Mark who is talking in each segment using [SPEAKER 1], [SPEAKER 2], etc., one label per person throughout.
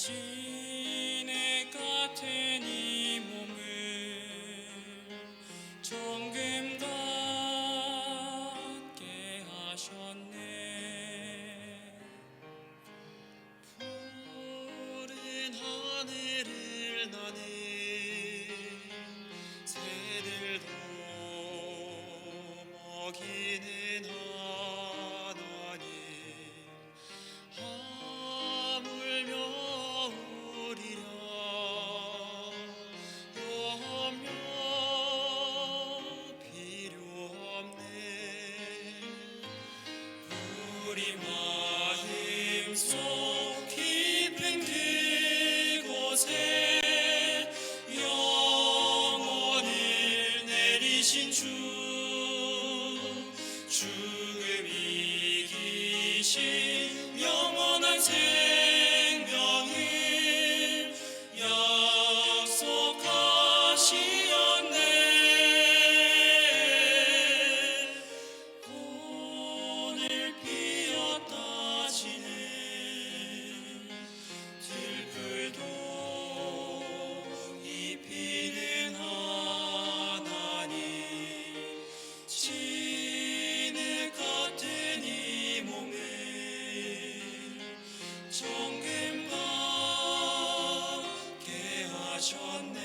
[SPEAKER 1] 진액 같은 이 몸을 정금 같게 하셨네. 푸른 하늘을 나는 새들도 먹이는 하나님, 하물며 우리라 염려 필요 없네. 우리 마음속 깊은 그곳에 영원을 내리신 주, 죽음 이기신 영원한 생명을 약속하시었네. 오늘 피었다 지는 들풀도 입히는 하나님, 진흙 같은 이 몸을 정금 같게 하셨네.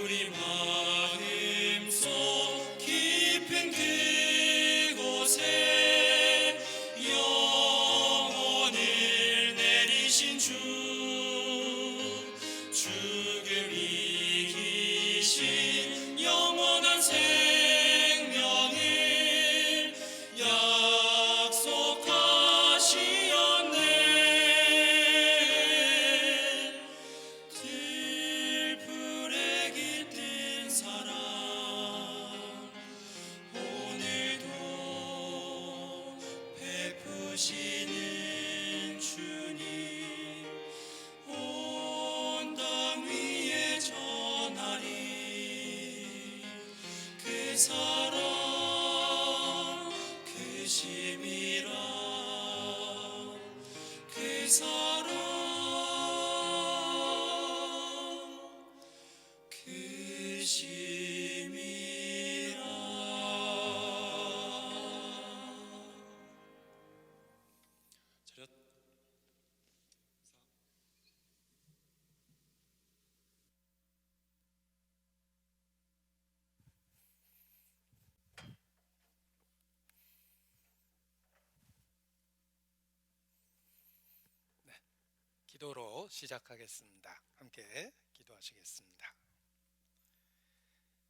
[SPEAKER 1] 우리 마음속 깊은 그곳에 영원을 내리신 주, 죽음 이기신 영원한 생명을 약속하시었네. 들풀에 깃든 사랑 오늘도 베푸시는 주님, 온 땅 위에 전하리 그 사랑 크심이라, 그 사랑 크심이라. 차렷. 기도로 시작하겠습니다. 함께 기도하시겠습니다.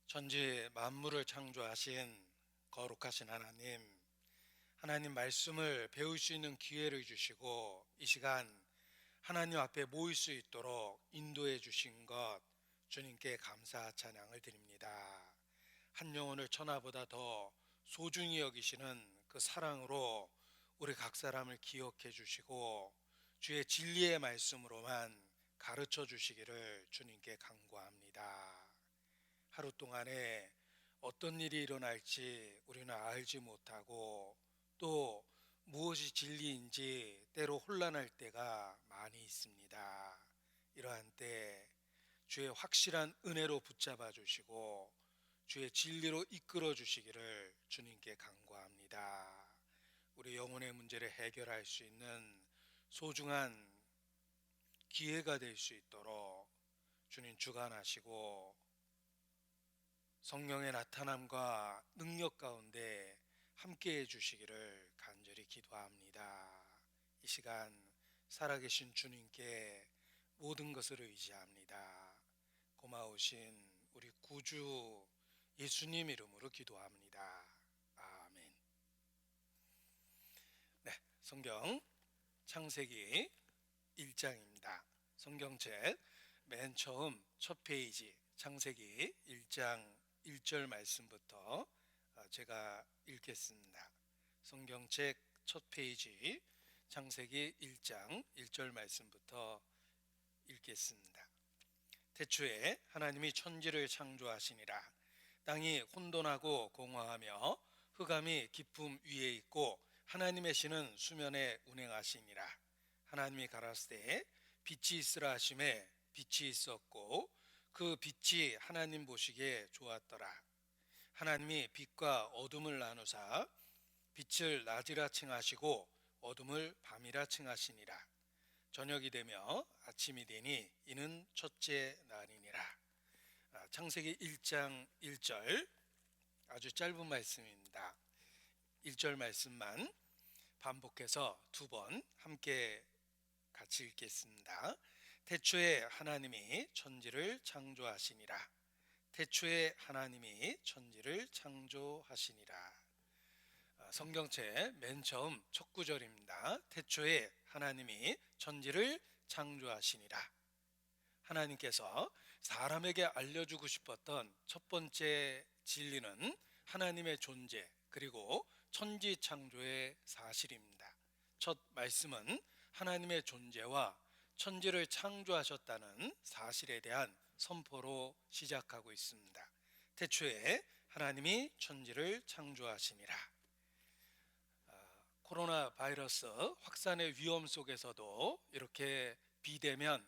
[SPEAKER 1] 천지 만물을 창조하신 거룩하신 하나님, 하나님 말씀을 배울 수 있는 기회를 주시고 이 시간 하나님 앞에 모일 수 있도록 인도해 주신 것 주님께 감사 찬양을 드립니다. 한 영혼을 천하보다 더 소중히 여기시는 그 사랑으로 우리 각 사람을 기억해 주시고 주의 진리의 말씀으로만 가르쳐 주시기를 주님께 간구합니다. 하루 동안에 어떤 일이 일어날지 우리는 알지 못하고 또 무엇이 진리인지 때로 혼란할 때가 많이 있습니다. 이러한 때 주의 확실한 은혜로 붙잡아 주시고 주의 진리로 이끌어 주시기를 주님께 간구합니다. 우리 영혼의 문제를 해결할 수 있는 소중한 기회가 될 수 있도록 주님 주관하시고 성령의 나타남과 능력 가운데 함께해 주시기를 간절히 기도합니다. 이 시간 살아계신 주님께 모든 것을 의지합니다. 고마우신 우리 구주 예수님 이름으로 기도합니다. 아멘. 네, 성경 창세기 1장입니다. 성경책 맨 처음 첫 페이지 창세기 1장 1절 말씀부터 제가 읽겠습니다. 성경책 첫 페이지 창세기 1장 1절 말씀부터 읽겠습니다. 태초에 하나님이 천지를 창조하시니라. 땅이 혼돈하고 공허하며 흑암이 깊음 위에 있고 하나님의 신은 수면에 운행하시니라. 하나님이 가라사대 빛이 있으라 하심에 빛이 있었고 그 빛이 하나님 보시기에 좋았더라. 하나님이 빛과 어둠을 나누사 빛을 낮이라 칭하시고 어둠을 밤이라 칭하시니라. 저녁이 되며 아침이 되니 이는 첫째 날이니라. 창세기 1장 1절, 아주 짧은 말씀입니다. 1절 말씀만 반복해서 두 번 함께 같이 읽겠습니다. 태초에 하나님이 천지를 창조하시니라. 태초에 하나님이 천지를 창조하시니라. 성경책 맨 처음 첫 구절입니다. 태초에 하나님이 천지를 창조하시니라. 하나님께서 사람에게 알려주고 싶었던 첫 번째 진리는 하나님의 존재 그리고 천지 창조의 사실입니다. 첫 말씀은 하나님의 존재와 천지를 창조하셨다는 사실에 대한 선포로 시작하고 있습니다. 태초에 하나님이 천지를 창조하시니라. 코로나 바이러스 확산의 위험 속에서도 이렇게 비대면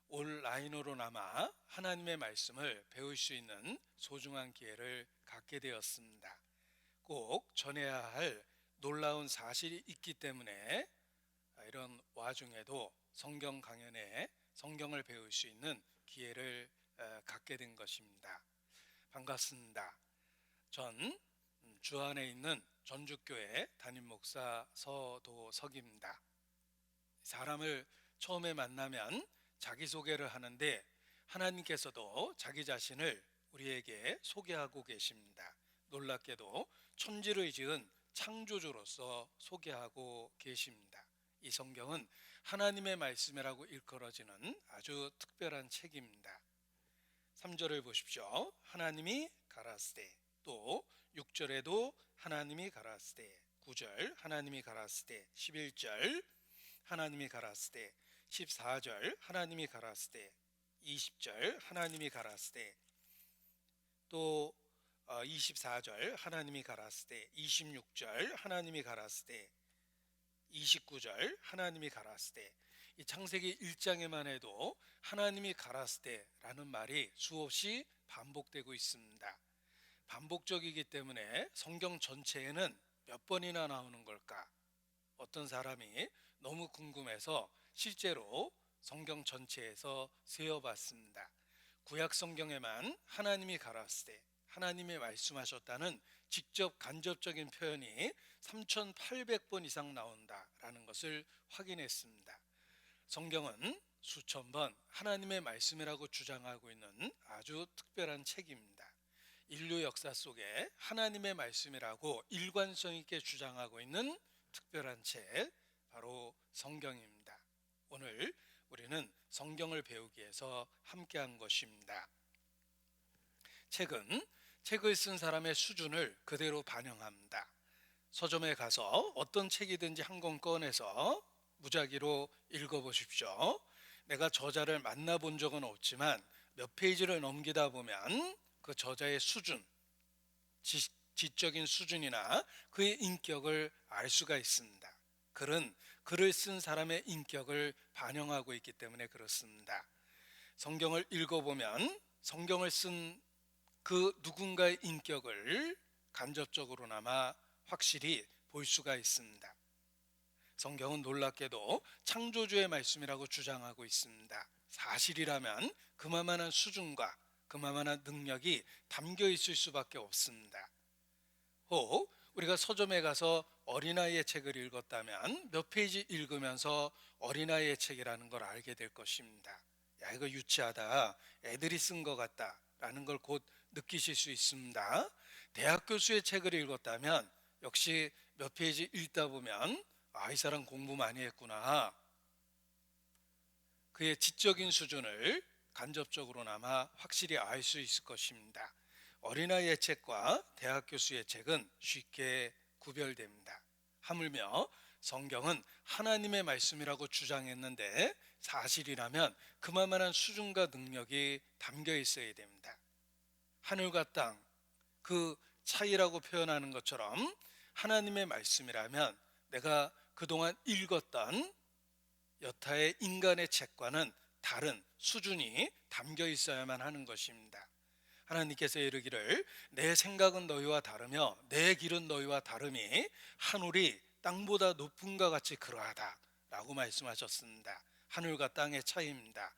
[SPEAKER 1] 온라인으로나마 하나님의 말씀을 배울 수 있는 소중한 기회를 갖게 되었습니다. 꼭 전해야 할 놀라운 사실이 있기 때문에 이런 와중에도 성경 강연에 성경을 배울 수 있는 기회를 갖게 된 것입니다. 반갑습니다. 전 주안에 있는 전주교회 담임 목사 서도석입니다. 사람을 처음에 만나면 자기소개를 하는데 하나님께서도 자기 자신을 우리에게 소개하고 계십니다. 놀랍게도 천지를 지은 창조주로서 소개하고 계십니다. 이 성경은 하나님의 말씀이라고 일컬어지는 아주 특별한 책입니다. 3절을 보십시오. 하나님이 가라스되, 또 6절에도 하나님이 가라스되, 9절 하나님이 가라스되, 11절 하나님이 가라스되, 14절 하나님이 가라스되, 20절 하나님이 가라스되, 또 24절 하나님이 가라스되, 26절 하나님이 가라스되, 29절 하나님이 가라스되. 이 창세기 1장에만 해도 하나님이 가라스되라는 말이 수없이 반복되고 있습니다. 반복적이기 때문에 성경 전체에는 몇 번이나 나오는 걸까? 어떤 사람이 너무 궁금해서 실제로 성경 전체에서 세어봤습니다. 구약 성경에만 하나님이 가라스되, 하나님이 말씀하셨다는 직접 간접적인 표현이 3,800번 이상 나온다라는 것을 확인했습니다. 성경은 수천 번 하나님의 말씀이라고 주장하고 있는 아주 특별한 책입니다. 인류 역사 속에 하나님의 말씀이라고 일관성 있게 주장하고 있는 특별한 책, 바로 성경입니다. 오늘 우리는 성경을 배우기 위해서 함께한 것입니다. 책은 책을 쓴 사람의 수준을 그대로 반영합니다. 서점에 가서 어떤 책이든지 한 권 꺼내서 무작위로 읽어보십시오. 내가 저자를 만나본 적은 없지만 몇 페이지를 넘기다 보면 그 저자의 수준, 지적인 수준이나 그의 인격을 알 수가 있습니다. 글은 글을 쓴 사람의 인격을 반영하고 있기 때문에 그렇습니다. 성경을 읽어보면 성경을 쓴 그 누군가의 인격을 간접적으로나마 확실히 볼 수가 있습니다. 성경은 놀랍게도 창조주의 말씀이라고 주장하고 있습니다. 사실이라면 그만한 수준과 그만한 능력이 담겨 있을 수밖에 없습니다. 혹 우리가 서점에 가서 어린아이의 책을 읽었다면 몇 페이지 읽으면서 어린아이의 책이라는 걸 알게 될 것입니다. 야, 이거 유치하다, 애들이 쓴 것 같다 라는 걸 곧 느끼실 수 있습니다. 대학 교수의 책을 읽었다면 역시 몇 페이지 읽다 보면 이 사람 공부 많이 했구나, 그의 지적인 수준을 간접적으로나마 확실히 알 수 있을 것입니다. 어린아이의 책과 대학 교수의 책은 쉽게 구별됩니다. 하물며 성경은 하나님의 말씀이라고 주장했는데 사실이라면 그만한 수준과 능력이 담겨 있어야 됩니다. 하늘과 땅, 그 차이라고 표현하는 것처럼 하나님의 말씀이라면 내가 그동안 읽었던 여타의 인간의 책과는 다른 수준이 담겨 있어야만 하는 것입니다. 하나님께서 이르기를 내 생각은 너희와 다르며 내 길은 너희와 다름이 하늘이 땅보다 높음과 같이 그러하다 라고 말씀하셨습니다. 하늘과 땅의 차이입니다.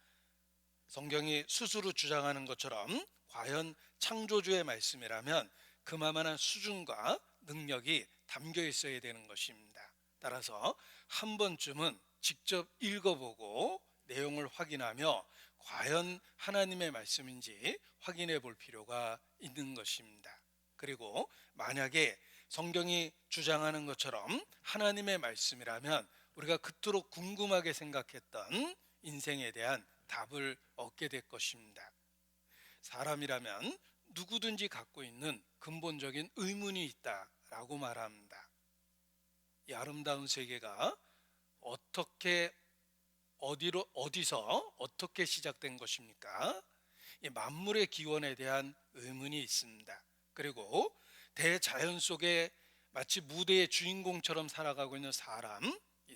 [SPEAKER 1] 성경이 스스로 주장하는 것처럼 과연 창조주의 말씀이라면 그만한 수준과 능력이 담겨 있어야 되는 것입니다. 따라서 한 번쯤은 직접 읽어보고 내용을 확인하며 과연 하나님의 말씀인지 확인해 볼 필요가 있는 것입니다. 그리고 만약에 성경이 주장하는 것처럼 하나님의 말씀이라면 우리가 그토록 궁금하게 생각했던 인생에 대한 답을 얻게 될 것입니다. 사람이라면 누구든지 갖고 있는 근본적인 의문이 있다라고 말합니다. 이 아름다운 세계가 어디서 어떻게 시작된 것입니까? 이 만물의 기원에 대한 의문이 있습니다. 그리고 대자연 속에 마치 무대의 주인공처럼 살아가고 있는 이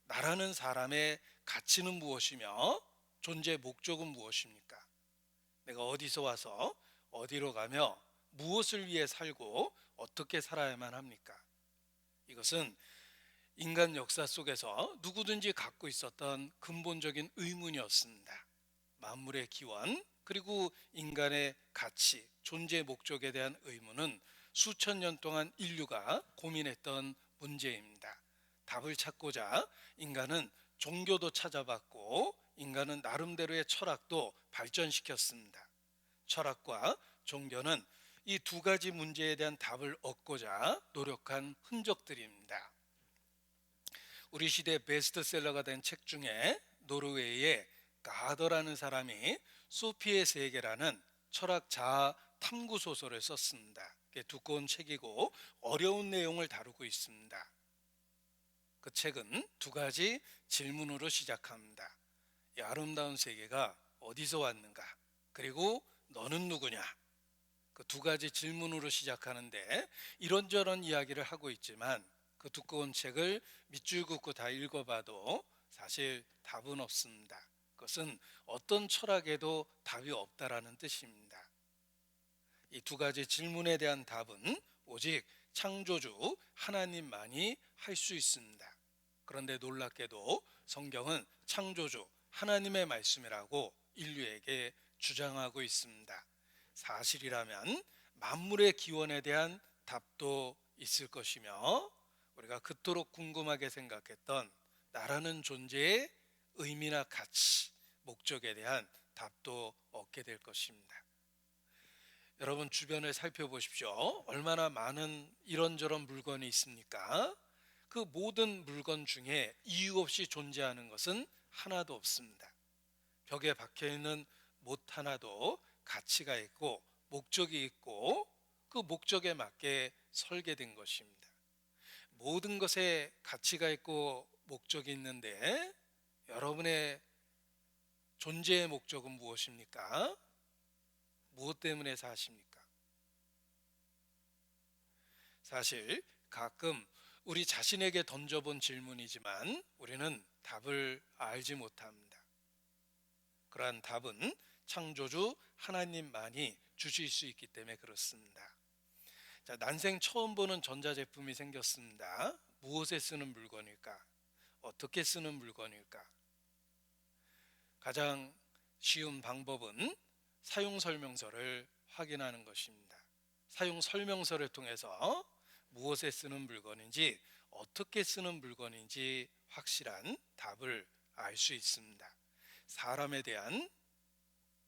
[SPEAKER 1] 나라는 사람의 가치는 무엇이며 존재 목적은 무엇입니까? 내가 어디서 와서 어디로 가며 무엇을 위해 살고 어떻게 살아야만 합니까? 이것은 인간 역사 속에서 누구든지 갖고 있었던 근본적인 의문이었습니다. 만물의 기원 그리고 인간의 가치, 존재 목적에 대한 의문은 수천 년 동안 인류가 고민했던 문제입니다. 답을 찾고자 인간은 종교도 찾아봤고 인간은 나름대로의 철학도 발전시켰습니다. 철학과 종교는 이 두 가지 문제에 대한 답을 얻고자 노력한 흔적들입니다. 우리 시대 베스트셀러가 된 책 중에 노르웨이의 가더라는 사람이 소피의 세계라는 철학 자아 탐구 소설을 썼습니다. 두꺼운 책이고 어려운 내용을 다루고 있습니다. 그 책은 두 가지 질문으로 시작합니다. 이 아름다운 세계가 어디서 왔는가? 그리고 너는 누구냐? 그 두 가지 질문으로 시작하는데 이런저런 이야기를 하고 있지만 그 두꺼운 책을 밑줄 긋고 다 읽어봐도 사실 답은 없습니다. 그것은 어떤 철학에도 답이 없다라는 뜻입니다. 이 두 가지 질문에 대한 답은 오직 창조주 하나님만이 할 수 있습니다. 그런데 놀랍게도 성경은 창조주 하나님의 말씀이라고 인류에게 주장하고 있습니다. 사실이라면 만물의 기원에 대한 답도 있을 것이며 우리가 그토록 궁금하게 생각했던 나라는 존재의 의미나 가치, 목적에 대한 답도 얻게 될 것입니다. 여러분 주변을 살펴보십시오. 얼마나 많은 이런저런 물건이 있습니까? 그 모든 물건 중에 이유 없이 존재하는 것은 하나도 없습니다. 벽에 박혀있는 못 하나도 가치가 있고 목적이 있고 그 목적에 맞게 설계된 것입니다. 모든 것에 가치가 있고 목적이 있는데 여러분의 존재의 목적은 무엇입니까? 무엇 때문에 사십니까? 사실 가끔 우리 자신에게 던져본 질문이지만 우리는 답을 알지 못합니다. 그러한 답은 창조주 하나님만이 주실 수 있기 때문에 그렇습니다. 자, 난생 처음 보는 전자제품이 생겼습니다. 무엇에 쓰는 물건일까? 어떻게 쓰는 물건일까? 가장 쉬운 방법은 사용 설명서를 확인하는 것입니다. 사용 설명서를 통해서 무엇에 쓰는 물건인지 어떻게 쓰는 물건인지 확실한 답을 알 수 있습니다. 사람에 대한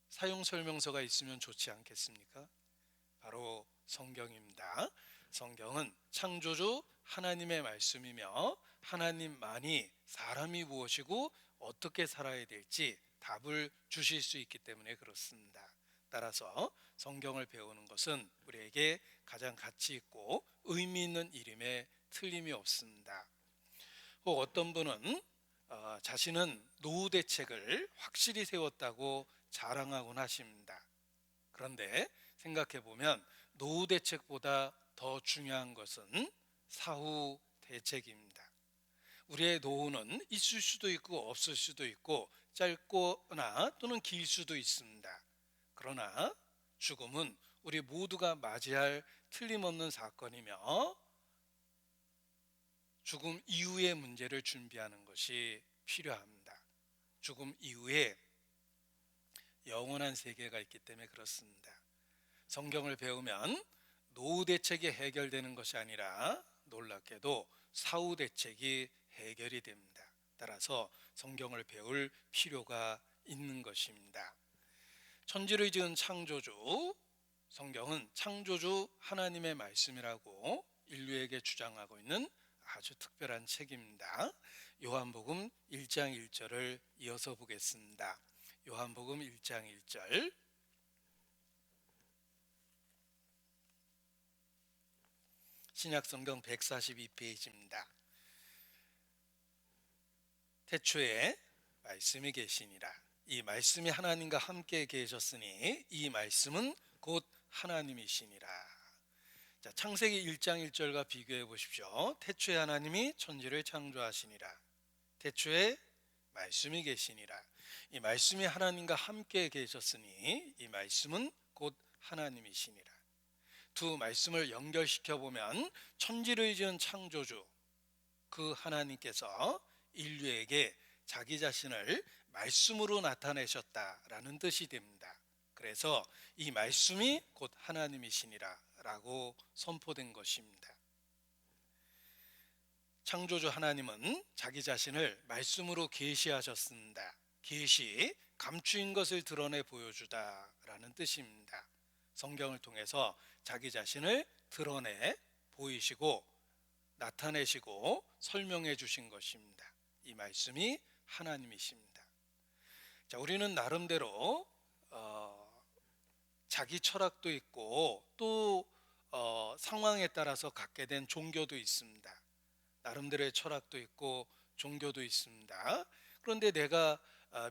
[SPEAKER 1] 사용 설명서가 있으면 좋지 않겠습니까? 바로 성경입니다. 성경은 창조주 하나님의 말씀이며 하나님만이 사람이 무엇이고 어떻게 살아야 될지 답을 주실 수 있기 때문에 그렇습니다. 따라서 성경을 배우는 것은 우리에게 가장 가치 있고 의미 있는 일임에 틀림이 없습니다. 혹 어떤 분은 자신은 노후 대책을 확실히 세웠다고 자랑하곤 하십니다. 그런데 생각해 보면 노후 대책보다 더 중요한 것은 사후 대책입니다. 우리의 노후는 있을 수도 있고 없을 수도 있고 짧거나 또는 길 수도 있습니다. 그러나 죽음은 우리 모두가 맞이할 틀림없는 사건이며 죽음 이후의 문제를 준비하는 것이 필요합니다. 죽음 이후에 영원한 세계가 있기 때문에 그렇습니다. 성경을 배우면 노후 대책이 해결되는 것이 아니라 놀랍게도 사후 대책이 해결이 됩니다. 따라서 성경을 배울 필요가 있는 것입니다. 천지를 지은 창조주, 성경은 창조주 하나님의 말씀이라고 인류에게 주장하고 있는 아주 특별한 책입니다. 요한복음 1장 1절을 이어서 보겠습니다. 요한복음 1장 1절, 신약성경 142페이지입니다. 태초에 말씀이 계시니라. 이 말씀이 하나님과 함께 계셨으니 이 말씀은 곧 하나님이시니라. 자, 창세기 1장 1절과 비교해 보십시오. 태초에 하나님이 천지를 창조하시니라. 태초에 말씀이 계시니라. 이 말씀이 하나님과 함께 계셨으니 이 말씀은 곧 하나님이시니라. 두 말씀을 연결시켜 보면 천지를 지은 창조주 그 하나님께서 인류에게 자기 자신을 말씀으로 나타내셨다라는 뜻이 됩니다. 그래서 이 말씀이 곧 하나님이시니라 라고 선포된 것입니다. 창조주 하나님은 자기 자신을 말씀으로 계시하셨습니다. 계시, 감추인 것을 드러내 보여주다라는 뜻입니다. 성경을 통해서 자기 자신을 드러내 보이시고 나타내시고 설명해 주신 것입니다. 이 말씀이 하나님이십니다. 자, 우리는 나름대로 자기 철학도 있고 또 상황에 따라서 갖게 된 종교도 있습니다. 나름대로의 철학도 있고 종교도 있습니다. 그런데 내가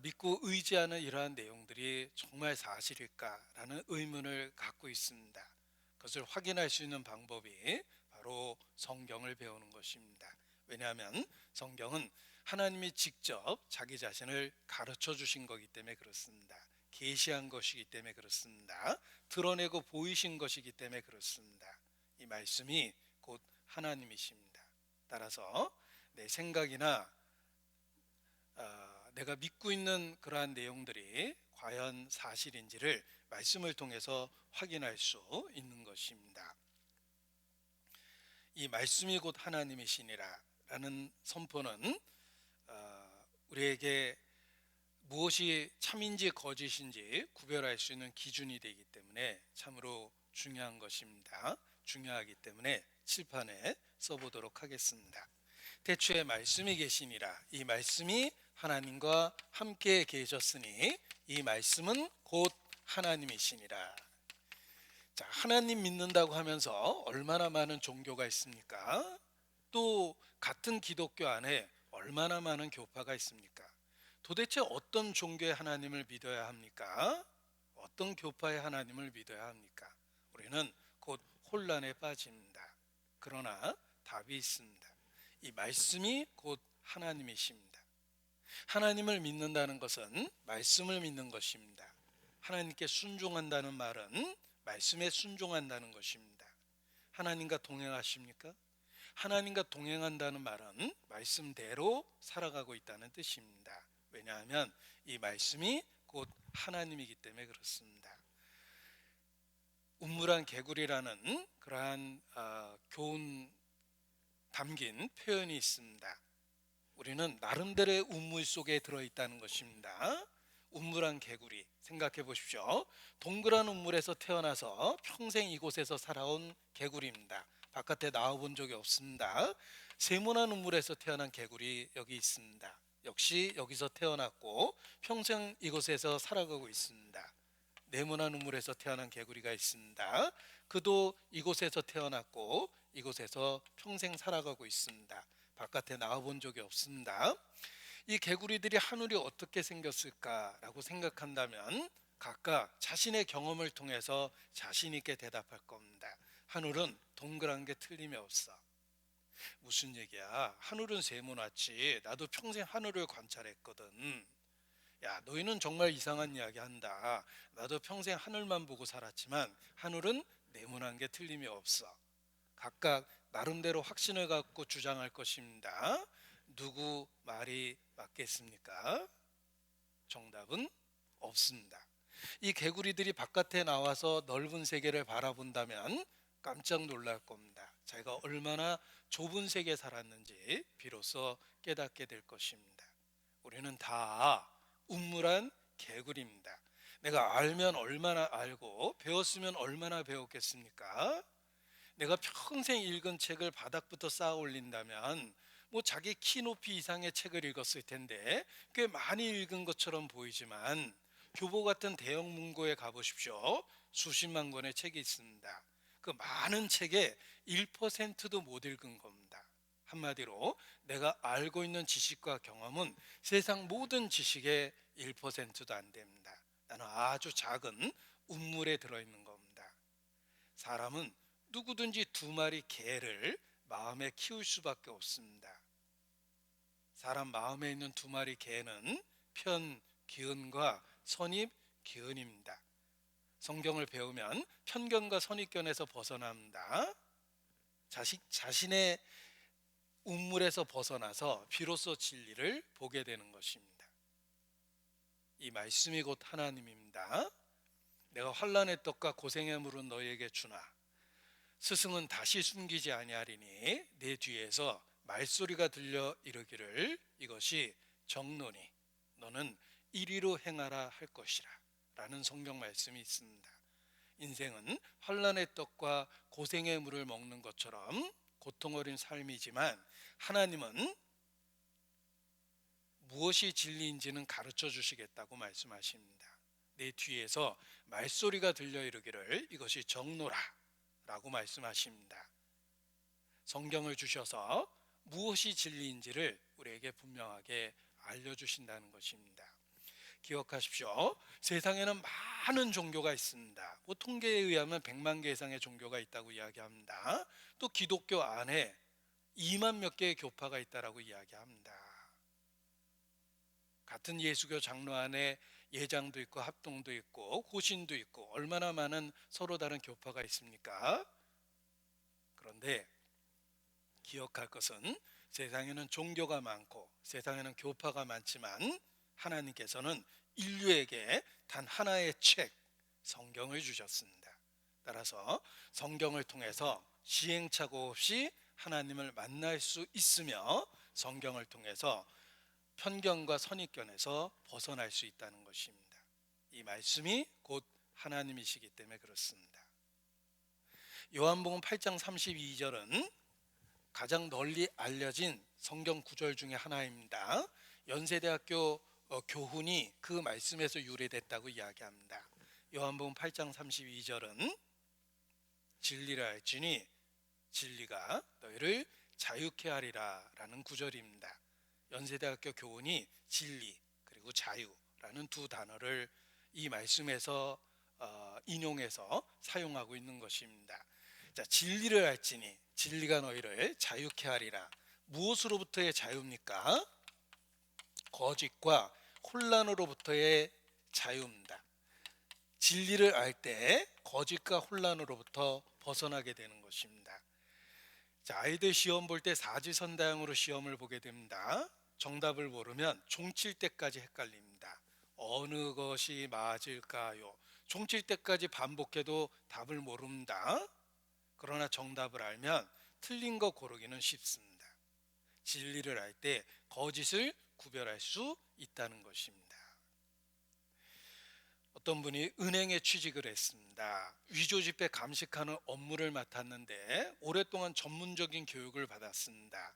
[SPEAKER 1] 믿고 의지하는 이러한 내용들이 정말 사실일까라는 의문을 갖고 있습니다. 그것을 확인할 수 있는 방법이 바로 성경을 배우는 것입니다. 왜냐하면 성경은 하나님이 직접 자기 자신을 가르쳐 주신 거기 때문에 그렇습니다. 계시한 것이기 때문에 그렇습니다. 드러내고 보이신 것이기 때문에 그렇습니다. 이 말씀이 곧 하나님이십니다. 따라서 내 생각이나 내가 믿고 있는 그러한 내용들이 과연 사실인지를 말씀을 통해서 확인할 수 있는 것입니다. 이 말씀이 곧 하나님이시니라 라는 선포는 우리에게 무엇이 참인지 거짓인지 구별할 수 있는 기준이 되기 때문에 참으로 중요한 것입니다. 중요하기 때문에 칠판에 써보도록 하겠습니다. 태초에 말씀이 계시니라. 이 말씀이 하나님과 함께 계셨으니 이 말씀은 곧 하나님이시니라. 자, 하나님 믿는다고 하면서 얼마나 많은 종교가 있습니까? 또 같은 기독교 안에 얼마나 많은 교파가 있습니까? 도대체 어떤 종교의 하나님을 믿어야 합니까? 어떤 교파의 하나님을 믿어야 합니까? 우리는 곧 혼란에 빠집니다. 그러나 답이 있습니다. 이 말씀이 곧 하나님이십니다. 하나님을 믿는다는 것은 말씀을 믿는 것입니다. 하나님께 순종한다는 말은 말씀에 순종한다는 것입니다. 하나님과 동행하십니까? 하나님과 동행한다는 말은 말씀대로 살아가고 있다는 뜻입니다. 왜냐하면 이 말씀이 곧 하나님이기 때문에 그렇습니다. 운물한 개구리라는 그러한 교훈 담긴 표현이 있습니다. 우리는 나름대로의 운물 속에 들어있다는 것입니다. 운물한 개구리 생각해 보십시오. 동그란 운물에서 태어나서 평생 이곳에서 살아온 개구리입니다. 바깥에 나와본 적이 없습니다. 세모난 운물에서 태어난 개구리 여기 있습니다. 역시 여기서 태어났고 평생 이곳에서 살아가고 있습니다. 네모난 우물에서 태어난 개구리가 있습니다. 그도 이곳에서 태어났고 이곳에서 평생 살아가고 있습니다. 바깥에 나와본 적이 없습니다. 이 개구리들이 하늘이 어떻게 생겼을까라고 생각한다면 각각 자신의 경험을 통해서 자신 있게 대답할 겁니다. 하늘은 동그란 게 틀림이 없어. 무슨 얘기야? 하늘은 세모났지. 나도 평생 하늘을 관찰했거든. 야, 너희는 정말 이상한 이야기 한다. 나도 평생 하늘만 보고 살았지만 하늘은 네모난 게 틀림이 없어. 각각 나름대로 확신을 갖고 주장할 것입니다. 누구 말이 맞겠습니까? 정답은 없습니다. 이 개구리들이 바깥에 나와서 넓은 세계를 바라본다면 깜짝 놀랄 겁니다. 자기가 얼마나 좁은 세계에 살았는지 비로소 깨닫게 될 것입니다. 우리는 다 우물한 개구리입니다. 내가 알면 얼마나 알고 배웠으면 얼마나 배웠겠습니까? 내가 평생 읽은 책을 바닥부터 쌓아 올린다면 뭐 자기 키 높이 이상의 책을 읽었을 텐데 꽤 많이 읽은 것처럼 보이지만 교보 같은 대형 문고에 가보십시오. 수십만 권의 책이 있습니다. 그 많은 책의 1%도 못 읽은 겁니다. 한마디로 내가 알고 있는 지식과 경험은 세상 모든 지식의 1%도 안 됩니다. 나는 아주 작은 우물에 들어있는 겁니다. 사람은 누구든지 두 마리 개를 마음에 키울 수밖에 없습니다. 사람 마음에 있는 두 마리 개는 편, 기은과 선입, 기은입니다. 성경을 배우면 편견과 선입견에서 벗어납니다. 자신의 우물에서 벗어나서 비로소 진리를 보게 되는 것입니다. 이 말씀이 곧 하나님입니다. 내가 환난의 떡과 고생의 물은 너희에게 주나 스승은 다시 숨기지 아니하리니 내 뒤에서 말소리가 들려 이르기를 이것이 정노니 너는 이리로 행하라 할 것이라 라는 성경 말씀이 있습니다. 인생은 환난의 떡과 고생의 물을 먹는 것처럼 고통 어린 삶이지만 하나님은 무엇이 진리인지는 가르쳐 주시겠다고 말씀하십니다. 내 뒤에서 말소리가 들려 이르기를 이것이 정노라 라고 말씀하십니다. 성경을 주셔서 무엇이 진리인지를 우리에게 분명하게 알려주신다는 것입니다. 기억하십시오. 세상에는 많은 종교가 있습니다. 통계에 의하면 100만 개 이상의 종교가 있다고 이야기합니다. 또 기독교 안에 2만 몇 개의 교파가 있다고 이야기합니다. 같은 예수교 장로 안에 예장도 있고 합동도 있고 고신도 있고 얼마나 많은 서로 다른 교파가 있습니까? 그런데 기억할 것은 세상에는 종교가 많고 세상에는 교파가 많지만 하나님께서는 인류에게 단 하나의 책, 성경을 주셨습니다. 따라서 성경을 통해서 시행착오 없이 하나님을 만날 수 있으며 성경을 통해서 편견과 선입견에서 벗어날 수 있다는 것입니다. 이 말씀이 곧 하나님이시기 때문에 그렇습니다. 요한복음 8장 32절은 가장 널리 알려진 성경 구절 중에 하나입니다. 연세대학교 교훈이 그 말씀에서 유래됐다고 이야기합니다. 요한복음 8장 32절은 진리를 알지니 진리가 너희를 자유케 하리라 라는 구절입니다. 연세대학교 교훈이 진리 그리고 자유라는 두 단어를 이 말씀에서 인용해서 사용하고 있는 것입니다. 자, 진리를 알지니 진리가 너희를 자유케 하리라. 무엇으로부터의 자유입니까? 거짓과 혼란으로부터의 자유입니다. 진리를 알 때 거짓과 혼란으로부터 벗어나게 되는 것입니다. 자, 아이들 시험 볼 때 사지선다형으로 시험을 보게 됩니다. 정답을 모르면 종칠 때까지 헷갈립니다. 어느 것이 맞을까요? 종칠 때까지 반복해도 답을 모릅니다. 그러나 정답을 알면 틀린 거 고르기는 쉽습니다. 진리를 알 때 거짓을 구별할 수 있다는 것입니다. 어떤 분이 은행에 취직을 했습니다. 위조지폐 감식하는 업무를 맡았는데 오랫동안 전문적인 교육을 받았습니다.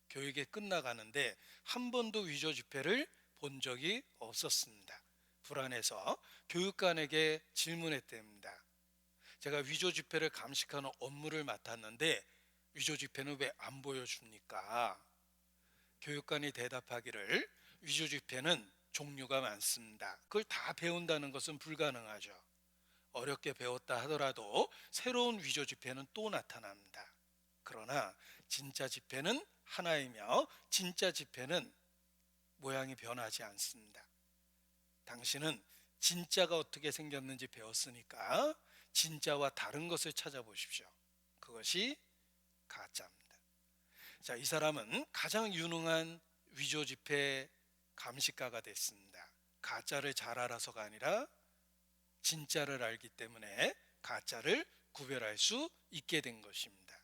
[SPEAKER 1] 교육이 끝나가는데 한 번도 위조지폐를 본 적이 없었습니다. 불안해서 교육관에게 질문했답니다. 제가 위조지폐를 감식하는 업무를 맡았는데 위조지폐는 왜 안 보여줍니까? 교육관이 대답하기를 위조지폐는 종류가 많습니다. 그걸 다 배운다는 것은 불가능하죠. 어렵게 배웠다 하더라도 새로운 위조 지폐는 또 나타납니다. 그러나 진짜 지폐는 하나이며 진짜 지폐는 모양이 변하지 않습니다. 당신은 진짜가 어떻게 생겼는지 배웠으니까 진짜와 다른 것을 찾아보십시오. 그것이 가짜입니다. 자, 이 사람은 가장 유능한 위조 지폐 감식가가 됐습니다. 가짜를 잘 알아서가 아니라 진짜를 알기 때문에 가짜를 구별할 수 있게 된 것입니다.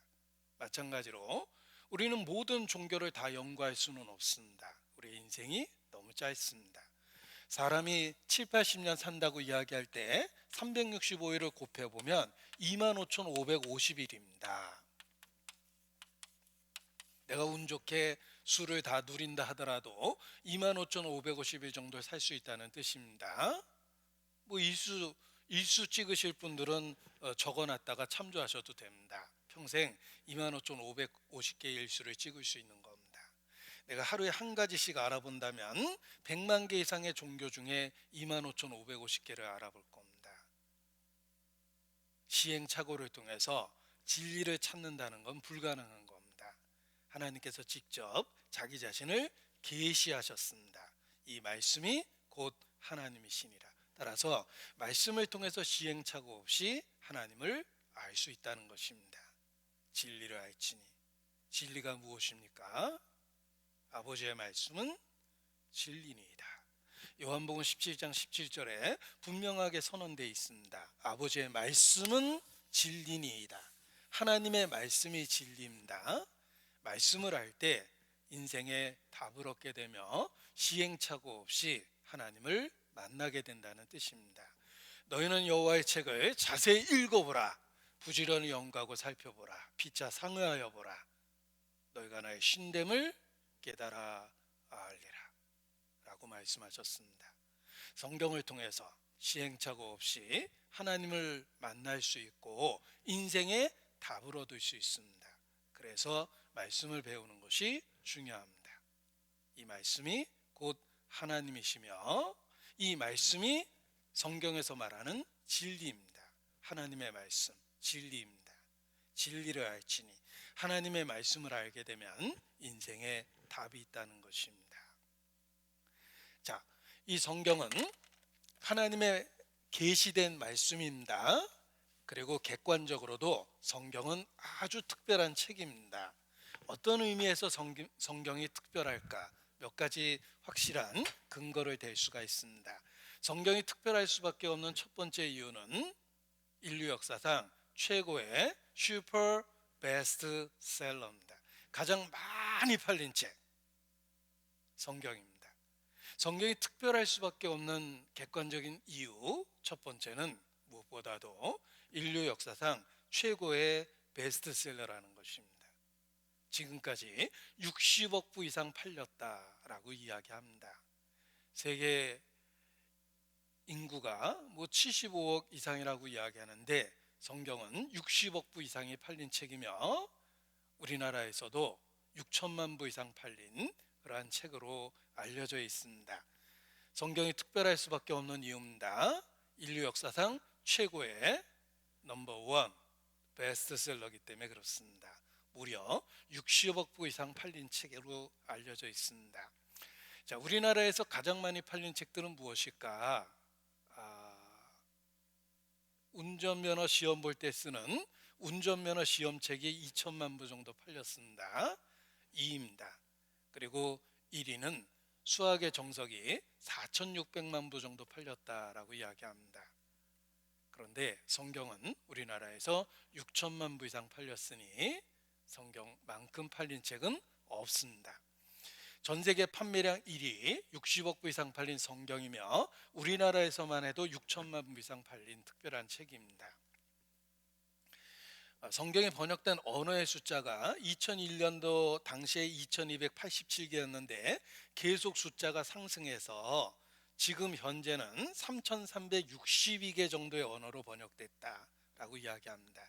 [SPEAKER 1] 마찬가지로 우리는 모든 종교를 다 연구할 수는 없습니다. 우리의 인생이 너무 짧습니다. 사람이 7, 80년 산다고 이야기할 때 365일을 곱해보면 25,550일입니다. 내가 운 좋게 수를 다 누린다 하더라도 25,550일 정도 살 수 있다는 뜻입니다. 뭐 일수 찍으실 분들은 적어놨다가 참조하셔도 됩니다. 평생 25,550개 일수를 찍을 수 있는 겁니다. 내가 하루에 한 가지씩 알아본다면 100만 개 이상의 종교 중에 25,550개를 알아볼 겁니다. 시행착오를 통해서 진리를 찾는다는 건 불가능한 겁니다. 하나님께서 직접 자기 자신을 계시하셨습니다. 이 말씀이 곧 하나님이시니라. 따라서 말씀을 통해서 시행착오 없이 하나님을 알 수 있다는 것입니다. 진리를 알지니. 진리가 무엇입니까? 아버지의 말씀은 진리니이다. 요한복음 17장 17절에 분명하게 선언되어 있습니다. 아버지의 말씀은 진리니이다. 하나님의 말씀이 진리입니다. 말씀을 알 때 인생에 답을 얻게 되며 시행착오 없이 하나님을 만나게 된다는 뜻입니다. 너희는 여호와의 책을 자세히 읽어보라. 부지런히 연구하고 살펴보라. 피차 상의하여 보라. 너희가 나의 신됨을 깨달아 알리라 라고 말씀하셨습니다. 성경을 통해서 시행착오 없이 하나님을 만날 수 있고 인생에 답을 얻을 수 있습니다. 그래서 말씀을 배우는 것이 중요합니다. 이 말씀이 곧 하나님이시며 이 말씀이 성경에서 말하는 진리입니다. 하나님의 말씀, 진리입니다. 진리를 알지니. 하나님의 말씀을 알게 되면 인생에 답이 있다는 것입니다. 자, 이 성경은 하나님의 계시된 말씀입니다. 그리고 객관적으로도 성경은 아주 특별한 책입니다. 어떤 의미에서 성경이 특별할까? 몇 가지 확실한 근거를 댈 수가 있습니다. 성경이 특별할 수밖에 없는 첫 번째 이유는 인류 역사상 최고의 슈퍼 베스트셀러입니다. 가장 많이 팔린 책, 성경입니다. 성경이 특별할 수밖에 없는 객관적인 이유, 첫 번째는 무엇보다도 인류 역사상 최고의 베스트셀러라는 것입니다. 지금까지 60억 부 이상 팔렸다라고 이야기합니다. 세계 인구가 75억 이상이라고 이야기하는데 성경은 60억 부 이상이 팔린 책이며 우리나라에서도 6천만 부 이상 팔린 그러한 책으로 알려져 있습니다. 성경이 특별할 수밖에 없는 이유입니다. 인류 역사상 최고의 넘버원 베스트셀러이기 때문에 그렇습니다. 무려 60억 부 이상 팔린 책으로 알려져 있습니다. 자, 우리나라에서 가장 많이 팔린 책들은 무엇일까? 운전면허 시험 볼 때 쓰는 운전면허 시험책이 2천만 부 정도 팔렸습니다. 2위입니다. 그리고 1위는 수학의 정석이 4,600만 부 정도 팔렸다라고 이야기합니다. 그런데 성경은 우리나라에서 6천만 부 이상 팔렸으니 성경만큼 팔린 책은 없습니다. 전 세계 판매량 1위 60억 부 이상 팔린 성경이며 우리나라에서만 해도 6천만 부 이상 팔린 특별한 책입니다. 성경이 번역된 언어의 숫자가 2001년도 당시에 2287개였는데 계속 숫자가 상승해서 지금 현재는 3362개 정도의 언어로 번역됐다라고 이야기합니다.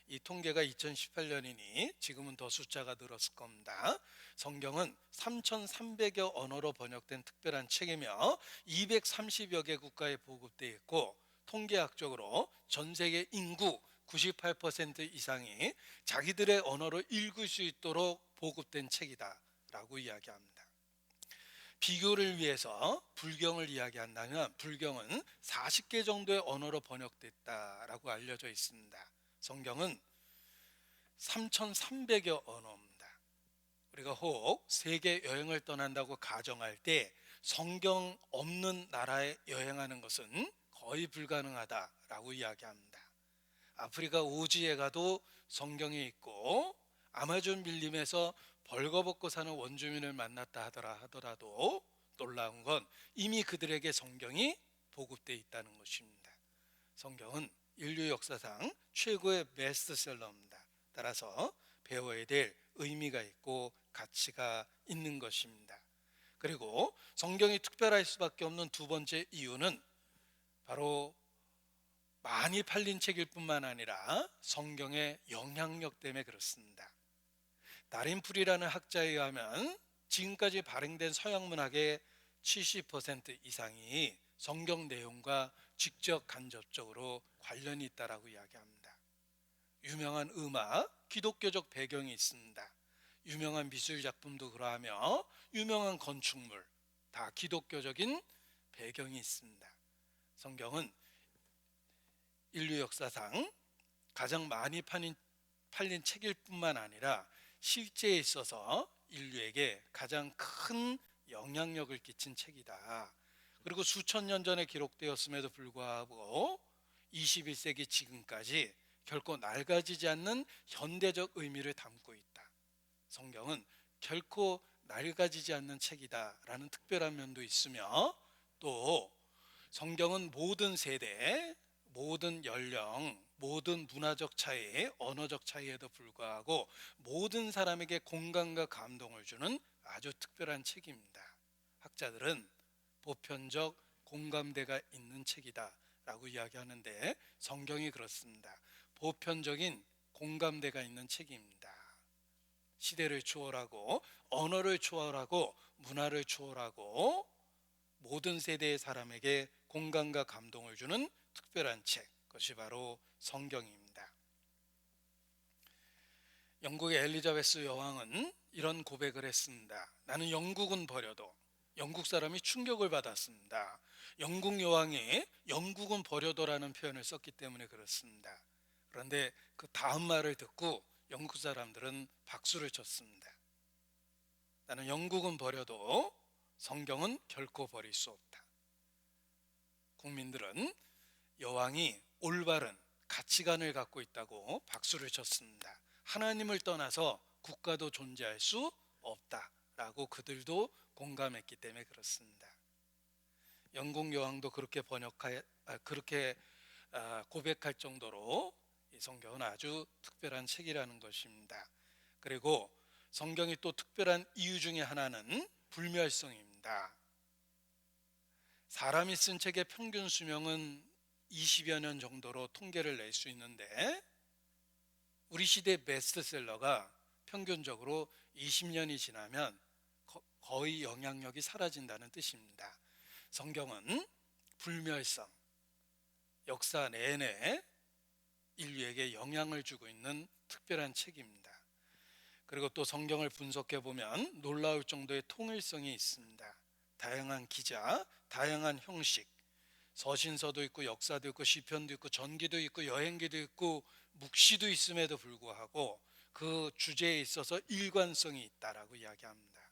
[SPEAKER 1] 이 통계가 2018년이니 지금은 더 숫자가 늘었을 겁니다. 성경은 3,300여 언어로 번역된 특별한 책이며 230여 개 국가에 보급되어 있고, 통계학적으로 전 세계 인구 98% 이상이 자기들의 언어로 읽을 수 있도록 보급된 책이다 라고 이야기합니다. 비교를 위해서 불경을 이야기한다면, 불경은 40개 정도의 언어로 번역됐다라고 알려져 있습니다. 성경은 3,300여 언어입니다. 우리가 혹 세계 여행을 떠난다고 가정할 때 성경 없는 나라에 여행하는 것은 거의 불가능하다라고 이야기합니다. 아프리카 오지에 가도 성경이 있고, 아마존 밀림에서 벌거벗고 사는 원주민을 만났다 하더라도 놀라운 건 이미 그들에게 성경이 보급되어 있다는 것입니다. 성경은 인류 역사상 최고의 베스트셀러입니다. 따라서 배워야 될 의미가 있고 가치가 있는 것입니다. 그리고 성경이 특별할 수밖에 없는 두 번째 이유는 바로 많이 팔린 책일 뿐만 아니라 성경의 영향력 때문에 그렇습니다. 다린풀이라는 학자에 의하면 지금까지 발행된 서양 문학의 70% 이상이 성경 내용과 직접 간접적으로 관련이 있다라고 이야기합니다. 유명한 음악, 기독교적 배경이 있습니다. 유명한 미술 작품도 그러하며 유명한 건축물, 다 기독교적인 배경이 있습니다. 성경은 인류 역사상 가장 많이 팔린 책일 뿐만 아니라 실제에 있어서 인류에게 가장 큰 영향력을 끼친 책이다. 그리고 수천 년 전에 기록되었음에도 불구하고 21세기 지금까지 결코 낡아지지 않는 현대적 의미를 담고 있다. 성경은 결코 낡아지지 않는 책이다라는 특별한 면도 있으며, 또 성경은 모든 세대, 모든 연령, 모든 문화적 차이, 언어적 차이에도 불구하고 모든 사람에게 공감과 감동을 주는 아주 특별한 책입니다. 학자들은 보편적 공감대가 있는 책이다 라고 이야기하는데, 성경이 그렇습니다. 보편적인 공감대가 있는 책입니다. 시대를 초월하고 언어를 초월하고 문화를 초월하고 모든 세대의 사람에게 공감과 감동을 주는 특별한 책, 그것이 바로 성경입니다. 영국의 엘리자베스 여왕은 이런 고백을 했습니다. 나는 영국은 버려도, 영국 사람이 충격을 받았습니다. 영국 여왕이 영국은 버려도라는 표현을 썼기 때문에 그렇습니다. 그런데 그 다음 말을 듣고 영국 사람들은 박수를 쳤습니다. 나는 영국은 버려도 성경은 결코 버릴 수 없다. 국민들은 여왕이 올바른 가치관을 갖고 있다고 박수를 쳤습니다. 하나님을 떠나서 국가도 존재할 수 없다라고 그들도 공감했기 때문에 그렇습니다. 영국 여왕도 그렇게 고백할 정도로 이 성경은 아주 특별한 책이라는 것입니다. 그리고 성경이 또 특별한 이유 중에 하나는 불멸성입니다. 사람이 쓴 책의 평균 수명은 20여 년 정도로 통계를 낼 수 있는데, 우리 시대 베스트셀러가 평균적으로 20년이 지나면 거의 영향력이 사라진다는 뜻입니다. 성경은 불멸성, 역사 내내 인류에게 영향을 주고 있는 특별한 책입니다. 그리고 또 성경을 분석해 보면 놀라울 정도의 통일성이 있습니다. 다양한 기자, 다양한 형식, 서신서도 있고 역사도 있고 시편도 있고 전기도 있고 여행기도 있고 묵시도 있음에도 불구하고 그 주제에 있어서 일관성이 있다라고 이야기합니다.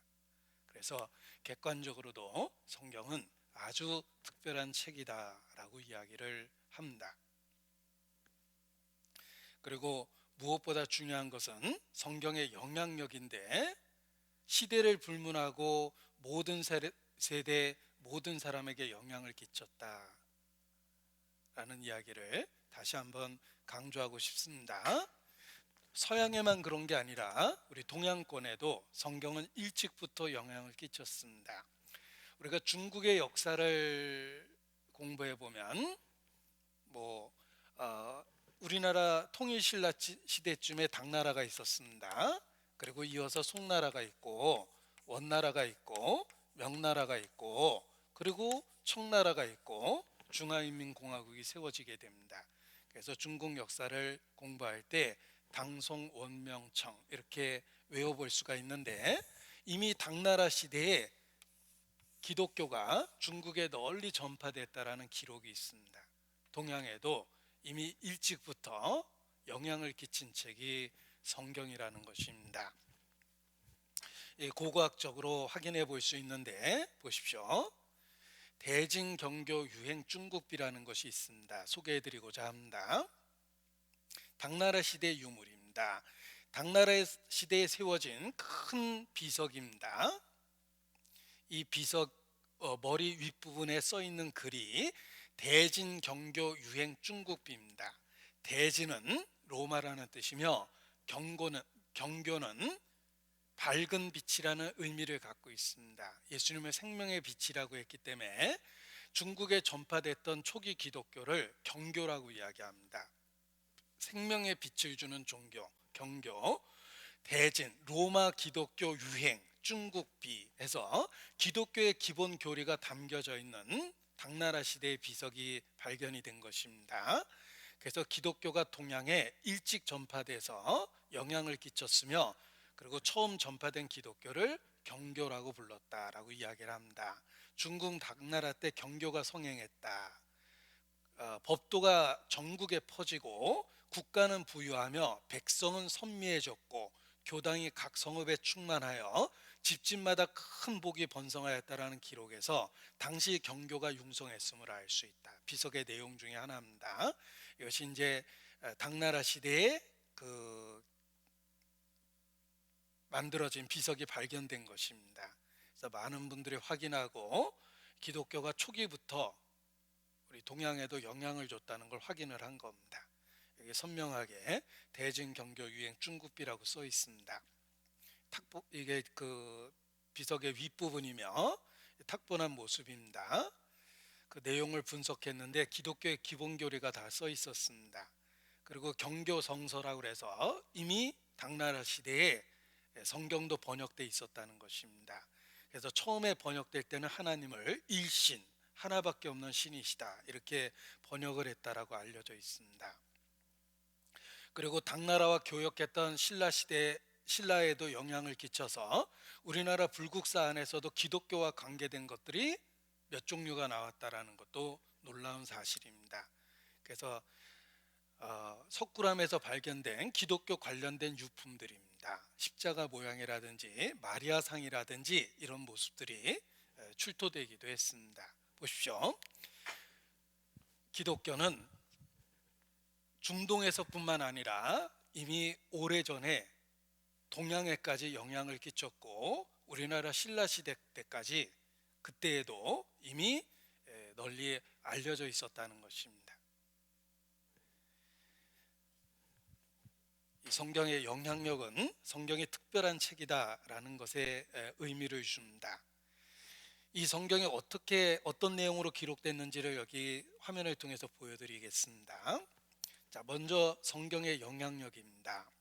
[SPEAKER 1] 그래서 객관적으로도 성경은 아주 특별한 책이다라고 이야기를 합니다. 그리고 무엇보다 중요한 것은 성경의 영향력인데, 시대를 불문하고 모든 세대 모든 사람에게 영향을 끼쳤다라는 이야기를 다시 한번 강조하고 싶습니다. 서양에만 그런 게 아니라 우리 동양권에도 성경은 일찍부터 영향을 끼쳤습니다. 우리가 중국의 역사를 공부해 보면 우리나라 통일신라 시대쯤에 당나라가 있었습니다. 그리고 이어서 송나라가 있고 원나라가 있고 명나라가 있고 그리고 청나라가 있고 중화인민공화국이 세워지게 됩니다. 그래서 중국 역사를 공부할 때 당송 원명청 이렇게 외워볼 수가 있는데, 이미 당나라 시대에 기독교가 중국에 널리 전파됐다라는 기록이 있습니다. 동양에도 이미 일찍부터 영향을 끼친 책이 성경이라는 것입니다. 고고학적으로 확인해 볼 수 있는데 보십시오. 대징경교 유행 중국비라는 것이 있습니다. 소개해 드리고자 합니다. 당나라 시대 유물입니다. 당나라 시대에 세워진 큰 비석입니다. 이 비석 머리 윗부분에 써 있는 글이 대진경교 유행 중국비입니다. 대진은 로마라는 뜻이며 경교는 밝은 빛이라는 의미를 갖고 있습니다. 예수님을 생명의 빛이라고 했기 때문에 중국에 전파됐던 초기 기독교를 경교라고 이야기합니다. 생명의 빛을 주는 종교, 경교. 대진, 로마 기독교 유행, 중국비 해서 기독교의 기본 교리가 담겨져 있는 당나라 시대의 비석이 발견이 된 것입니다. 그래서 기독교가 동양에 일찍 전파돼서 영향을 끼쳤으며, 그리고 처음 전파된 기독교를 경교라고 불렀다라고 이야기를 합니다. 중국 당나라 때 경교가 성행했다. 법도가 전국에 퍼지고 국가는 부유하며 백성은 선미해졌고 교당이 각 성읍에 충만하여 집집마다 큰 복이 번성하였다라는 기록에서 당시 경교가 융성했음을 알 수 있다. 비석의 내용 중에 하나입니다. 이것이 이제 당나라 시대에 만들어진 비석이 발견된 것입니다. 그래서 많은 분들이 확인하고 기독교가 초기부터 우리 동양에도 영향을 줬다는 걸 확인을 한 겁니다. 여기 선명하게 대진경교 유행 중국비라고 써 있습니다. 이게 그 비석의 윗부분이며 탁본한 모습입니다. 그 내용을 분석했는데 기독교의 기본 교리가 다 써 있었습니다. 그리고 경교 성서라고 해서 이미 당나라 시대에 성경도 번역돼 있었다는 것입니다. 그래서 처음에 번역될 때는 하나님을 일신, 하나밖에 없는 신이시다 이렇게 번역을 했다라고 알려져 있습니다. 그리고 당나라와 교역했던 신라에도 영향을 끼쳐서 우리나라 불국사 안에서도 기독교와 관계된 것들이 몇 종류가 나왔다라는 것도 놀라운 사실입니다. 그래서 석굴암에서 발견된 기독교 관련된 유품들입니다. 십자가 모양이라든지 마리아상이라든지 이런 모습들이 출토되기도 했습니다. 보십시오. 기독교는 중동에서뿐만 아니라 이미 오래전에 동양에까지 영향을 끼쳤고 우리나라 신라시대 때까지 그때에도 이미 널리 알려져 있었다는 것입니다. 이 성경의 영향력은 성경이 특별한 책이다라는 것에 의미를 줍니다. 이 성경이 어떤 내용으로 기록됐는지를 여기 화면을 통해서 보여드리겠습니다. 자, 먼저 성경의 영향력입니다.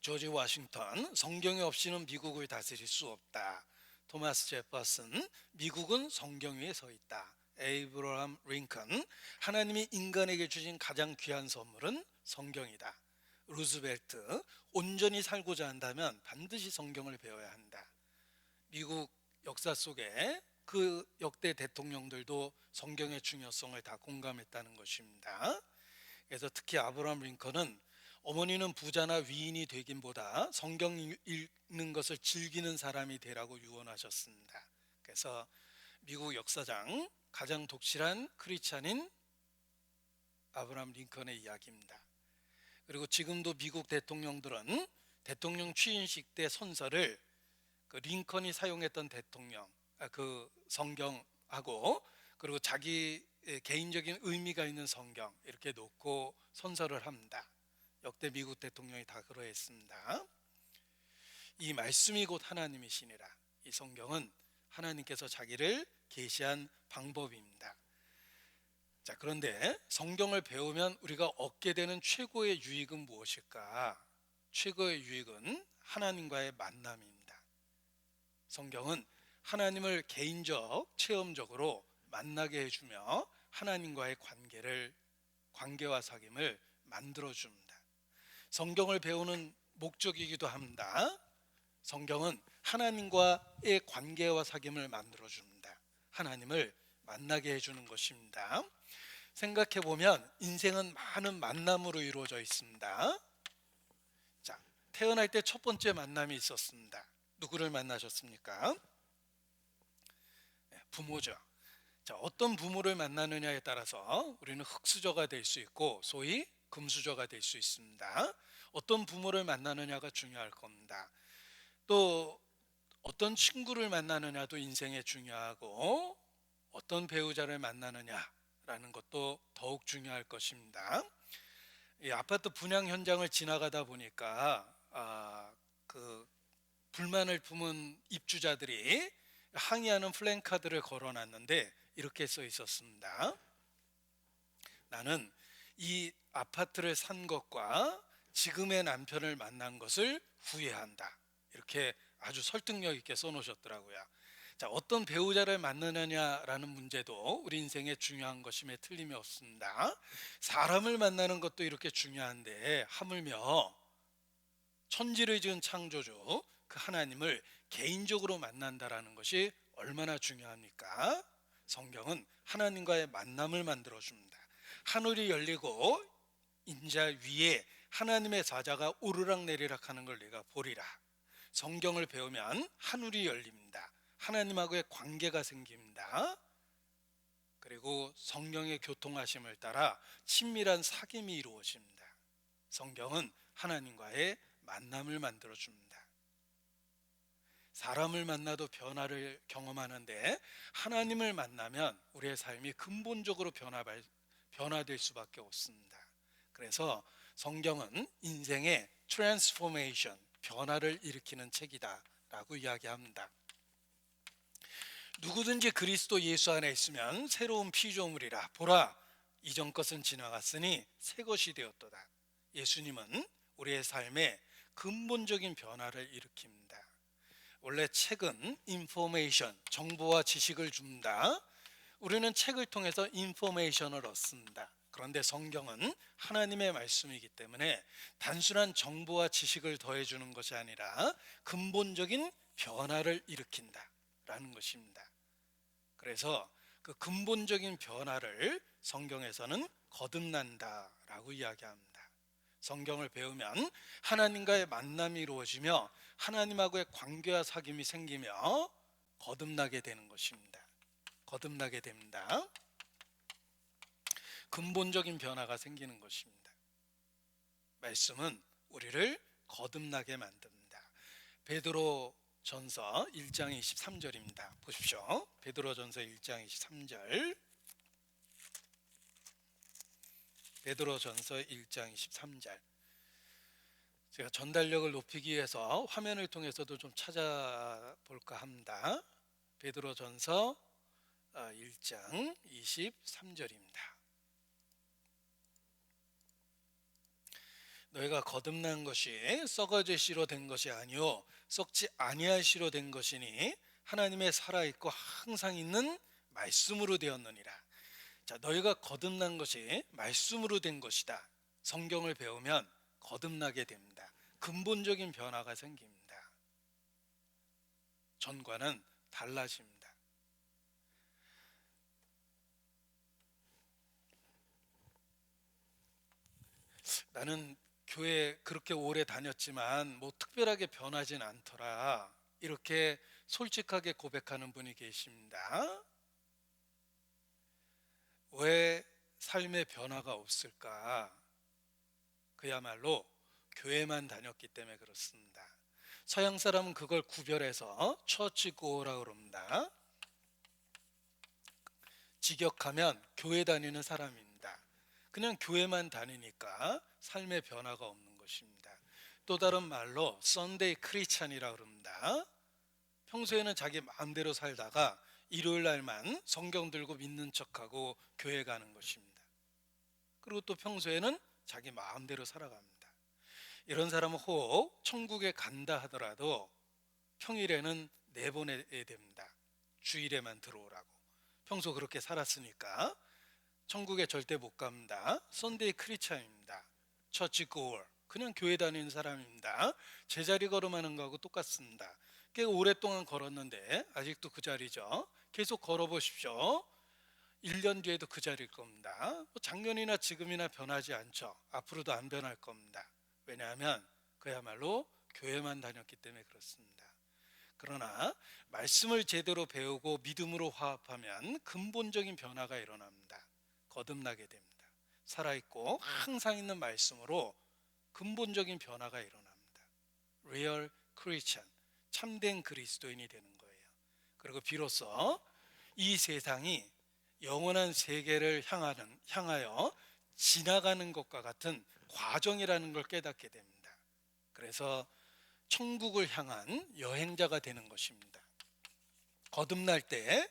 [SPEAKER 1] 조지 워싱턴, 성경이 없이는 미국을 다스릴 수 없다. 토마스 제퍼슨, 미국은 성경 위에 서 있다. 에이브러함 링컨, 하나님이 인간에게 주신 가장 귀한 선물은 성경이다. 루즈벨트, 온전히 살고자 한다면 반드시 성경을 배워야 한다. 미국 역사 속에 그 역대 대통령들도 성경의 중요성을 다 공감했다는 것입니다. 그래서 특히 아브라함 링컨은 어머니는 부자나 위인이 되긴보다 성경 읽는 것을 즐기는 사람이 되라고 유언하셨습니다. 그래서 미국 역사상 가장 독실한 크리스찬인 아브라함 링컨의 이야기입니다. 그리고 지금도 미국 대통령들은 대통령 취임식 때 선서를 그 링컨이 사용했던 그 성경하고 그리고 자기 개인적인 의미가 있는 성경 이렇게 놓고 선서를 합니다. 역대 미국 대통령이 다 그러했습니다. 이 말씀이 곧 하나님이시니라. 이 성경은 하나님께서 자기를 계시한 방법입니다. 자, 그런데 성경을 배우면 우리가 얻게 되는 최고의 유익은 무엇일까? 최고의 유익은 하나님과의 만남입니다. 성경은 하나님을 개인적, 체험적으로 만나게 해주며 하나님과의 관계와 사귐을 만들어줍니다. 성경을 배우는 목적이기도 합니다. 성경은 하나님과의 관계와 사귐을 만들어줍니다. 하나님을 만나게 해주는 것입니다. 생각해 보면 인생은 많은 만남으로 이루어져 있습니다. 자, 태어날 때 첫 번째 만남이 있었습니다. 누구를 만나셨습니까? 부모죠. 자, 어떤 부모를 만나느냐에 따라서 우리는 흙수저가 될 수 있고 소위 금수저가 될 수 있습니다. 어떤 부모를 만나느냐가 중요할 겁니다. 또 어떤 친구를 만나느냐도 인생에 중요하고 어떤 배우자를 만나느냐라는 것도 더욱 중요할 것입니다. 이 아파트 분양 현장을 지나가다 보니까 그 불만을 품은 입주자들이 항의하는 플랜카드를 걸어놨는데 이렇게 써 있었습니다. 나는 이 아파트를 산 것과 지금의 남편을 만난 것을 후회한다. 이렇게 아주 설득력 있게 써놓으셨더라고요. 자, 어떤 배우자를 만나느냐라는 문제도 우리 인생에 중요한 것임에 틀림이 없습니다. 사람을 만나는 것도 이렇게 중요한데 하물며 천지를 지은 창조주 그 하나님을 개인적으로 만난다라는 것이 얼마나 중요합니까? 성경은 하나님과의 만남을 만들어줍니다. 하늘이 열리고 인자 위에 하나님의 사자가 오르락내리락 하는 걸 내가 보리라. 성경을 배우면 하늘이 열립니다. 하나님하고의 관계가 생깁니다. 그리고 성경의 교통하심을 따라 친밀한 사귐이 이루어집니다. 성경은 하나님과의 만남을 만들어줍니다. 사람을 만나도 변화를 경험하는데 하나님을 만나면 우리의 삶이 근본적으로 변화될 수밖에 없습니다. 그래서 성경은 인생의 트랜스포메이션, 변화를 일으키는 책이다 라고 이야기합니다. 누구든지 그리스도 예수 안에 있으면 새로운 피조물이라. 보라, 이전 것은 지나갔으니 새 것이 되었도다. 예수님은 우리의 삶에 근본적인 변화를 일으킵니다. 원래 책은 인포메이션, 정보와 지식을 줍니다. 우리는 책을 통해서 인포메이션을 얻습니다. 그런데 성경은 하나님의 말씀이기 때문에 단순한 정보와 지식을 더해주는 것이 아니라 근본적인 변화를 일으킨다라는 것입니다. 그래서 그 근본적인 변화를 성경에서는 거듭난다라고 이야기합니다. 성경을 배우면 하나님과의 만남이 이루어지며 하나님하고의 관계와 사귐이 생기며 거듭나게 되는 것입니다. 거듭나게 됩니다. 근본적인 변화가 생기는 것입니다. 말씀은 우리를 거듭나게 만듭니다. 베드로전서 1장 23절입니다. 보십시오. 베드로전서 1장 23절. 베드로전서 1장 23절. 제가 전달력을 높이기 위해서 화면을 통해서도 좀 찾아볼까 합니다. 베드로전서 1장 23절입니다. 너희가 거듭난 것이 썩어질 씨로 된 것이 아니요 썩지 아니할 씨로 된 것이니 하나님의 살아있고 항상 있는 말씀으로 되었느니라. 자, 너희가 거듭난 것이 말씀으로 된 것이다. 성경을 배우면 거듭나게 됩니다. 근본적인 변화가 생깁니다. 전과는 달라집니다. 나는 교회 그렇게 오래 다녔지만 뭐 특별하게 변하진 않더라. 이렇게 솔직하게 고백하는 분이 계십니다. 왜 삶의 변화가 없을까? 그야말로 교회만 다녔기 때문에 그렇습니다. 서양 사람은 그걸 구별해서 처치고라고 그럽니다. 직역하면 교회 다니는 사람입니다. 그냥 교회만 다니니까 삶의 변화가 없는 것입니다. 또 다른 말로 썬데이 크리스찬이라고 그럽니다. 평소에는 자기 마음대로 살다가 일요일 날만 성경 들고 믿는 척하고 교회 가는 것입니다. 그리고 또 평소에는 자기 마음대로 살아갑니다. 이런 사람은 혹 천국에 간다 하더라도 평일에는 내보내야 됩니다. 주일에만 들어오라고. 평소 그렇게 살았으니까 천국에 절대 못 갑니다. 선데이 크리스찬입니다. 처치 고얼, 그냥 교회 다니는 사람입니다. 제자리 걸음하는 거하고 똑같습니다. 꽤 오랫동안 걸었는데 아직도 그 자리죠. 계속 걸어보십시오. 1년 뒤에도 그 자리일 겁니다. 작년이나 지금이나 변하지 않죠. 앞으로도 안 변할 겁니다. 왜냐하면 그야말로 교회만 다녔기 때문에 그렇습니다. 그러나 말씀을 제대로 배우고 믿음으로 화합하면 근본적인 변화가 일어납니다. 거듭나게 됩니다. 살아있고 항상 있는 말씀으로 근본적인 변화가 일어납니다. Real Christian, 참된 그리스도인이 되는 거예요. 그리고 비로소 이 세상이 영원한 세계를 향하여 지나가는 것과 같은 과정이라는 걸 깨닫게 됩니다. 그래서 천국을 향한 여행자가 되는 것입니다. 거듭날 때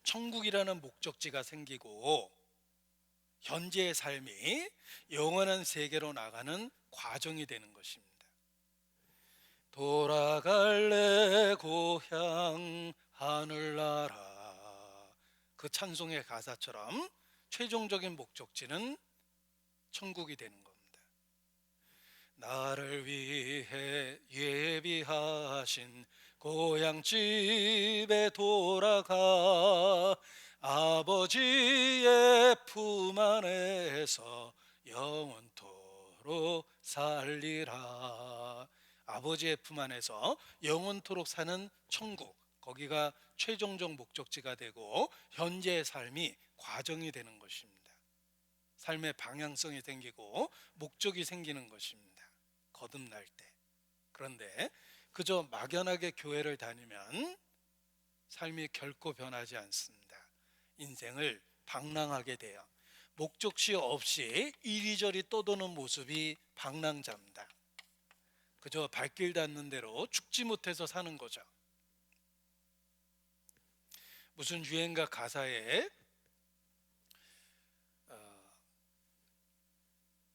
[SPEAKER 1] 천국이라는 목적지가 생기고 현재의 삶이 영원한 세계로 나가는 과정이 되는 것입니다. 돌아갈래 고향 하늘나라, 그 찬송의 가사처럼 최종적인 목적지는 천국이 되는 겁니다. 나를 위해 예비하신 고향집에 돌아가 아버지의 품 안에서 영원토록 살리라. 아버지의 품 안에서 영원토록 사는 천국, 거기가 최종적 목적지가 되고 현재의 삶이 과정이 되는 것입니다. 삶의 방향성이 생기고 목적이 생기는 것입니다. 거듭날 때. 그런데 그저 막연하게 교회를 다니면 삶이 결코 변하지 않습니다. 인생을 방랑하게 돼요. 목적지 없이 이리저리 떠도는 모습이 방랑자입니다. 그저 발길 닿는 대로 죽지 못해서 사는 거죠. 무슨 유행가 가사에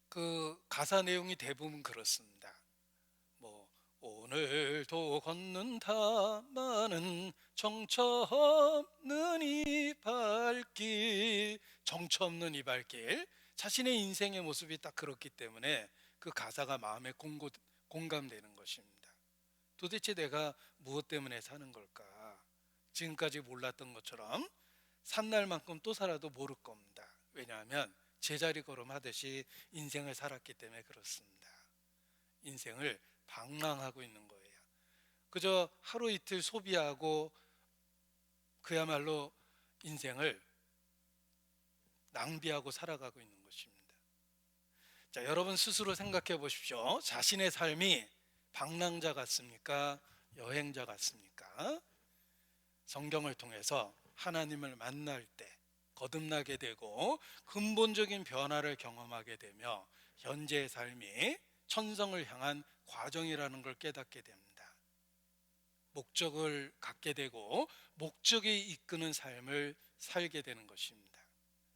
[SPEAKER 1] 그 가사 내용이 대부분 그렇습니다. 뭐 오늘도 걷는다마는 정처 없는 이 발길, 정처 없는 이 발길, 자신의 인생의 모습이 딱 그렇기 때문에 그 가사가 마음에 공감되는 것입니다. 도대체 내가 무엇 때문에 사는 걸까? 지금까지 몰랐던 것처럼 산 날만큼 또 살아도 모를 겁니다. 왜냐하면 제자리 걸음하듯이 인생을 살았기 때문에 그렇습니다. 인생을 방랑하고 있는 거예요. 그저 하루 이틀 소비하고 그야말로 인생을 낭비하고 살아가고 있는 것입니다. 자, 여러분 스스로 생각해 보십시오. 자신의 삶이 방랑자 같습니까? 여행자 같습니까? 성경을 통해서 하나님을 만날 때 거듭나게 되고 근본적인 변화를 경험하게 되며 현재의 삶이 천성을 향한 과정이라는 걸 깨닫게 됩니다. 목적을 갖게 되고 목적이 이끄는 삶을 살게 되는 것입니다.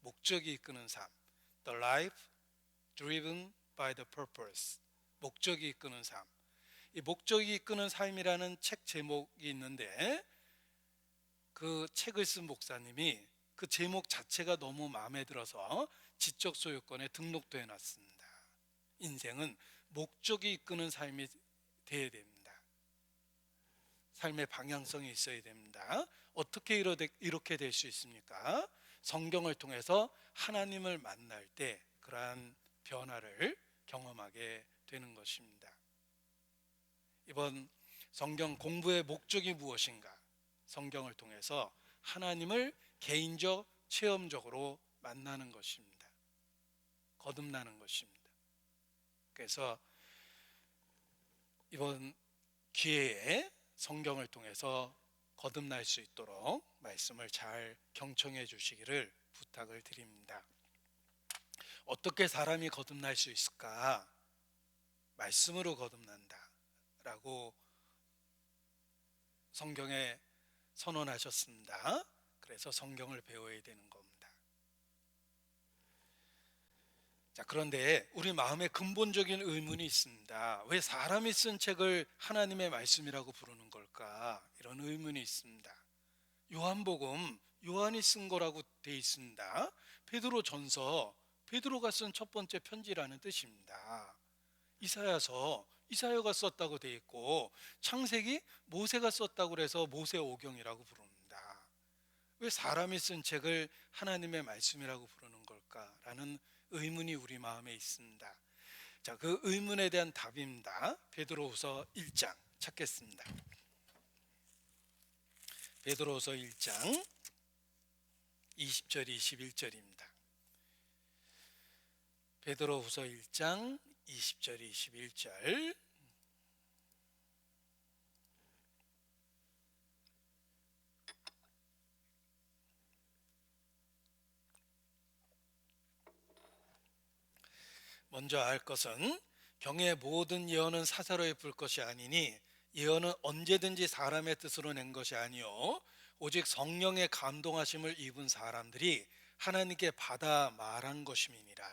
[SPEAKER 1] 목적이 이끄는 삶, The life driven by the purpose. 목적이 이끄는 삶. 이 목적이 이끄는 삶이라는 책 제목이 있는데 그 책을 쓴 목사님이 그 제목 자체가 너무 마음에 들어서 지적 소유권에 등록도 해놨습니다. 인생은 목적이 이끄는 삶이 되어야 됩니다. 삶의 방향성이 있어야 됩니다. 어떻게 이렇게 될 수 있습니까? 성경을 통해서 하나님을 만날 때 그러한 변화를 경험하게 되는 것입니다. 이번 성경 공부의 목적이 무엇인가? 성경을 통해서 하나님을 개인적, 체험적으로 만나는 것입니다. 거듭나는 것입니다. 그래서 이번 기회에 성경을 통해서 거듭날 수 있도록 말씀을 잘 경청해 주시기를 부탁을 드립니다. 어떻게 사람이 거듭날 수 있을까? 말씀으로 거듭난다 라고 성경에 선언하셨습니다. 그래서 성경을 배워야 되는 겁니다. 자, 그런데 우리 마음에 근본적인 의문이 있습니다. 왜 사람이 쓴 책을 하나님의 말씀이라고 부르는 걸까? 이런 의문이 있습니다. 요한복음, 요한이 쓴 거라고 돼 있습니다. 베드로전서, 베드로가 쓴 첫 번째 편지라는 뜻입니다. 이사야서, 이사야가 썼다고 돼 있고, 창세기, 모세가 썼다고 그래서 모세오경이라고 부릅니다. 왜 사람이 쓴 책을 하나님의 말씀이라고 부르는 걸까라는 의문이 우리 마음에 있습니다. 자, 그 의문에 대한 답입니다. 베드로후서 1장 찾겠습니다. 베드로후서 1장 20절 21절입니다. 베드로후서 1장 20절 21절. 먼저 알 것은 경의 모든 예언은 사사로이 불 것이 아니니 예언은 언제든지 사람의 뜻으로 낸 것이 아니요 오직 성령의 감동하심을 입은 사람들이 하나님께 받아 말한 것임이니라.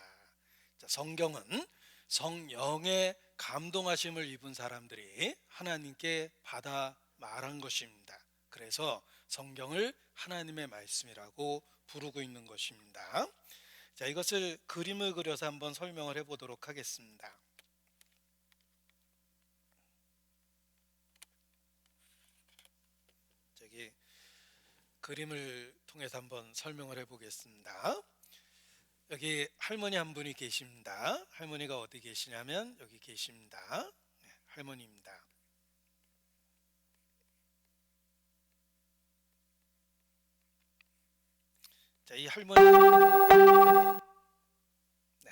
[SPEAKER 1] 자, 성경은 성령의 감동하심을 입은 사람들이 하나님께 받아 말한 것입니다. 그래서 성경을 하나님의 말씀이라고 부르고 있는 것입니다. 자, 이것을 그림을 그려서 한번 설명을 해보도록 하겠습니다. 저기 그림을 통해서 한번 설명을 해보겠습니다. 여기 할머니 한 분이 계십니다. 할머니가 어디 계시냐면 여기 계십니다. 네, 할머니입니다. 자, 이 할머니, 네,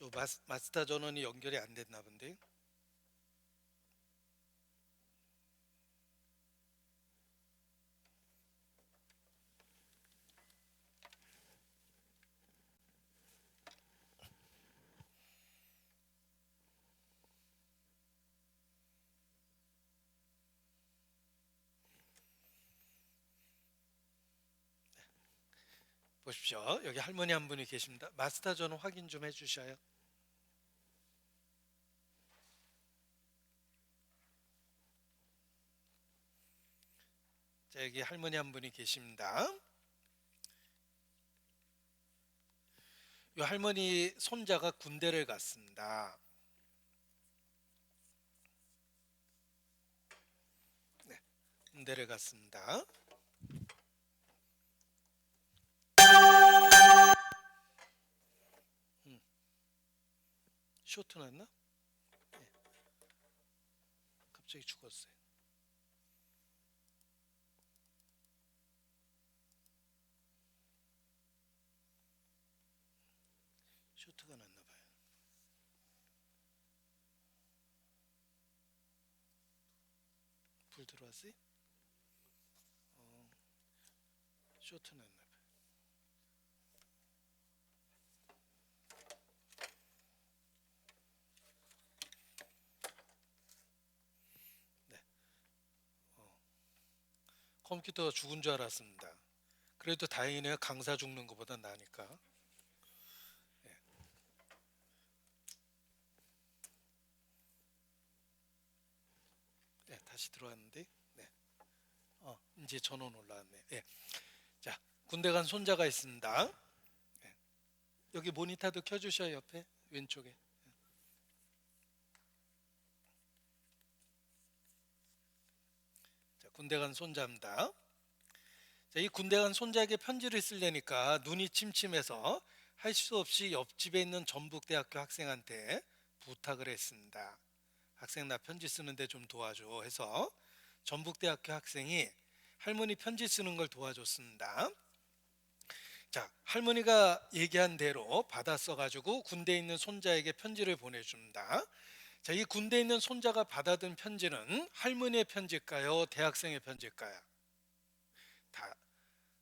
[SPEAKER 1] 요 마스터 전원이 연결이 안 됐나 본데. 보십시오. 여기 할머니 한 분이 계십니다. 마스터 전원 확인 좀 해주셔요. 자, 여기 할머니 한 분이 계십니다. 이 할머니 손자가 군대를 갔습니다. 네, 군대를 갔습니다. 쇼트 났나? 네, 갑자기 죽었어요. 쇼트가 났나 봐요. 불 들어왔어요? 쇼트 났나 봐요. 네, 컴퓨터가 죽은 줄 알았습니다. 그래도 다행이네요. 강사 죽는 것보다 나니까. 네, 네, 다시 들어왔는데. 네, 이제 전원 올라왔네. 네. 자, 군대 간 손자가 있습니다. 네, 여기 모니터도 켜주셔요. 옆에 왼쪽에. 자, 군대 간 손자입니다. 자, 이 군대 간 손자에게 편지를 쓰려니까 눈이 침침해서 할 수 없이 옆집에 있는 전북대학교 학생한테 부탁을 했습니다. 학생 나 편지 쓰는데 좀 도와줘 해서 전북대학교 학생이 할머니 편지 쓰는 걸 도와줬습니다. 자, 할머니가 얘기한 대로 받아 써가지고 군대에 있는 손자에게 편지를 보내줍니다. 자, 이 군대에 있는 손자가 받아든 편지는 할머니의 편지일까요? 대학생의 편지일까요?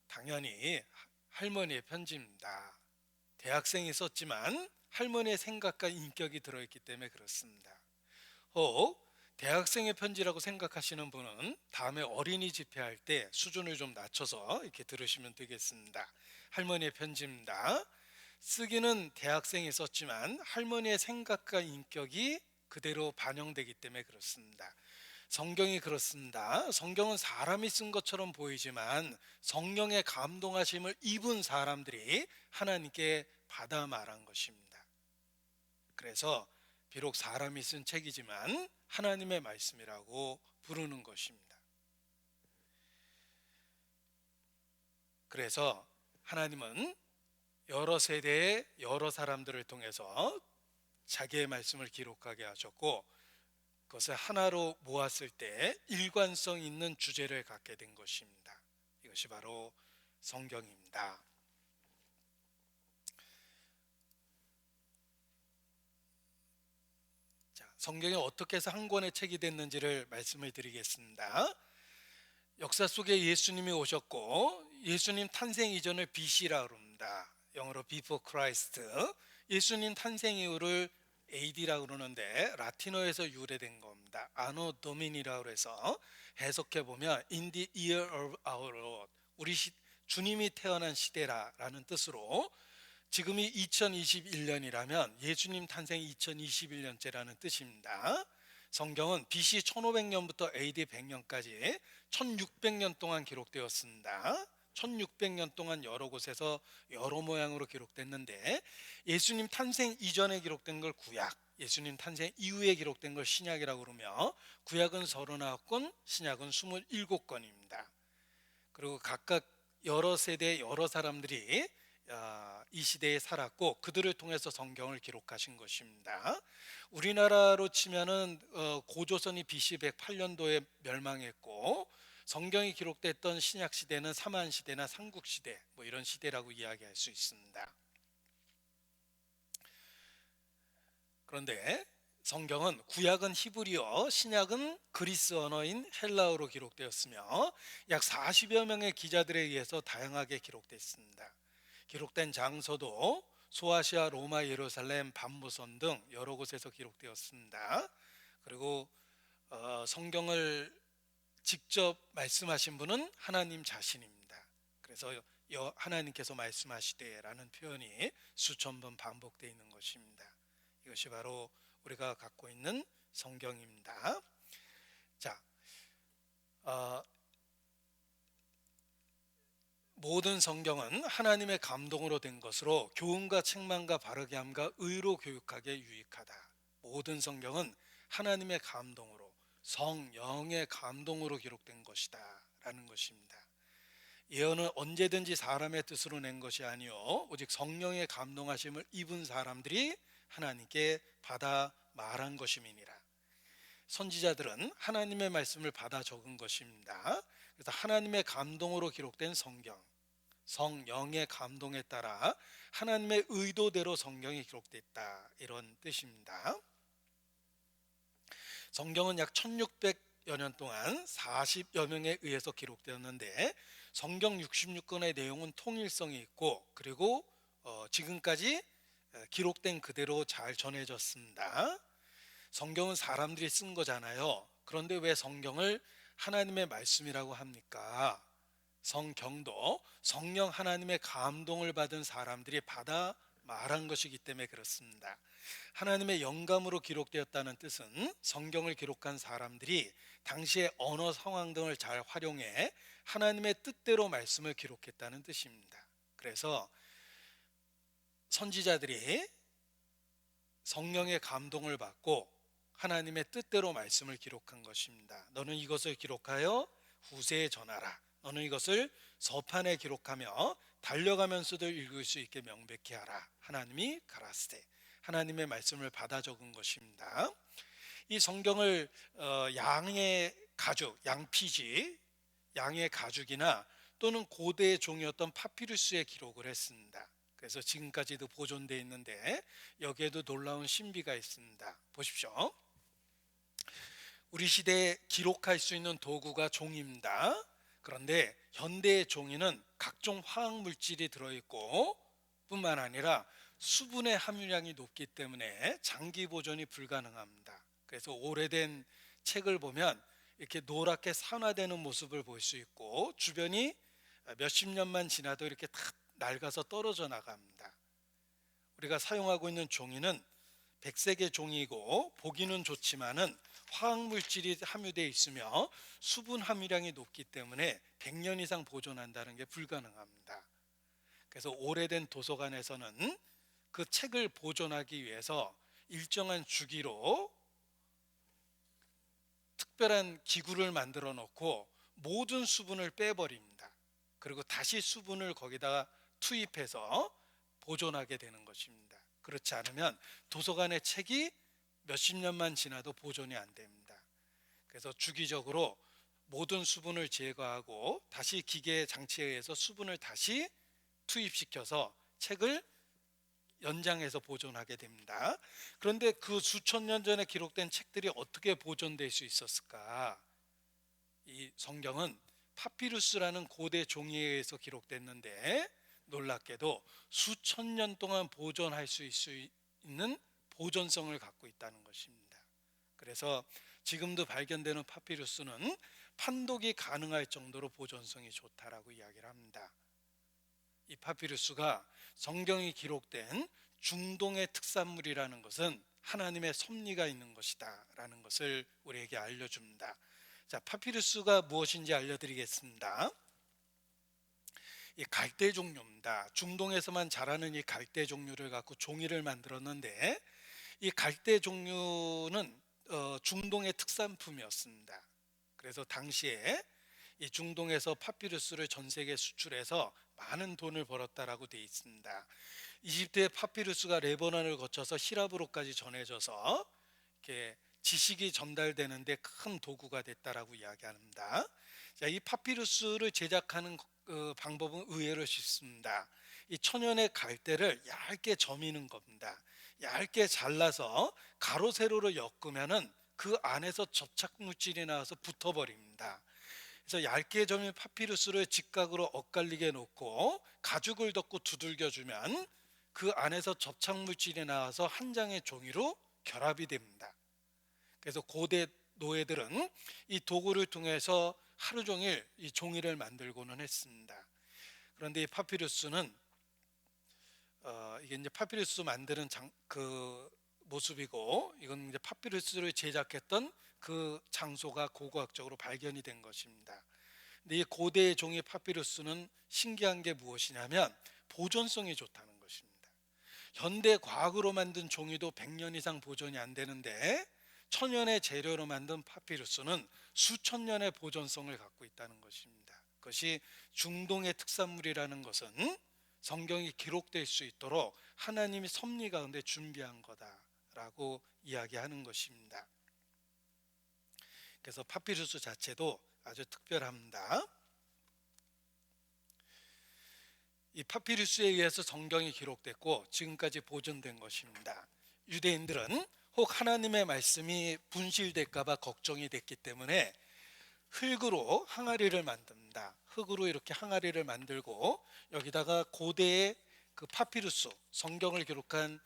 [SPEAKER 1] 당연히 할머니의 편지입니다. 대학생이 썼지만 할머니의 생각과 인격이 들어있기 때문에 그렇습니다. 혹 대학생의 편지라고 생각하시는 분은 다음에 어린이 집회할 때 수준을 좀 낮춰서 이렇게 들으시면 되겠습니다. 할머니의 편지입니다. 쓰기는 대학생이 썼지만 할머니의 생각과 인격이 그대로 반영되기 때문에 그렇습니다. 성경이 그렇습니다. 성경은 사람이 쓴 것처럼 보이지만 성령의 감동하심을 입은 사람들이 하나님께 받아 말한 것입니다. 그래서 비록 사람이 쓴 책이지만 하나님의 말씀이라고 부르는 것입니다. 그래서 하나님은 여러 세대의 여러 사람들을 통해서 자기의 말씀을 기록하게 하셨고, 그것을 하나로 모았을 때 일관성 있는 주제를 갖게 된 것입니다. 이것이 바로 성경입니다. 성경이 어떻게 해서 한 권의 책이 됐는지를 말씀을 드리겠습니다. 역사 속에 예수님이 오셨고 예수님 탄생 이전을 BC라고 합니다. 영어로 Before Christ. 예수님 탄생 이후를 AD라고 그러는데 라틴어에서 유래된 겁니다. 아노 도미니라고 해서 해석해 보면 In the year of our Lord, 우리 주님이 태어난 시대라는 뜻으로, 지금이 2021년이라면 예수님 탄생 2021년째라는 뜻입니다. 성경은 BC 1500년부터 AD 100년까지 1600년 동안 기록되었습니다. 1600년 동안 여러 곳에서 여러 모양으로 기록됐는데, 예수님 탄생 이전에 기록된 걸 구약, 예수님 탄생 이후에 기록된 걸 신약이라고 그러며, 구약은 39권, 신약은 27권입니다. 그리고 각각 여러 세대 여러 사람들이 이 시대에 살았고 그들을 통해서 성경을 기록하신 것입니다. 우리나라로 치면은 고조선이 BC 108년도에 멸망했고, 성경이 기록됐던 신약 시대는 사만 시대나 삼국 시대, 뭐 이런 시대라고 이야기할 수 있습니다. 그런데 성경은 구약은 히브리어, 신약은 그리스 언어인 헬라어로 기록되었으며 약 40여 명의 기자들에 의해서 다양하게 기록됐습니다. 기록된 장소도 소아시아, 로마, 예루살렘, 밤모선 등 여러 곳에서 기록되었습니다. 그리고 성경을 직접 말씀하신 분은 하나님 자신입니다. 그래서 하나님께서 말씀하시되라는 표현이 수천 번 반복되어 있는 것입니다. 이것이 바로 우리가 갖고 있는 성경입니다. 자, 모든 성경은 하나님의 감동으로 된 것으로 교훈과 책망과 바르게 함과 의로 교육하게 유익하다. 모든 성경은 하나님의 감동으로, 성령의 감동으로 기록된 것이다 라는 것입니다. 예언은 언제든지 사람의 뜻으로 낸 것이 아니요 오직 성령의 감동하심을 입은 사람들이 하나님께 받아 말한 것임이니라. 선지자들은 하나님의 말씀을 받아 적은 것입니다. 그래서 하나님의 감동으로 기록된 성경, 성령의 감동에 따라 하나님의 의도대로 성경이 기록됐다, 이런 뜻입니다. 성경은 약 1600여 년 동안 40여 명에 의해서 기록되었는데, 성경 66권의 내용은 통일성이 있고, 그리고 지금까지 기록된 그대로 잘 전해졌습니다. 성경은 사람들이 쓴 거잖아요. 그런데 왜 성경을 하나님의 말씀이라고 합니까? 성경도 성령 하나님의 감동을 받은 사람들이 받아 말한 것이기 때문에 그렇습니다. 하나님의 영감으로 기록되었다는 뜻은 성경을 기록한 사람들이 당시의 언어 상황 등을 잘 활용해 하나님의 뜻대로 말씀을 기록했다는 뜻입니다. 그래서 선지자들이 성령의 감동을 받고 하나님의 뜻대로 말씀을 기록한 것입니다. 너는 이것을 기록하여 후세에 전하라. 너는 이것을 서판에 기록하며 달려가면서도 읽을 수 있게 명백히 하라. 하나님이 가라스되, 하나님의 말씀을 받아 적은 것입니다. 이 성경을 양의 가죽, 양피지, 양의 가죽이나 또는 고대의 종이었던 파피루스에 기록을 했습니다. 그래서 지금까지도 보존되어 있는데 여기에도 놀라운 신비가 있습니다. 보십시오. 우리 시대에 기록할 수 있는 도구가 종이입니다. 그런데 현대의 종이는 각종 화학 물질이 들어있고 뿐만 아니라 수분의 함유량이 높기 때문에 장기 보존이 불가능합니다. 그래서 오래된 책을 보면 이렇게 노랗게 산화되는 모습을 볼 수 있고 주변이 몇십 년만 지나도 이렇게 다 낡아서 떨어져 나갑니다. 우리가 사용하고 있는 종이는 백색의 종이고 보기는 좋지만은 화학물질이 함유되어 있으며 수분 함유량이 높기 때문에 100년 이상 보존한다는 게 불가능합니다. 그래서 오래된 도서관에서는 그 책을 보존하기 위해서 일정한 주기로 특별한 기구를 만들어 놓고 모든 수분을 빼버립니다. 그리고 다시 수분을 거기다가 투입해서 보존하게 되는 것입니다. 그렇지 않으면 도서관의 책이 몇십 년만 지나도 보존이 안 됩니다. 그래서 주기적으로 모든 수분을 제거하고 다시 기계 장치에 의해서 수분을 다시 투입시켜서 책을 연장해서 보존하게 됩니다. 그런데 그 수천 년 전에 기록된 책들이 어떻게 보존될 수 있었을까? 이 성경은 파피루스라는 고대 종이에 의해서 기록됐는데 놀랍게도 수천 년 동안 보존할 수 있는 보존성을 갖고 있다는 것입니다. 그래서 지금도 발견되는 파피루스는 판독이 가능할 정도로 보존성이 좋다라고 이야기를 합니다. 이 파피루스가 성경이 기록된 중동의 특산물이라는 것은 하나님의 섭리가 있는 것이다 라는 것을 우리에게 알려줍니다. 자, 파피루스가 무엇인지 알려드리겠습니다. 이 갈대 종류입니다. 중동에서만 자라는 이 갈대 종류를 갖고 종이를 만들었는데 이 갈대 종류는 중동의 특산품이었습니다. 그래서 당시에 이 중동에서 파피루스를 전 세계에 수출해서 많은 돈을 벌었다라고 되어 있습니다. 이집트의 파피루스가 레바논을 거쳐서 히랍으로까지 전해져서 이렇게 지식이 전달되는데 큰 도구가 됐다라고 이야기합니다. 자, 이 파피루스를 제작하는 방법은 의외로 쉽습니다. 이 천연의 갈대를 얇게 저미는 겁니다. 얇게 잘라서 가로 세로로 엮으면은 그 안에서 접착 물질이 나와서 붙어버립니다. 그래서 얇게 저민 파피루스를 직각으로 엇갈리게 놓고 가죽을 덮고 두들겨주면 그 안에서 접착 물질이 나와서 한 장의 종이로 결합이 됩니다. 그래서 고대 노예들은 이 도구를 통해서 하루 종일 이 종이를 만들고는 했습니다. 그런데 이 파피루스는 이게 이제 파피루스 만드는 그 모습이고 이건 이제 파피루스를 제작했던 그 장소가 고고학적으로 발견이 된 것입니다. 근데 이 고대의 종이 파피루스는 신기한 게 무엇이냐면 보존성이 좋다는 것입니다. 현대 과학으로 만든 종이도 100년 이상 보존이 안 되는데 천연의 재료로 만든 파피루스는 수천 년의 보존성을 갖고 있다는 것입니다. 그것이 중동의 특산물이라는 것은 성경이 기록될 수 있도록 하나님이 섭리 가운데 준비한 거다라고 이야기하는 것입니다. 그래서 파피루스 자체도 아주 특별합니다. 이 파피루스에 의해서 성경이 기록됐고 지금까지 보존된 것입니다. 유대인들은 혹 하나님의 말씀이 분실될까 봐 걱정이 됐기 때문에 흙으로 항아리를 만듭니다. 흙으로 이렇게 항아리를 만들고 여기다가 고대의 그 파피루스, 성경을 기록한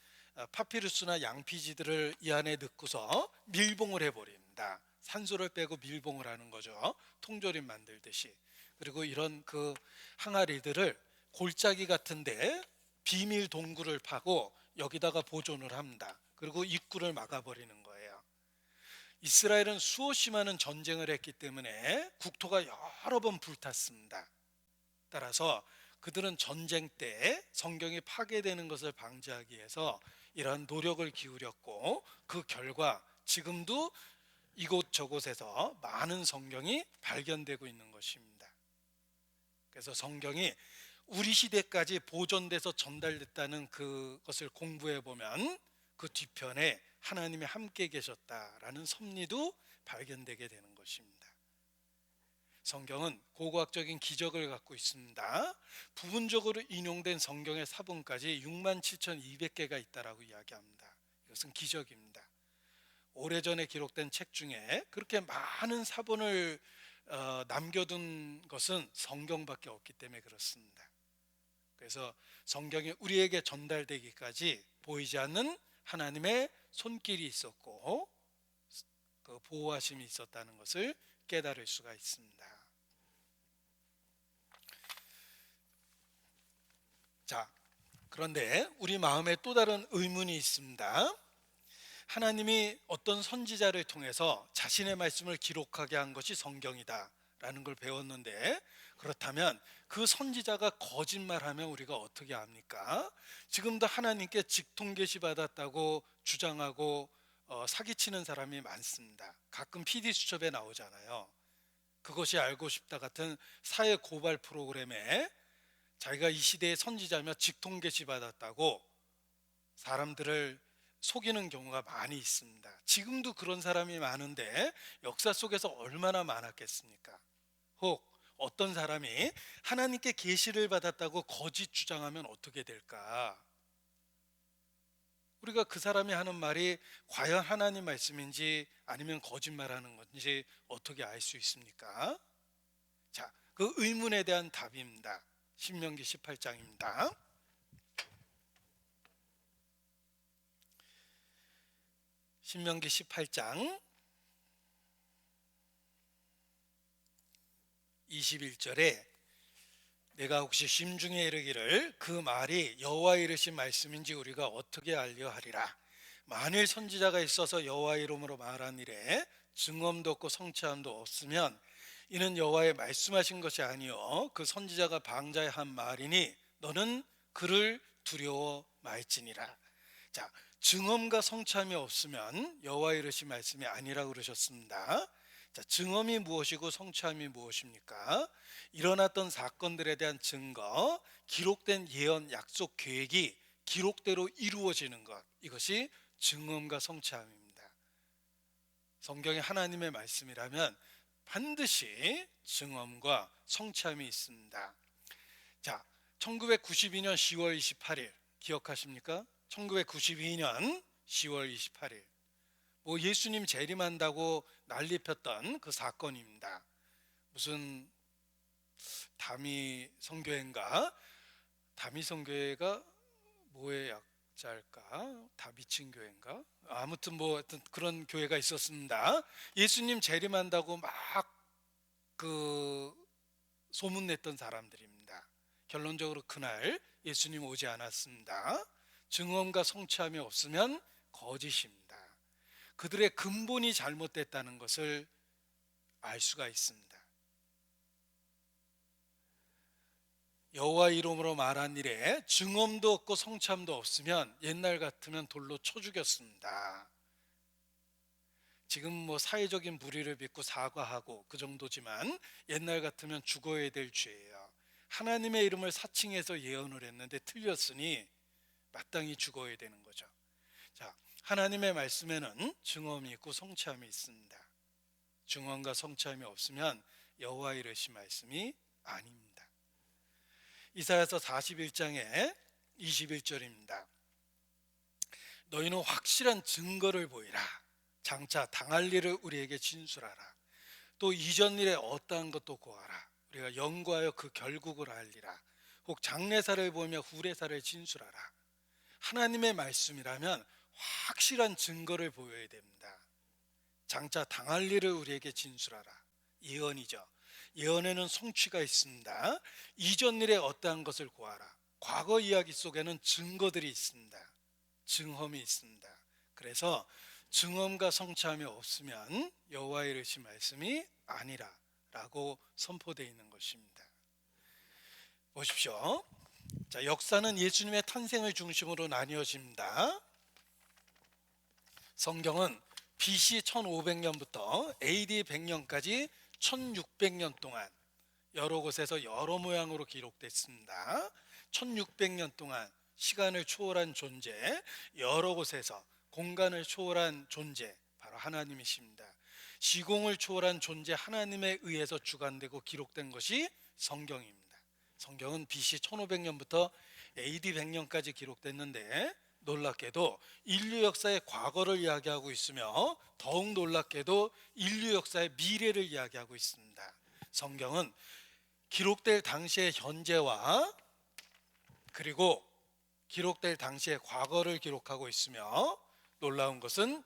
[SPEAKER 1] 파피루스나 양피지들을 이 안에 넣고서 밀봉을 해버립니다. 산소를 빼고 밀봉을 하는 거죠. 통조림 만들듯이. 그리고 이런 그 항아리들을 골짜기 같은데 비밀 동굴을 파고 여기다가 보존을 합니다. 그리고 입구를 막아버리는 거예요. 이스라엘은 수없이 많은 전쟁을 했기 때문에 국토가 여러 번 불탔습니다. 따라서 그들은 전쟁 때 성경이 파괴되는 것을 방지하기 위해서 이러한 노력을 기울였고 그 결과 지금도 이곳저곳에서 많은 성경이 발견되고 있는 것입니다. 그래서 성경이 우리 시대까지 보존돼서 전달됐다는 그것을 공부해 보면 그 뒤편에 하나님이 함께 계셨다라는 섭리도 발견되게 되는 것입니다. 성경은 고고학적인 기적을 갖고 있습니다. 부분적으로 인용된 성경의 사본까지 67,200개가 있다라고 이야기합니다. 이것은 기적입니다. 오래전에 기록된 책 중에 그렇게 많은 사본을 남겨둔 것은 성경밖에 없기 때문에 그렇습니다. 그래서 성경이 우리에게 전달되기까지 보이지 않는 하나님의 손길이 있었고 그 보호하심이 있었다는 것을 깨달을 수가 있습니다. 자, 그런데 우리 마음에 또 다른 의문이 있습니다. 하나님이 어떤 선지자를 통해서 자신의 말씀을 기록하게 한 것이 성경이다 라는 걸 배웠는데, 그렇다면 그 선지자가 거짓말하면 우리가 어떻게 합니까? 지금도 하나님께 직통계시 받았다고 주장하고 사기치는 사람이 많습니다. 가끔 PD수첩에 나오잖아요. 그것이 알고 싶다 같은 사회 고발 프로그램에 자기가 이 시대의 선지자며 직통계시 받았다고 사람들을 속이는 경우가 많이 있습니다. 지금도 그런 사람이 많은데 역사 속에서 얼마나 많았겠습니까? 혹 어떤 사람이 하나님께 계시를 받았다고 거짓 주장하면 어떻게 될까? 우리가 그 사람이 하는 말이 과연 하나님 말씀인지 아니면 거짓말하는 건지 어떻게 알 수 있습니까? 자, 그 의문에 대한 답입니다. 신명기 18장입니다. 신명기 18장 21절에 내가 혹시 심중에 이르기를 그 말이 여호와 이르신 말씀인지 우리가 어떻게 알려 하리라. 만일 선지자가 있어서 여호와 이름으로 말한 이래 증언도 없고 성취함도 없으면 이는 여호와의 말씀하신 것이 아니요 그 선지자가 방자에 한 말이니 너는 그를 두려워 말지니라. 자, 증언과 성취함이 없으면 여호와 이르신 말씀이 아니라고 그러셨습니다. 자, 증언이 무엇이고 성취함이 무엇입니까? 일어났던 사건들에 대한 증거, 기록된 예언, 약속, 계획이 기록대로 이루어지는 것, 이것이 증언과 성취함입니다. 성경이 하나님의 말씀이라면 반드시 증언과 성취함이 있습니다. 자, 1992년 10월 28일 기억하십니까? 1992년 10월 28일 예수님 재림한다고 난리 폈던 그 사건입니다. 무슨 다미 선교회인가? 다미 선교회가 뭐의 약자일까? 다미친 교회인가? 아무튼 어떤 그런 교회가 있었습니다. 예수님 재림한다고 막 소문냈던 사람들입니다. 결론적으로 그날 예수님 오지 않았습니다. 증언과 성취함이 없으면 거짓입니다. 그들의 근본이 잘못됐다는 것을 알 수가 있습니다. 여호와 이름으로 말한 일에 증언도 없고 성취함도 없으면 옛날 같으면 돌로 쳐 죽였습니다. 지금 사회적인 불의를 빚고 사과하고 그 정도지만 옛날 같으면 죽어야 될 죄예요. 하나님의 이름을 사칭해서 예언을 했는데 틀렸으니 마땅히 죽어야 되는 거죠. 자, 하나님의 말씀에는 증언이 있고 성취함이 있습니다. 증언과 성취함이 없으면 여호와 이르신 말씀이 아닙니다. 이사야서 41장에 21절입니다. 너희는 확실한 증거를 보이라. 장차 당할 일을 우리에게 진술하라. 또 이전 일에 어떠한 것도 고하라. 우리가 연구하여 그 결국을 알리라. 혹 장래사를 보며 후래사를 진술하라. 하나님의 말씀이라면 확실한 증거를 보여야 됩니다. 장차 당할 일을 우리에게 진술하라. 예언이죠. 예언에는 성취가 있습니다. 이전 일에 어떠한 것을 고하라. 과거 이야기 속에는 증거들이 있습니다. 증험이 있습니다. 그래서 증언과 성취함이 없으면 여호와 이르신 말씀이 아니라 라고 선포되어 있는 것입니다. 보십시오. 자, 역사는 예수님의 탄생을 중심으로 나뉘어집니다. 성경은 BC 1500년부터 AD 100년까지 1600년 동안 여러 곳에서 여러 모양으로 기록됐습니다. 1600년 동안 시간을 초월한 존재, 여러 곳에서 공간을 초월한 존재, 바로 하나님이십니다. 시공을 초월한 존재 하나님에 의해서 주관되고 기록된 것이 성경입니다. 성경은 BC 1500년부터 AD 100년까지 기록됐는데 놀랍게도 인류 역사의 과거를 이야기하고 있으며 더욱 놀랍게도 인류 역사의 미래를 이야기하고 있습니다. 성경은 기록될 당시의 현재와 그리고 기록될 당시의 과거를 기록하고 있으며 놀라운 것은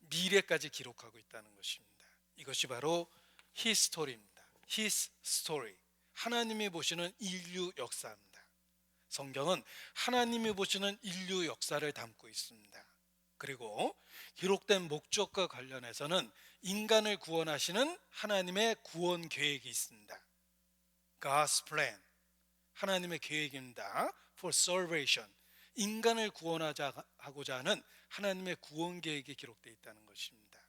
[SPEAKER 1] 미래까지 기록하고 있다는 것입니다. 이것이 바로 히스토리입니다. His story. 하나님이 보시는 인류 역사입니다. 성경은 하나님이 보시는 인류 역사를 담고 있습니다. 그리고 기록된 목적과 관련해서는 인간을 구원하시는 하나님의 구원 계획이 있습니다. God's plan. 하나님의 계획입니다. For salvation. 인간을 구원하고자 하는 하나님의 구원 계획이 기록되어 있다는 것입니다.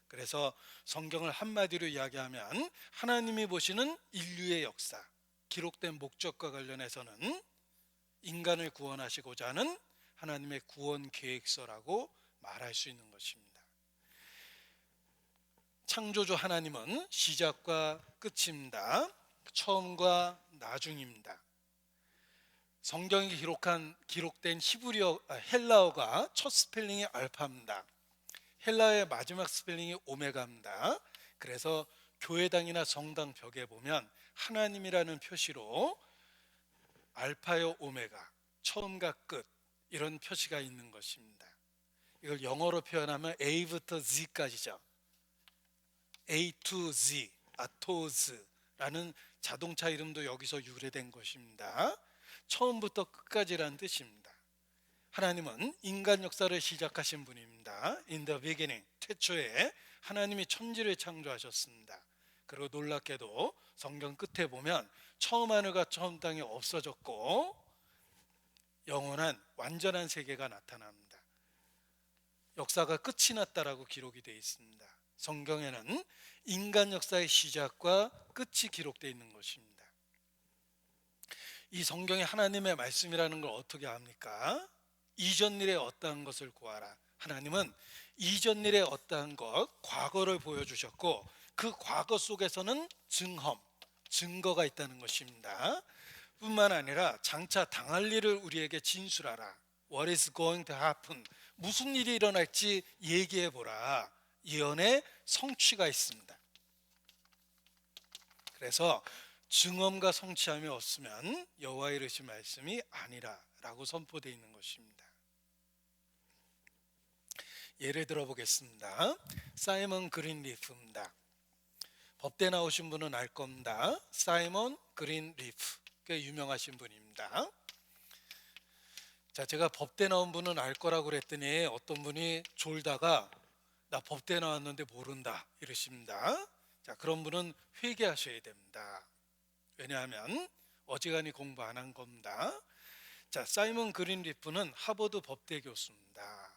[SPEAKER 1] 그래서 성경을 한마디로 이야기하면 하나님이 보시는 인류의 역사, 기록된 목적과 관련해서는 인간을 구원하시고자 하는 하나님의 구원 계획서라고 말할 수 있는 것입니다. 창조주 하나님은 시작과 끝입니다. 처음과 나중입니다. 성경이 기록된 헬라어가 첫 스펠링이 알파입니다. 헬라어의 마지막 스펠링이 오메가입니다. 그래서 교회당이나 성당 벽에 보면 하나님이라는 표시로 알파요 오메가, 처음과 끝, 이런 표시가 있는 것입니다. 이걸 영어로 표현하면 A부터 Z까지죠. A to Z, 아토즈라는 자동차 이름도 여기서 유래된 것입니다. 처음부터 끝까지라는 뜻입니다. 하나님은 인간 역사를 시작하신 분입니다. In the beginning, 태초에 하나님이 천지를 창조하셨습니다. 그리고 놀랍게도 성경 끝에 보면 처음 하늘과 처음 땅이 없어졌고 영원한 완전한 세계가 나타납니다. 역사가 끝이 났다라고 기록이 되어 있습니다. 성경에는 인간 역사의 시작과 끝이 기록되어 있는 것입니다. 이 성경이 하나님의 말씀이라는 걸 어떻게 압니까? 이전 일에 어떠한 것을 구하라. 하나님은 이전 일에 어떠한 것, 과거를 보여주셨고 그 과거 속에서는 증거가 있다는 것입니다. 뿐만 아니라 장차 당할 일을 우리에게 진술하라. What is going to happen? 무슨 일이 일어날지 얘기해보라. 예언의 성취가 있습니다. 그래서 증언과 성취함이 없으면 여호와의 이르신 말씀이 아니라 라고 선포되어 있는 것입니다. 예를 들어 보겠습니다. 사이먼 그린리프입니다. 법대 나오신 분은 알 겁니다. 사이먼 그린리프, 꽤 유명하신 분입니다. 자, 제가 법대 나온 분은 알 거라고 그랬더니 어떤 분이 졸다가 나 법대 나왔는데 모른다 이러십니다. 자, 그런 분은 회개하셔야 됩니다. 왜냐하면 어지간히 공부 안 한 겁니다. 자, 사이먼 그린리프는 하버드 법대 교수입니다.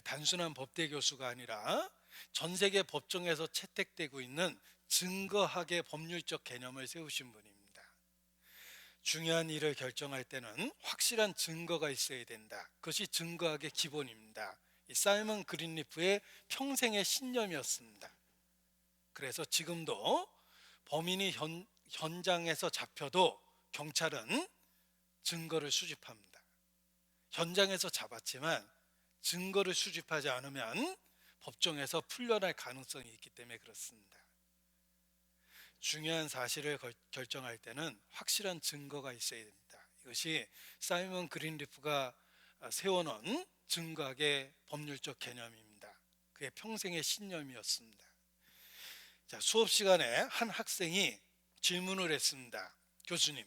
[SPEAKER 1] 단순한 법대 교수가 아니라 전 세계 법정에서 채택되고 있는 증거학의 법률적 개념을 세우신 분입니다. 중요한 일을 결정할 때는 확실한 증거가 있어야 된다. 그것이 증거학의 기본입니다. 이 사이먼 그린리프의 평생의 신념이었습니다. 그래서 지금도 범인이 현장에서 잡혀도 경찰은 증거를 수집합니다. 현장에서 잡았지만 증거를 수집하지 않으면 법정에서 풀려날 가능성이 있기 때문에 그렇습니다. 중요한 사실을 결정할 때는 확실한 증거가 있어야 됩니다. 이것이 사이먼 그린리프가 세워놓은 증거학의 법률적 개념입니다. 그의 평생의 신념이었습니다. 자, 수업 시간에 한 학생이 질문을 했습니다. 교수님,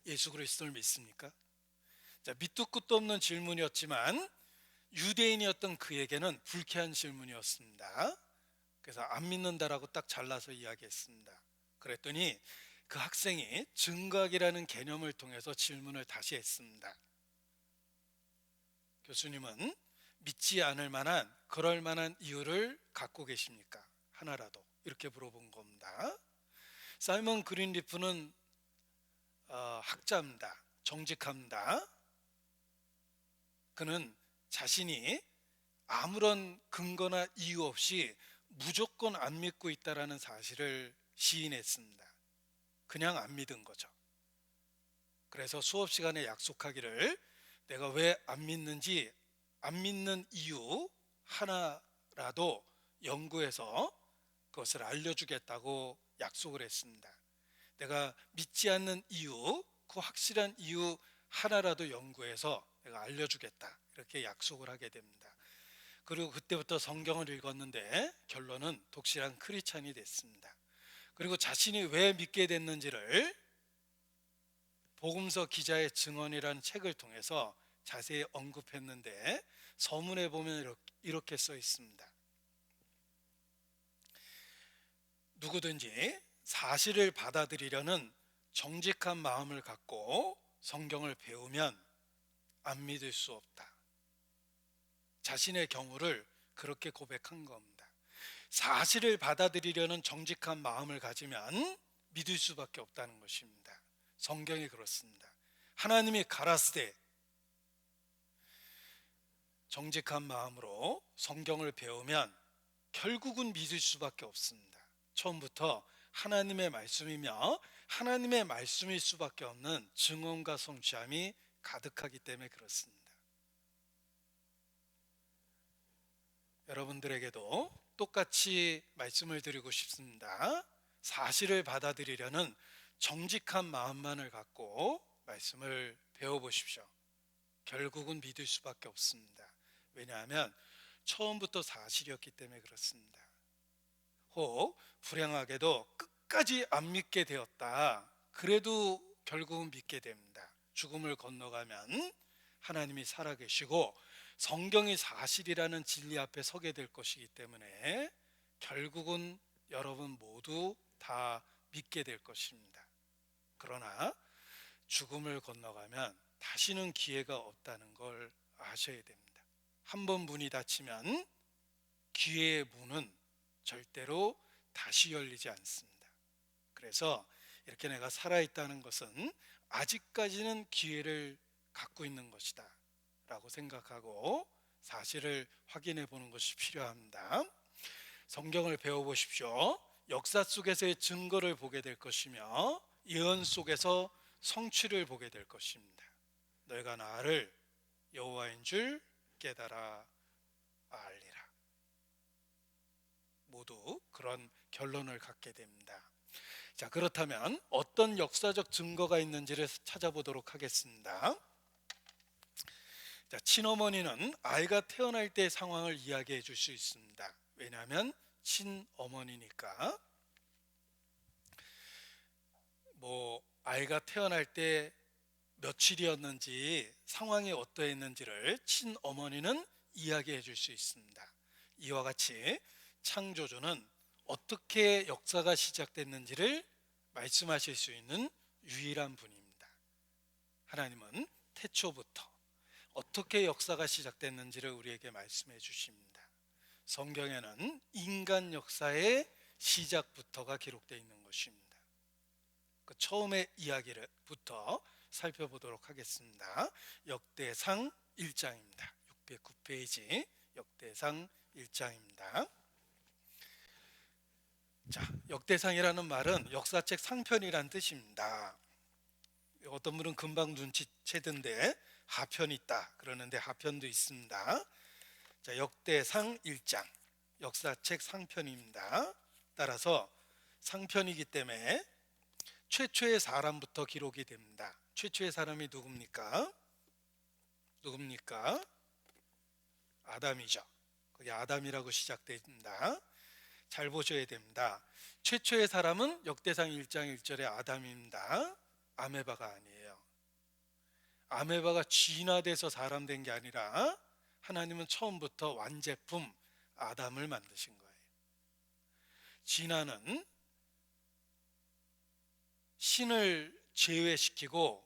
[SPEAKER 1] 예수 그리스도를 믿습니까? 자, 밑도 끝도 없는 질문이었지만 유대인이었던 그에게는 불쾌한 질문이었습니다. 그래서 안 믿는다라고 딱 잘라서 이야기했습니다. 그랬더니 그 학생이 증거학이라는 개념을 통해서 질문을 다시 했습니다. 교수님은 믿지 않을 만한 그럴 만한 이유를 갖고 계십니까? 하나라도. 이렇게 물어본 겁니다. 사이먼 그린리프는 학자입니다. 정직합니다. 그는 자신이 아무런 근거나 이유 없이 무조건 안 믿고 있다라는 사실을 시인했습니다. 그냥 안 믿은 거죠. 그래서 수업 시간에 약속하기를 내가 왜 안 믿는지 안 믿는 이유 하나라도 연구해서 그것을 알려주겠다고 약속을 했습니다. 내가 믿지 않는 이유 그 확실한 이유 하나라도 연구해서 내가 알려주겠다, 이렇게 약속을 하게 됩니다. 그리고 그때부터 성경을 읽었는데 결론은 독실한 크리스찬이 됐습니다. 그리고 자신이 왜 믿게 됐는지를 복음서 기자의 증언이라는 책을 통해서 자세히 언급했는데, 서문에 보면 이렇게 써 있습니다. 누구든지 사실을 받아들이려는 정직한 마음을 갖고 성경을 배우면 안 믿을 수 없다. 자신의 경우를 그렇게 고백한 겁니다. 사실을 받아들이려는 정직한 마음을 가지면 믿을 수밖에 없다는 것입니다. 성경이 그렇습니다. 하나님이 가라스되 정직한 마음으로 성경을 배우면 결국은 믿을 수밖에 없습니다. 처음부터 하나님의 말씀이며 하나님의 말씀일 수밖에 없는 증언과 성취함이 가득하기 때문에 그렇습니다. 여러분들에게도 똑같이 말씀을 드리고 싶습니다. 사실을 받아들이려는 정직한 마음만을 갖고 말씀을 배워보십시오. 결국은 믿을 수밖에 없습니다. 왜냐하면 처음부터 사실이었기 때문에 그렇습니다. 혹 불행하게도 끝까지 안 믿게 되었다, 그래도 결국은 믿게 됩니다. 죽음을 건너가면 하나님이 살아계시고 성경이 사실이라는 진리 앞에 서게 될 것이기 때문에 결국은 여러분 모두 다 믿게 될 것입니다. 그러나 죽음을 건너가면 다시는 기회가 없다는 걸 아셔야 됩니다. 한번 문이 닫히면 기회의 문은 절대로 다시 열리지 않습니다. 그래서 이렇게 내가 살아있다는 것은 아직까지는 기회를 갖고 있는 것이다 라고 생각하고 사실을 확인해 보는 것이 필요합니다. 성경을 배워보십시오. 역사 속에서의 증거를 보게 될 것이며 예언 속에서 성취를 보게 될 것입니다. 너희가 나를 여호와인 줄 깨달아 알리라. 모두 그런 결론을 갖게 됩니다. 자, 그렇다면 어떤 역사적 증거가 있는지를 찾아보도록 하겠습니다. 자, 친어머니는 아이가 태어날 때 상황을 이야기해 줄 수 있습니다. 왜냐하면 친어머니니까. 아이가 태어날 때 며칠이었는지 상황이 어떠했는지를 친어머니는 이야기해 줄 수 있습니다. 이와 같이 창조주는 어떻게 역사가 시작됐는지를 말씀하실 수 있는 유일한 분입니다. 하나님은 태초부터 어떻게 역사가 시작됐는지를 우리에게 말씀해 주십니다. 성경에는 인간 역사의 시작부터가 기록되어 있는 것입니다. 그 처음의 이야기부터 살펴보도록 하겠습니다. 역대상 1장입니다. 609페이지 역대상 1장입니다. 자, 역대상이라는 말은 역사책 상편이란 뜻입니다. 어떤 분은 금방 눈치채던데 하편이 있다 그러는데 하편도 있습니다. 자, 역대상 1장 역사책 상편입니다. 따라서 상편이기 때문에 최초의 사람부터 기록이 됩니다. 최초의 사람이 누굽니까? 아담이죠. 거기 아담이라고 시작됩니다. 잘 보셔야 됩니다. 최초의 사람은 역대상 1장 1절의 아담입니다. 아메바가 아니에요. 아메바가 진화돼서 사람 된 게 아니라 하나님은 처음부터 완제품 아담을 만드신 거예요. 진화는 신을 제외시키고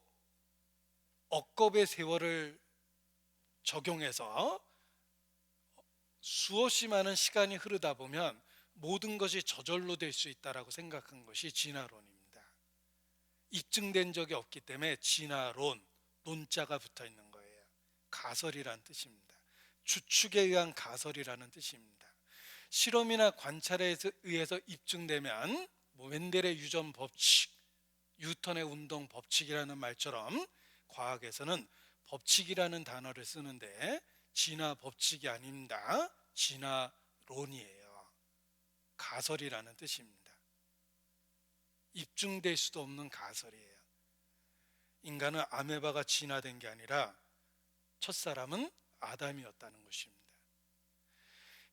[SPEAKER 1] 억겁의 세월을 적용해서 수없이 많은 시간이 흐르다 보면 모든 것이 저절로 될 수 있다라고 생각한 것이 진화론입니다. 입증된 적이 없기 때문에 진화론, 논자가 붙어 있는 거예요. 가설이란 뜻입니다. 추측에 의한 가설이라는 뜻입니다. 실험이나 관찰에 의해서 입증되면 멘델의 유전 법칙, 뉴턴의 운동 법칙이라는 말처럼 과학에서는 법칙이라는 단어를 쓰는데 진화 법칙이 아닙니다. 진화론이에요. 가설이라는 뜻입니다. 입증될 수도 없는 가설이에요. 인간은 아메바가 진화된 게 아니라 첫사람은 아담이었다는 것입니다.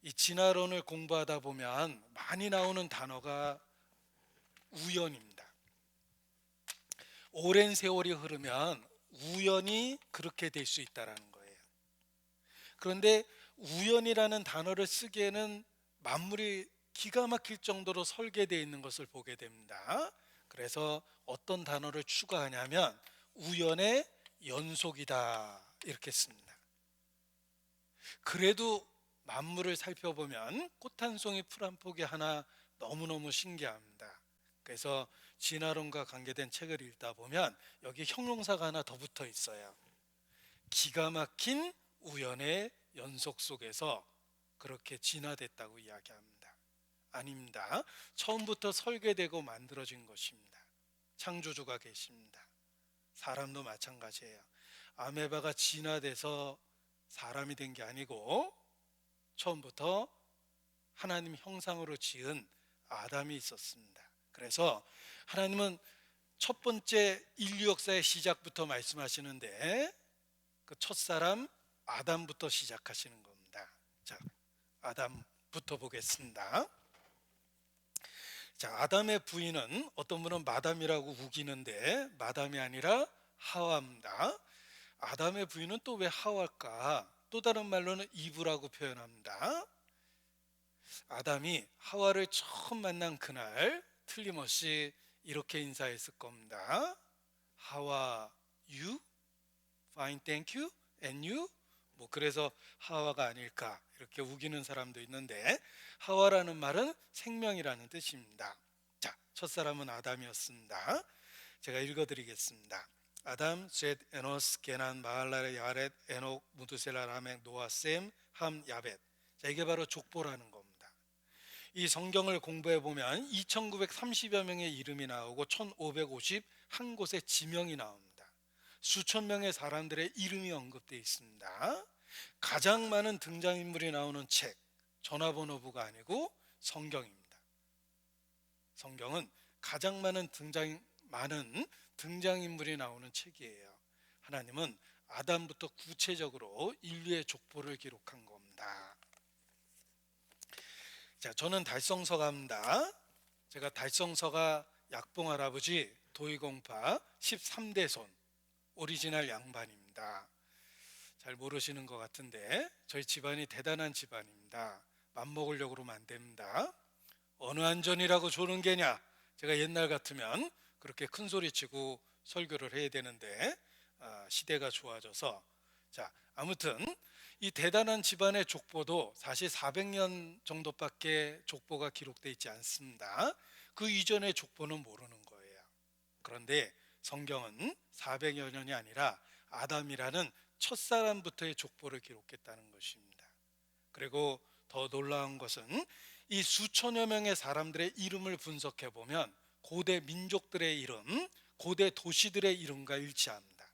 [SPEAKER 1] 이 진화론을 공부하다 보면 많이 나오는 단어가 우연입니다. 오랜 세월이 흐르면 우연히 그렇게 될 수 있다는 거예요. 그런데 우연이라는 단어를 쓰기에는 만물이 기가 막힐 정도로 설계되어 있는 것을 보게 됩니다. 그래서 어떤 단어를 추가하냐면 우연의 연속이다 이렇게 씁니다. 그래도 만물을 살펴보면 꽃 한 송이 풀 한 포기 하나 너무너무 신기합니다. 그래서 진화론과 관계된 책을 읽다 보면 여기 형용사가 하나 더 붙어 있어요. 기가 막힌 우연의 연속 속에서 그렇게 진화됐다고 이야기합니다. 아닙니다. 처음부터 설계되고 만들어진 것입니다. 창조주가 계십니다. 사람도 마찬가지예요. 아메바가 진화돼서 사람이 된 게 아니고 처음부터 하나님 형상으로 지은 아담이 있었습니다. 그래서 하나님은 첫 번째 인류 역사의 시작부터 말씀하시는데 그 첫사람 아담부터 시작하시는 겁니다. 자, 아담부터 보겠습니다. 자, 아담의 부인은 어떤 분은 마담이라고 우기는데 마담이 아니라 하와입니다. 아담의 부인은 또 왜 하와일까? 또 다른 말로는 이브라고 표현합니다. 아담이 하와를 처음 만난 그날 틀림없이 이렇게 인사했을 겁니다. How are you? Fine, thank you. And you? 뭐 그래서 하와가 아닐까 이렇게 우기는 사람도 있는데 하와라는 말은 생명이라는 뜻입니다. 자, 첫사람은 아담이었습니다. 제가 읽어드리겠습니다. 아담 셋 에노스 게난 마할랄 야렛 에녹 무드셀라 라멕 노아 셈 함 야벳. 자, 이게 바로 족보라는 겁니다. 이 성경을 공부해 보면 2930여 명의 이름이 나오고 1551곳의 지명이 나옵니다. 수천 명의 사람들의 이름이 언급되어 있습니다. 가장 많은 등장인물이 나오는 책, 전화번호부가 아니고 성경입니다. 성경은 가장 많은 등장인물이 나오는 책이에요. 하나님은 아담부터 구체적으로 인류의 족보를 기록한 겁니다. 자, 저는 달성서가입니다. 제가 달성서가 약봉 할아버지 도의공파 13대 손 오리지널 양반입니다. 잘 모르시는 것 같은데 저희 집안이 대단한 집안입니다. 맘먹으려고 그러면 안 됩니다. 어느 안전이라고 조는 게냐? 제가 옛날 같으면 그렇게 큰 소리치고 설교를 해야 되는데 시대가 좋아져서 자, 아무튼 이 대단한 집안의 족보도 사실 400년 정도밖에 족보가 기록되어 있지 않습니다. 그 이전의 족보는 모르는 거예요. 그런데 성경은 400여 년이 아니라 아담이라는 첫사람부터의 족보를 기록했다는 것입니다. 그리고 더 놀라운 것은 이 수천여 명의 사람들의 이름을 분석해 보면 고대 민족들의 이름, 고대 도시들의 이름과 일치합니다.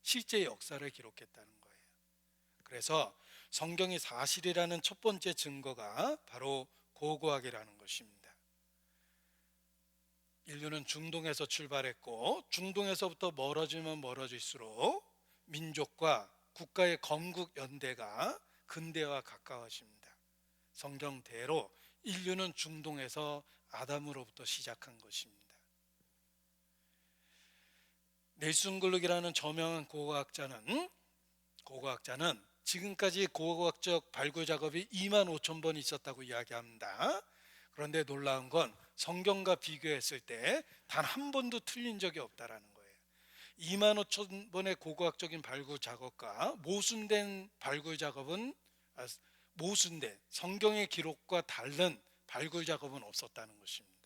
[SPEAKER 1] 실제 역사를 기록했다는 거예요. 그래서 성경이 사실이라는 첫 번째 증거가 바로 고고학이라는 것입니다. 인류는 중동에서 출발했고 중동에서부터 멀어지면 멀어질수록 민족과 국가의 건국 연대가 근대와 가까워집니다. 성경대로 인류는 중동에서 아담으로부터 시작한 것입니다. 넬슨 글룩이라는 저명한 고고학자는 지금까지 고고학적 발굴 작업이 2만 5천 번 있었다고 이야기합니다. 그런데 놀라운 건 성경과 비교했을 때 단 한 번도 틀린 적이 없다라는 거예요. 2만 5천 번의 고고학적인 발굴 작업과 모순된 발굴 작업은 모순된 성경의 기록과 다른 발굴 작업은 없었다는 것입니다.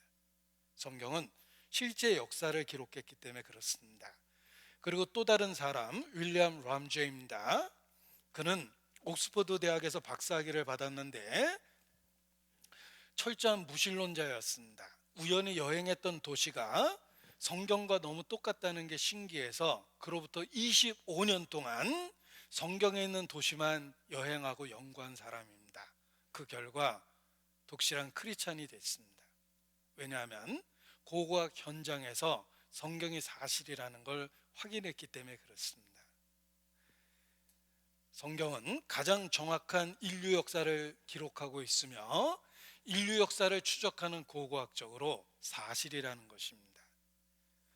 [SPEAKER 1] 성경은 실제 역사를 기록했기 때문에 그렇습니다. 그리고 또 다른 사람 윌리엄 람제입니다. 그는 옥스퍼드 대학에서 박사학위를 받았는데 철저한 무신론자였습니다. 우연히 여행했던 도시가 성경과 너무 똑같다는 게 신기해서 그로부터 25년 동안 성경에 있는 도시만 여행하고 연구한 사람입니다. 그 결과 독실한 크리스찬이 됐습니다. 왜냐하면 고고학 현장에서 성경이 사실이라는 걸 확인했기 때문에 그렇습니다. 성경은 가장 정확한 인류 역사를 기록하고 있으며 인류 역사를 추적하는 고고학적으로 사실이라는 것입니다.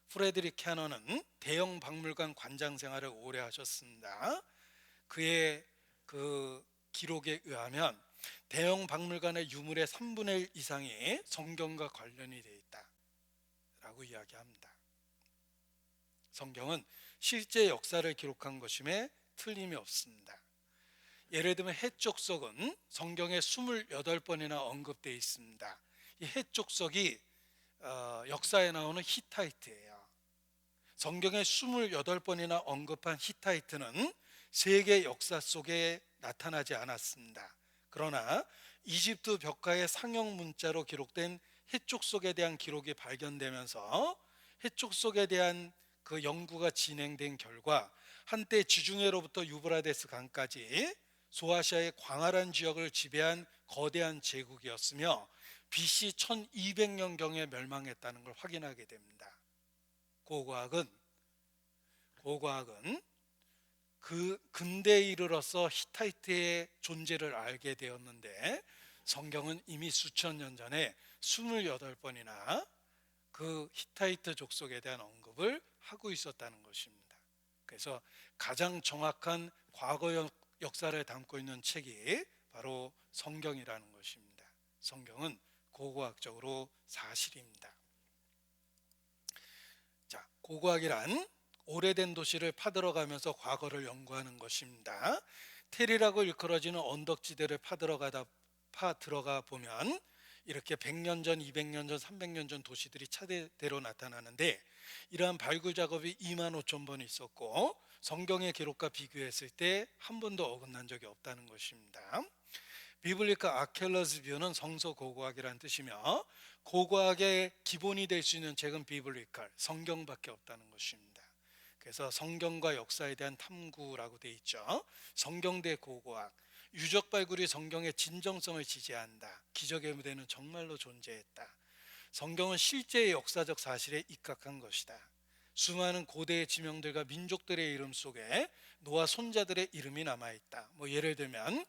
[SPEAKER 1] 프레드릭 캐너는 대형 박물관 관장 생활을 오래 하셨습니다. 그의 그 기록에 의하면 대형 박물관의 유물의 3분의 1 이상이 성경과 관련이 되어 있다라고 이야기합니다. 성경은 실제 역사를 기록한 것임에 틀림이 없습니다. 예를 들면 해족석은 성경에 28번이나 언급되어 있습니다. 이 해족석이 역사에 나오는 히타이트예요. 성경에 28번이나 언급한 히타이트는 세계 역사 속에 나타나지 않았습니다. 그러나 이집트 벽화의 상형 문자로 기록된 해족석에 대한 기록이 발견되면서 해족석에 대한 그 연구가 진행된 결과 한때 지중해로부터 유브라데스 강까지 소아시아의 광활한 지역을 지배한 거대한 제국이었으며 BC 1200년경에 멸망했다는 걸 확인하게 됩니다. 고고학은 그 근대에 이르러서 히타이트의 존재를 알게 되었는데 성경은 이미 수천 년 전에 28번이나 그 히타이트 족속에 대한 언급을 하고 있었다는 것입니다. 그래서 가장 정확한 과거 역사를 담고 있는 책이 바로 성경이라는 것입니다. 성경은 고고학적으로 사실입니다. 자, 고고학이란 오래된 도시를 파들어가면서 과거를 연구하는 것입니다. 테리라고 일컬어지는 언덕지대를 파들어가 보면 이렇게 100년 전, 200년 전, 300년 전 도시들이 차례대로 나타나는데 이러한 발굴 작업이 25,000번 있었고 성경의 기록과 비교했을 때 한 번도 어긋난 적이 없다는 것입니다. 비블리컬 아케러스 뷰는 성서 고고학이라는 뜻이며 고고학의 기본이 될 수 있는 책은 비블리컬, 성경밖에 없다는 것입니다. 그래서 성경과 역사에 대한 탐구라고 되어 있죠. 성경대 고고학, 유적 발굴이 성경의 진정성을 지지한다. 기적의 무대는 정말로 존재했다. 성경은 실제의 역사적 사실에 입각한 것이다. 수많은 고대의 지명들과 민족들의 이름 속에 노아 손자들의 이름이 남아있다. 예를 들면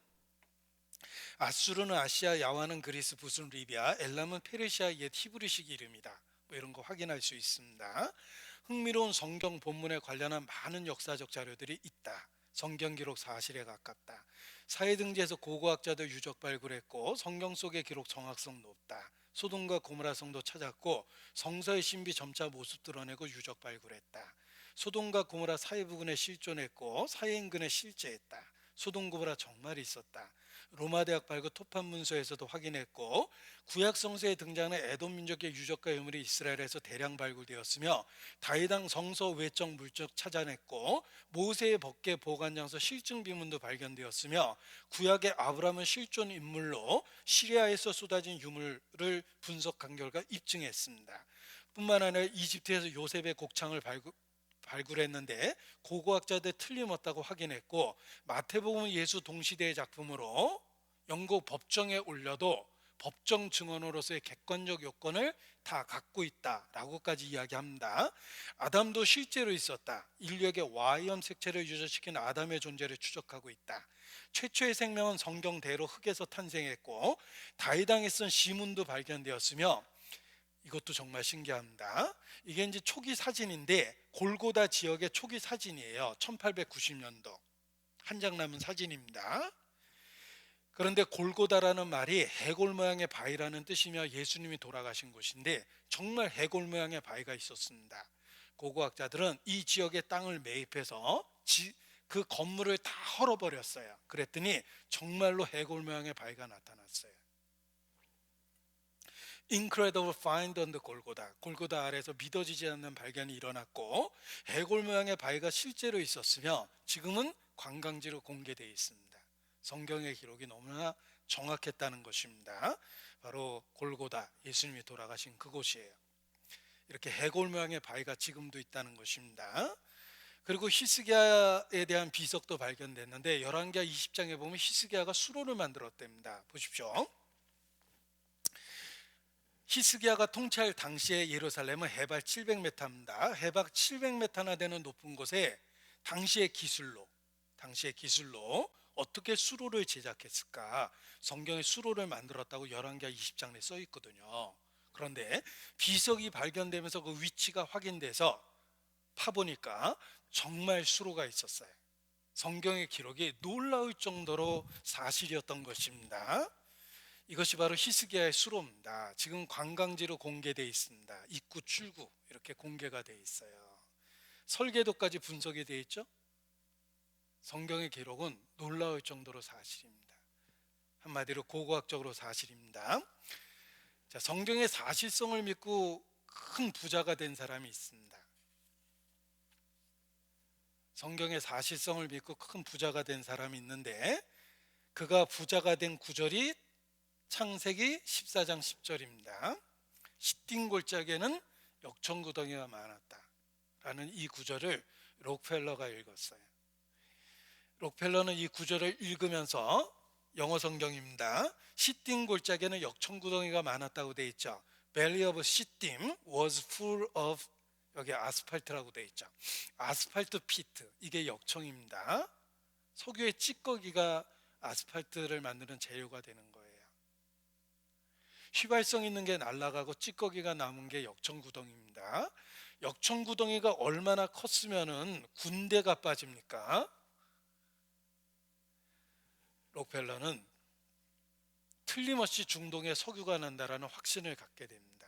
[SPEAKER 1] 아수르는 아시아, 야와는 그리스, 붓은 리비아, 엘람은 페르시아, 옛 히브리식 이름이다. 이런 거 확인할 수 있습니다. 흥미로운 성경 본문에 관련한 많은 역사적 자료들이 있다. 성경 기록 사실에 가깝다. 사회등지에서 고고학자들 유적 발굴했고 성경 속의 기록 정확성 높다. 소돔과 고모라 성도 찾았고 성서의 신비 점차 모습 드러내고 유적 발굴했다. 소돔과 고모라 사해 부근에 실존했고 사해 인근에 실제했다. 소돔 고모라 정말 있었다. 로마 대학 발굴 토판 문서에서도 확인했고 구약 성서에 등장하는 에돔 민족의 유적과 유물이 이스라엘에서 대량 발굴되었으며 다윗왕 성서 외적 물적 찾아냈고 모세의 법궤 보관장소 실증 비문도 발견되었으며 구약의 아브라함은 실존 인물로 시리아에서 쏟아진 유물을 분석한 결과 입증했습니다. 뿐만 아니라 이집트에서 요셉의 곡창을 발굴했는데 고고학자들 틀림없다고 확인했고 마태복음 예수 동시대의 작품으로 영국 법정에 올려도 법정 증언으로서의 객관적 요건을 다 갖고 있다라고까지 이야기합니다. 아담도 실제로 있었다. 인류에게 Y형 색채를 유전시킨 아담의 존재를 추적하고 있다. 최초의 생명은 성경대로 흙에서 탄생했고 다윗왕이 쓴 시문도 발견되었으며 이것도 정말 신기합니다. 이게 이제 초기 사진인데 골고다 지역의 초기 사진이에요. 1890년도 한 장 남은 사진입니다. 그런데 골고다라는 말이 해골 모양의 바위라는 뜻이며 예수님이 돌아가신 곳인데 정말 해골 모양의 바위가 있었습니다. 고고학자들은 이 지역의 땅을 매입해서 그 건물을 다 헐어버렸어요. 그랬더니 정말로 해골 모양의 바위가 나타났어요. Incredible find on the 골고다. 골고다 아래에서 믿어지지 않는 발견이 일어났고 해골 모양의 바위가 실제로 있었으며 지금은 관광지로 공개되어 있습니다. 성경의 기록이 너무나 정확했다는 것입니다. 바로 골고다, 예수님이 돌아가신 그곳이에요. 이렇게 해골 모양의 바위가 지금도 있다는 것입니다. 그리고 히스기야에 대한 비석도 발견됐는데 열왕기하 20장에 보면 히스기야가 수로를 만들었답니다. 보십시오. 히스기야가 통치할 당시에 예루살렘은 해발 700m입니다. 해발 700m나 되는 높은 곳에 당시의 기술로 어떻게 수로를 제작했을까? 성경에 수로를 만들었다고 열왕기하 20장에 써 있거든요. 그런데 비석이 발견되면서 그 위치가 확인돼서 파보니까 정말 수로가 있었어요. 성경의 기록이 놀라울 정도로 사실이었던 것입니다. 이것이 바로 히스기야의 수로입니다. 지금 관광지로 공개되어 있습니다. 입구 출구 이렇게 공개가 되어 있어요. 설계도까지 분석이 되어 있죠. 성경의 기록은 놀라울 정도로 사실입니다. 한마디로 고고학적으로 사실입니다. 자, 성경의 사실성을 믿고 큰 부자가 된 사람이 있습니다. 성경의 사실성을 믿고 큰 부자가 된 사람이 있는데 그가 부자가 된 구절이 창세기 14장 10절입니다. 시띵 골짜기에는 역청구덩이가 많았다 라는 이 구절을 록펠러가 읽었어요. 록펠러는 이 구절을 읽으면서 영어 성경입니다. 시띵 골짜기에는 역청구덩이가 많았다고 되어 있죠. Valley of Shittim was full of, 여기 아스팔트라고 되어 있죠. 아스팔트 피트, 이게 역청입니다. 석유의 찌꺼기가 아스팔트를 만드는 재료가 되는 거예요. 휘발성 있는 게 날아가고 찌꺼기가 남은 게 역청구덩이입니다. 역청구덩이가 얼마나 컸으면 군대가 빠집니까? 록펠러는 틀림없이 중동에 석유가 난다라는 확신을 갖게 됩니다.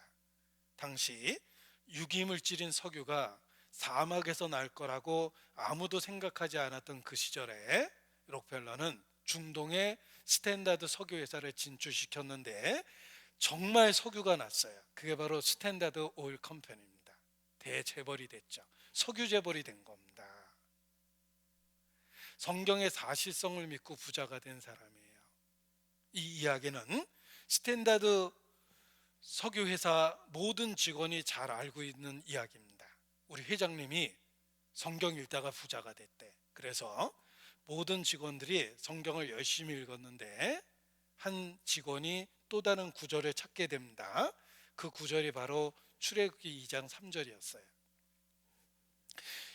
[SPEAKER 1] 당시 유기물질인 석유가 사막에서 날 거라고 아무도 생각하지 않았던 그 시절에 록펠러는 중동에 스탠다드 석유 회사를 진출시켰는데 정말 석유가 났어요. 그게 바로 스탠다드 오일 컴퍼니입니다. 대재벌이 됐죠. 석유 재벌이 된 겁니다. 성경의 사실성을 믿고 부자가 된 사람이에요. 이 이야기는 스탠다드 석유 회사 모든 직원이 잘 알고 있는 이야기입니다. 우리 회장님이 성경 읽다가 부자가 됐대. 그래서 모든 직원들이 성경을 열심히 읽었는데 한 직원이 또 다른 구절을 찾게 됩니다. 그 구절이 바로 출애굽기 2장 3절이었어요.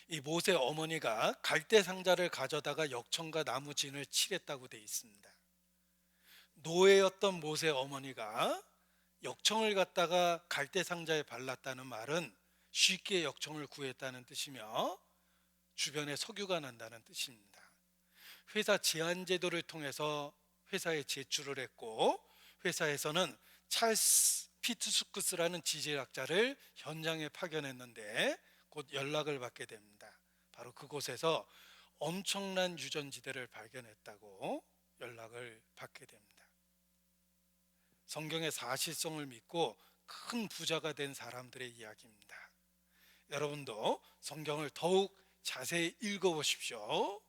[SPEAKER 1] 이 모세 어머니가 갈대 상자를 가져다가 역청과 나무진을 칠했다고 되어 있습니다. 노예였던 모세 어머니가 역청을 갖다가 갈대 상자에 발랐다는 말은 쉽게 역청을 구했다는 뜻이며 주변에 석유가 난다는 뜻입니다. 회사 제한 제도를 통해서 회사에 제출을 했고 회사에서는 찰스 피트수크스라는 지질학자를 현장에 파견했는데 곧 연락을 받게 됩니다. 바로 그곳에서 엄청난 유전지대를 발견했다고 연락을 받게 됩니다. 성경의 사실성을 믿고 큰 부자가 된 사람들의 이야기입니다. 여러분도 성경을 더욱 자세히 읽어보십시오.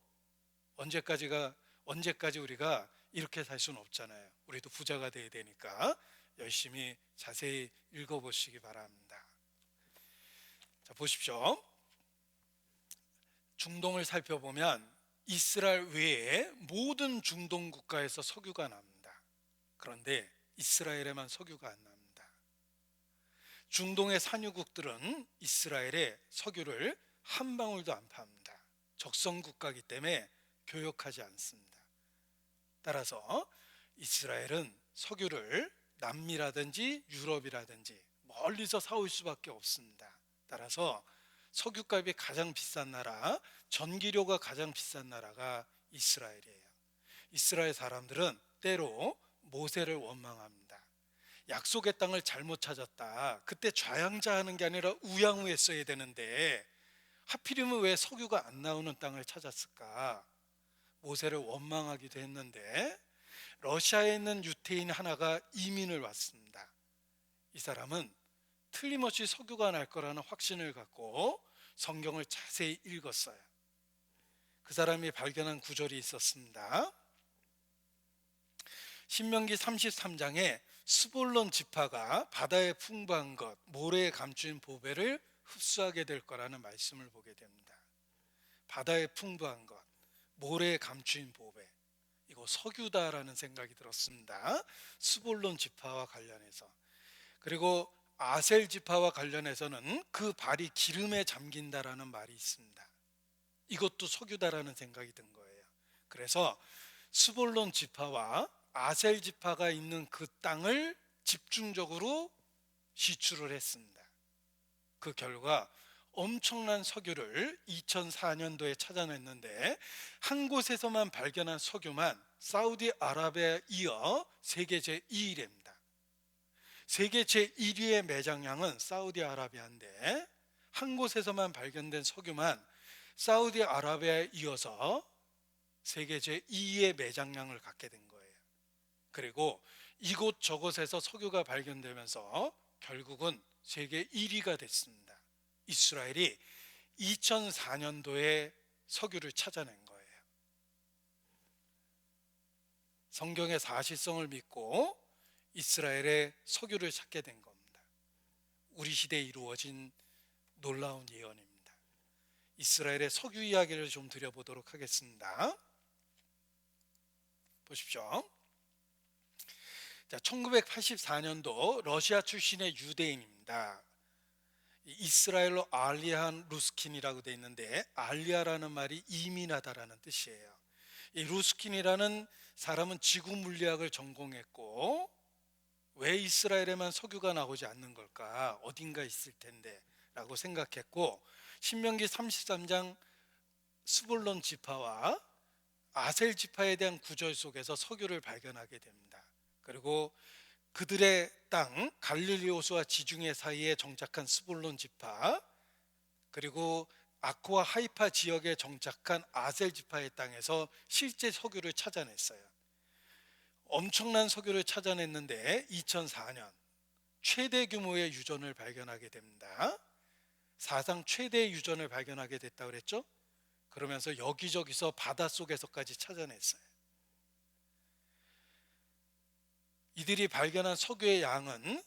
[SPEAKER 1] 언제까지 우리가 이렇게 살 수는 없잖아요. 우리도 부자가 돼야 되니까 열심히 자세히 읽어보시기 바랍니다. 자, 보십시오. 중동을 살펴보면 이스라엘 외에 모든 중동 국가에서 석유가 납니다. 그런데 이스라엘에만 석유가 안 납니다. 중동의 산유국들은 이스라엘에 석유를 한 방울도 안 팝니다. 적성 국가이기 때문에 교역하지 않습니다. 따라서 이스라엘은 석유를 남미라든지 유럽이라든지 멀리서 사올 수밖에 없습니다. 따라서 석유값이 가장 비싼 나라, 전기료가 가장 비싼 나라가 이스라엘이에요. 이스라엘 사람들은 때로 모세를 원망합니다. 약속의 땅을 잘못 찾았다. 그때 좌양자하는 게 아니라 우양우했어야 되는데 하필이면 왜 석유가 안 나오는 땅을 찾았을까? 모세를 원망하기도 했는데 러시아에 있는 유태인 하나가 이민을 왔습니다. 이 사람은 틀림없이 석유가 날 거라는 확신을 갖고 성경을 자세히 읽었어요. 그 사람이 발견한 구절이 있었습니다. 신명기 33장에 스볼론 지파가 바다에 풍부한 것, 모래에 감춘 보배를 흡수하게 될 거라는 말씀을 보게 됩니다. 바다에 풍부한 것, 모래에 감춘 보배, 이거 석유다라는 생각이 들었습니다. 스볼론 지파와 관련해서 그리고 아셀 지파와 관련해서는 그 발이 기름에 잠긴다라는 말이 있습니다. 이것도 석유다라는 생각이 든 거예요. 그래서 스볼론 지파와 아셀 지파가 있는 그 땅을 집중적으로 시출을 했습니다. 그 결과 엄청난 석유를 2004년도에 찾아냈는데, 한 곳에서만 발견한 석유만 사우디아라비아에 이어 세계 제2위입니다. 세계 제1위의 매장량은 사우디아라비아인데, 한 곳에서만 발견된 석유만 사우디아라비아에 이어서 세계 제2위의 매장량을 갖게 된 거예요. 그리고 이곳 저곳에서 석유가 발견되면서 결국은 세계 1위가 됐습니다. 이스라엘이 2004년도에 석유를 찾아낸 거예요. 성경의 사실성을 믿고 이스라엘의 석유를 찾게 된 겁니다. 우리 시대에 이루어진 놀라운 예언입니다. 이스라엘의 석유 이야기를 좀 드려보도록 하겠습니다. 보십시오. 자, 1984년도 러시아 출신의 유대인입니다. 이스라엘로 알리한 루스킨이라고 되어 있는데, 알리아라는 말이 이민하다라는 뜻이에요. 이 루스킨이라는 사람은 지구 물리학을 전공했고, 왜 이스라엘에만 석유가 나오지 않는 걸까? 어딘가 있을 텐데 라고 생각했고, 신명기 33장 스불론 지파와 아셀 지파에 대한 구절 속에서 석유를 발견하게 됩니다. 그리고 그들의 땅 갈릴리 호수와 지중해 사이에 정착한 스불론 지파, 그리고 아코와 하이파 지역에 정착한 아셀 지파의 땅에서 실제 석유를 찾아냈어요. 엄청난 석유를 찾아냈는데 2004년 최대 규모의 유전을 발견하게 됩니다. 사상 최대의 유전을 발견하게 됐다고 그랬죠? 그러면서 여기저기서 바닷속에서까지 찾아냈어요. 이들이 발견한 석유의 양은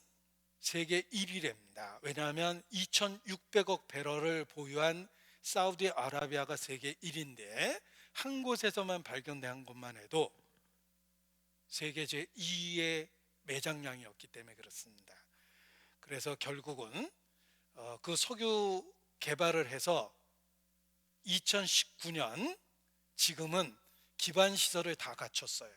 [SPEAKER 1] 세계 1위랍니다. 왜냐하면 2600억 배럴을 보유한 사우디아라비아가 세계 1위인데, 한 곳에서만 발견된 것만 해도 세계 제2위의 매장량이었기 때문에 그렇습니다. 그래서 결국은 그 석유 개발을 해서 2019년 지금은 기반 시설을 다 갖췄어요.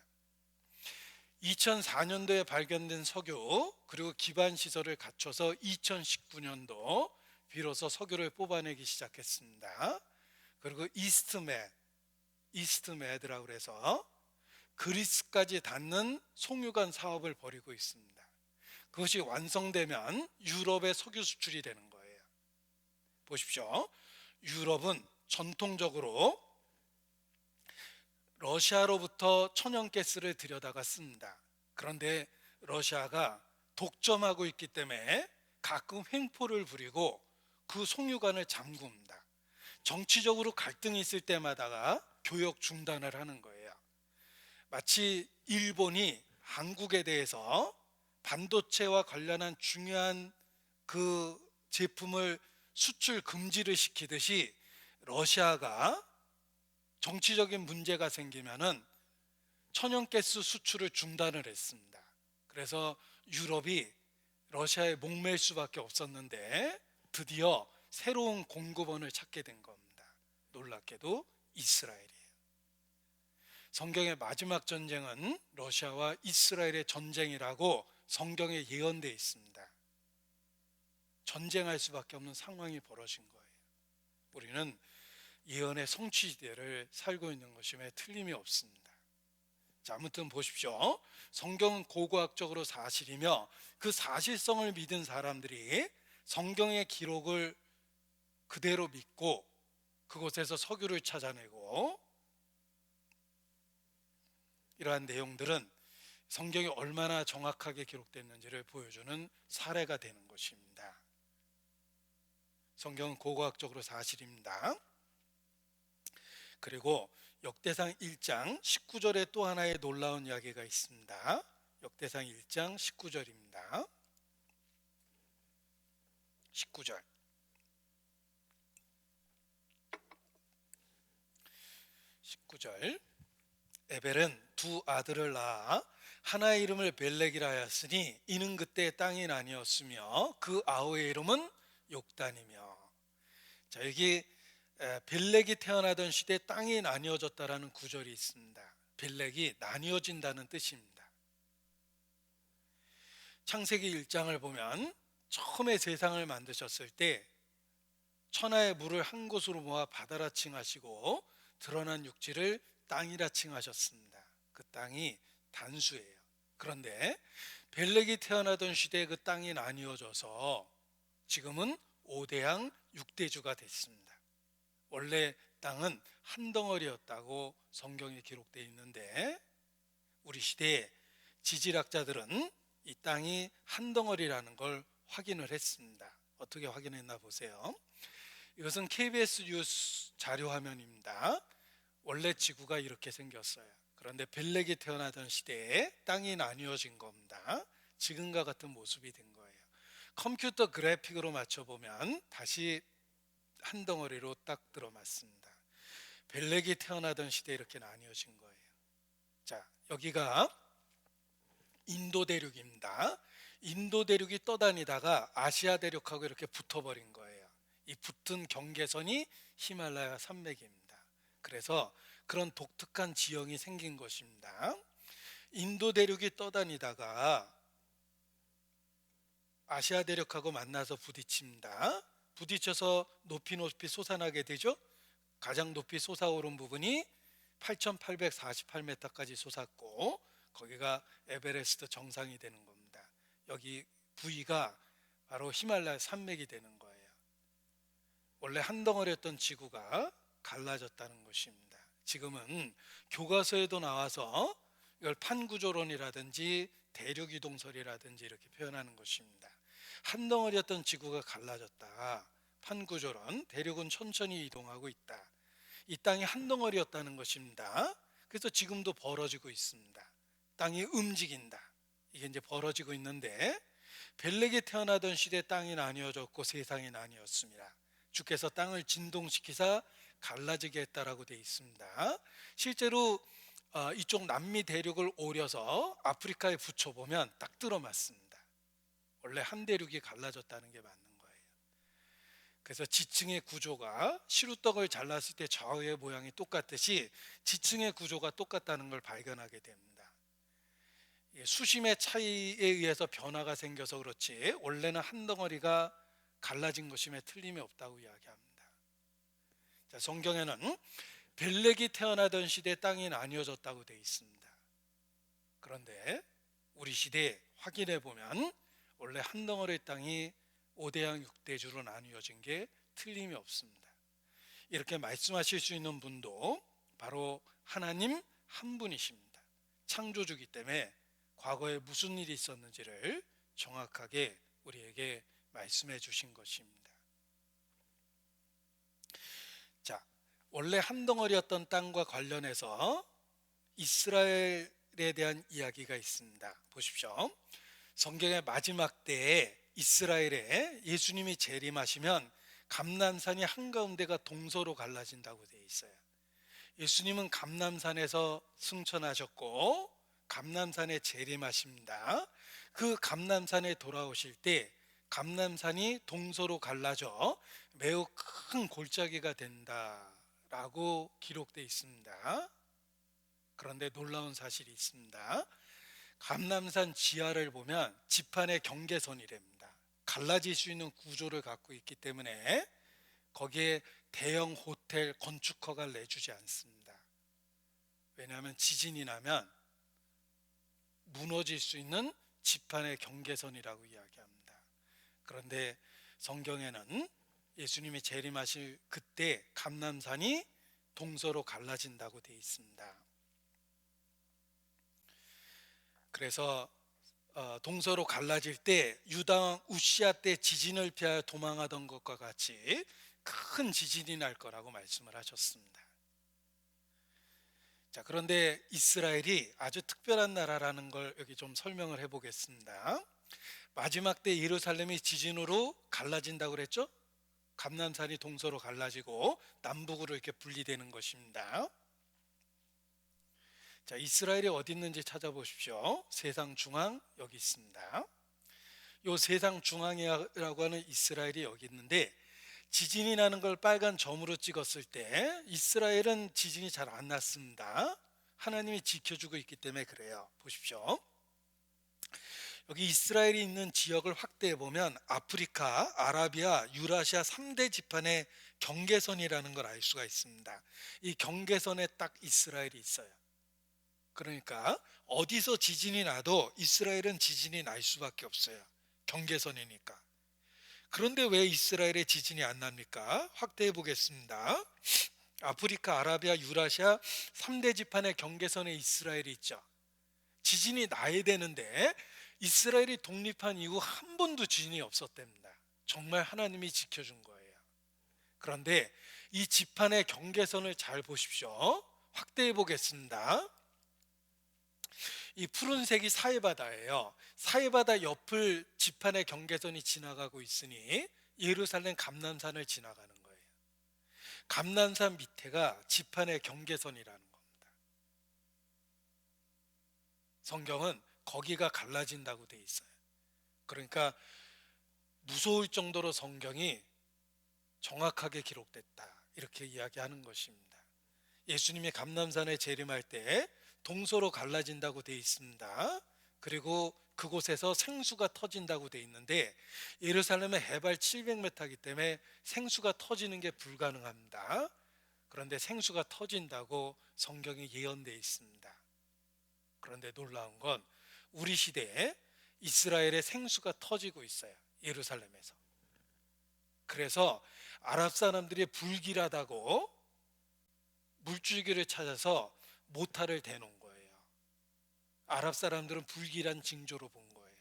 [SPEAKER 1] 2004년도에 발견된 석유, 그리고 기반 시설을 갖춰서 2019년도 비로소 석유를 뽑아내기 시작했습니다. 그리고 이스트메드라고 해서 그리스까지 닿는 송유관 사업을 벌이고 있습니다. 그것이 완성되면 유럽의 석유 수출이 되는 거예요. 보십시오. 유럽은 전통적으로 러시아로부터 천연가스를 들여다가 씁니다. 그런데 러시아가 독점하고 있기 때문에 가끔 횡포를 부리고 그 송유관을 잠굽니다. 정치적으로 갈등이 있을 때마다가 교역 중단을 하는 거예요. 마치 일본이 한국에 대해서 반도체와 관련한 중요한 그 제품을 수출 금지를 시키듯이, 러시아가 정치적인 문제가 생기면은 천연가스 수출을 중단을 했습니다. 그래서 유럽이 러시아에 목맬 수밖에 없었는데 드디어 새로운 공급원을 찾게 된 겁니다. 놀랍게도 이스라엘이에요. 성경의 마지막 전쟁은 러시아와 이스라엘의 전쟁이라고 성경에 예언되어 있습니다. 전쟁할 수밖에 없는 상황이 벌어진 거예요. 우리는 예언의 성취 시대를 살고 있는 것임에 틀림이 없습니다. 자, 아무튼 보십시오. 성경은 고고학적으로 사실이며, 그 사실성을 믿은 사람들이 성경의 기록을 그대로 믿고 그곳에서 석유를 찾아내고, 이러한 내용들은 성경이 얼마나 정확하게 기록됐는지를 보여주는 사례가 되는 것입니다. 성경은 고고학적으로 사실입니다. 그리고 역대상 1장 19절에 또 하나의 놀라운 이야기가 있습니다. 역대상 1장 19절입니다. 19절. 에벨은 두 아들을 낳아 하나의 이름을 벨렉이라 하였으니 이는 그때 땅이 나뉘었으며 그 아우의 이름은 욕단이며. 자, 여기 벨렉이 태어나던 시대에 땅이 나뉘어졌다라는 구절이 있습니다. 벨렉이 나뉘어진다는 뜻입니다. 창세기 1장을 보면 처음에 세상을 만드셨을 때 천하의 물을 한 곳으로 모아 바다라 칭하시고 드러난 육지를 땅이라 칭하셨습니다. 그 땅이 단수예요. 그런데 벨렉이 태어나던 시대에 그 땅이 나뉘어져서 지금은 5대양 6대주가 됐습니다. 원래 땅은 한 덩어리였다고 성경에 기록되어 있는데 우리 시대의 지질학자들은 이 땅이 한 덩어리라는 걸 확인을 했습니다. 어떻게 확인했나 보세요. 이것은 KBS 뉴스 자료 화면입니다. 원래 지구가 이렇게 생겼어요. 그런데 벨렉이 태어나던 시대에 땅이 나뉘어진 겁니다. 지금과 같은 모습이 된 거예요. 컴퓨터 그래픽으로 맞춰보면 다시 한 덩어리로 딱 들어맞습니다. 벨렉이 태어나던 시대에 이렇게 나뉘어진 거예요. 자, 여기가 인도 대륙입니다. 인도 대륙이 떠다니다가 아시아 대륙하고 이렇게 붙어버린 거예요. 이 붙은 경계선이 히말라야 산맥입니다. 그래서 그런 독특한 지형이 생긴 것입니다. 인도 대륙이 떠다니다가 아시아 대륙하고 만나서 부딪힙니다. 부딪혀서 높이 솟아나게 되죠. 가장 높이 솟아오른 부분이 8,848m까지 솟았고 거기가 에베레스트 정상이 되는 겁니다. 여기 부위가 바로 히말라야 산맥이 되는 거예요. 원래 한 덩어리였던 지구가 갈라졌다는 것입니다. 지금은 교과서에도 나와서 이걸 판구조론이라든지 대륙이동설이라든지 이렇게 표현하는 것입니다. 한 덩어리였던 지구가 갈라졌다. 판구조론, 대륙은 천천히 이동하고 있다. 이 땅이 한 덩어리였다는 것입니다. 그래서 지금도 벌어지고 있습니다. 땅이 움직인다. 이게 이제 벌어지고 있는데 벨렉이 태어나던 시대 땅이 나뉘어졌고 세상이 나뉘었습니다. 주께서 땅을 진동시키사 갈라지게 했다라고 되어 있습니다. 실제로 이쪽 남미 대륙을 오려서 아프리카에 붙여보면 딱 들어맞습니다. 원래 한 대륙이 갈라졌다는 게 맞는 거예요. 그래서 지층의 구조가 시루떡을 잘랐을 때 좌우의 모양이 똑같듯이 지층의 구조가 똑같다는 걸 발견하게 됩니다. 수심의 차이에 의해서 변화가 생겨서 그렇지 원래는 한 덩어리가 갈라진 것임에 틀림이 없다고 이야기합니다. 자, 성경에는 벨렉이 태어나던 시대 땅이 나뉘어졌다고 되어 있습니다. 그런데 우리 시대에 확인해 보면 원래 한 덩어리의 땅이 5대양 6대주로 나뉘어진 게 틀림이 없습니다. 이렇게 말씀하실 수 있는 분도 바로 하나님 한 분이십니다. 창조주기 때문에 과거에 무슨 일이 있었는지를 정확하게 우리에게 말씀해 주신 것입니다. 자, 원래 한 덩어리였던 땅과 관련해서 이스라엘에 대한 이야기가 있습니다. 보십시오. 성경의 마지막 때에 이스라엘에 예수님이 재림하시면 감람산이 한가운데가 동서로 갈라진다고 되어 있어요. 예수님은 감람산에서 승천하셨고 감람산에 재림하십니다. 그 감람산에 돌아오실 때 감람산이 동서로 갈라져 매우 큰 골짜기가 된다라고 기록되어 있습니다. 그런데 놀라운 사실이 있습니다. 감람산 지하를 보면 지판의 경계선이랍니다. 갈라질 수 있는 구조를 갖고 있기 때문에 거기에 대형 호텔 건축허가를 내주지 않습니다. 왜냐하면 지진이 나면 무너질 수 있는 지판의 경계선이라고 이야기합니다. 그런데 성경에는 예수님이 재림하실 그때 감람산이 동서로 갈라진다고 되어 있습니다. 그래서 동서로 갈라질 때 유다 왕 우시야 때 지진을 피하여 도망하던 것과 같이 큰 지진이 날 거라고 말씀을 하셨습니다. 자, 그런데 이스라엘이 아주 특별한 나라라는 걸 여기 좀 설명을 해보겠습니다. 마지막 때 예루살렘이 지진으로 갈라진다고 그랬죠? 감람산이 동서로 갈라지고 남북으로 이렇게 분리되는 것입니다. 자, 이스라엘이 어디 있는지 찾아보십시오. 세상 중앙 여기 있습니다. 요 세상 중앙이라고 하는 이스라엘이 여기 있는데, 지진이 나는 걸 빨간 점으로 찍었을 때 이스라엘은 지진이 잘 안 났습니다. 하나님이 지켜주고 있기 때문에 그래요. 보십시오. 여기 이스라엘이 있는 지역을 확대해 보면 아프리카, 아라비아, 유라시아 3대 지판의 경계선이라는 걸 알 수가 있습니다. 이 경계선에 딱 이스라엘이 있어요. 그러니까 어디서 지진이 나도 이스라엘은 지진이 날 수밖에 없어요. 경계선이니까. 그런데 왜 이스라엘에 지진이 안 납니까? 확대해 보겠습니다. 아프리카, 아라비아, 유라시아 3대 지판의 경계선에 이스라엘이 있죠. 지진이 나야 되는데 이스라엘이 독립한 이후 한 번도 지진이 없었답니다. 정말 하나님이 지켜준 거예요. 그런데 이 지판의 경계선을 잘 보십시오. 확대해 보겠습니다. 이 푸른색이 사해바다예요. 사해바다 옆을 지판의 경계선이 지나가고 있으니 예루살렘 감람산을 지나가는 거예요. 감람산 밑에가 지판의 경계선이라는 겁니다. 성경은 거기가 갈라진다고 돼 있어요. 그러니까 무서울 정도로 성경이 정확하게 기록됐다, 이렇게 이야기하는 것입니다. 예수님이 감람산에 재림할 때 동서로 갈라진다고 돼 있습니다. 그리고 그곳에서 생수가 터진다고 돼 있는데 예루살렘은 해발 700m이기 때문에 생수가 터지는 게 불가능합니다. 그런데 생수가 터진다고 성경이 예언되어 있습니다. 그런데 놀라운 건 우리 시대에 이스라엘의 생수가 터지고 있어요. 예루살렘에서. 그래서 아랍 사람들이 불길하다고 물줄기를 찾아서 모타를 대놓은 거예요. 아랍 사람들은 불길한 징조로 본 거예요.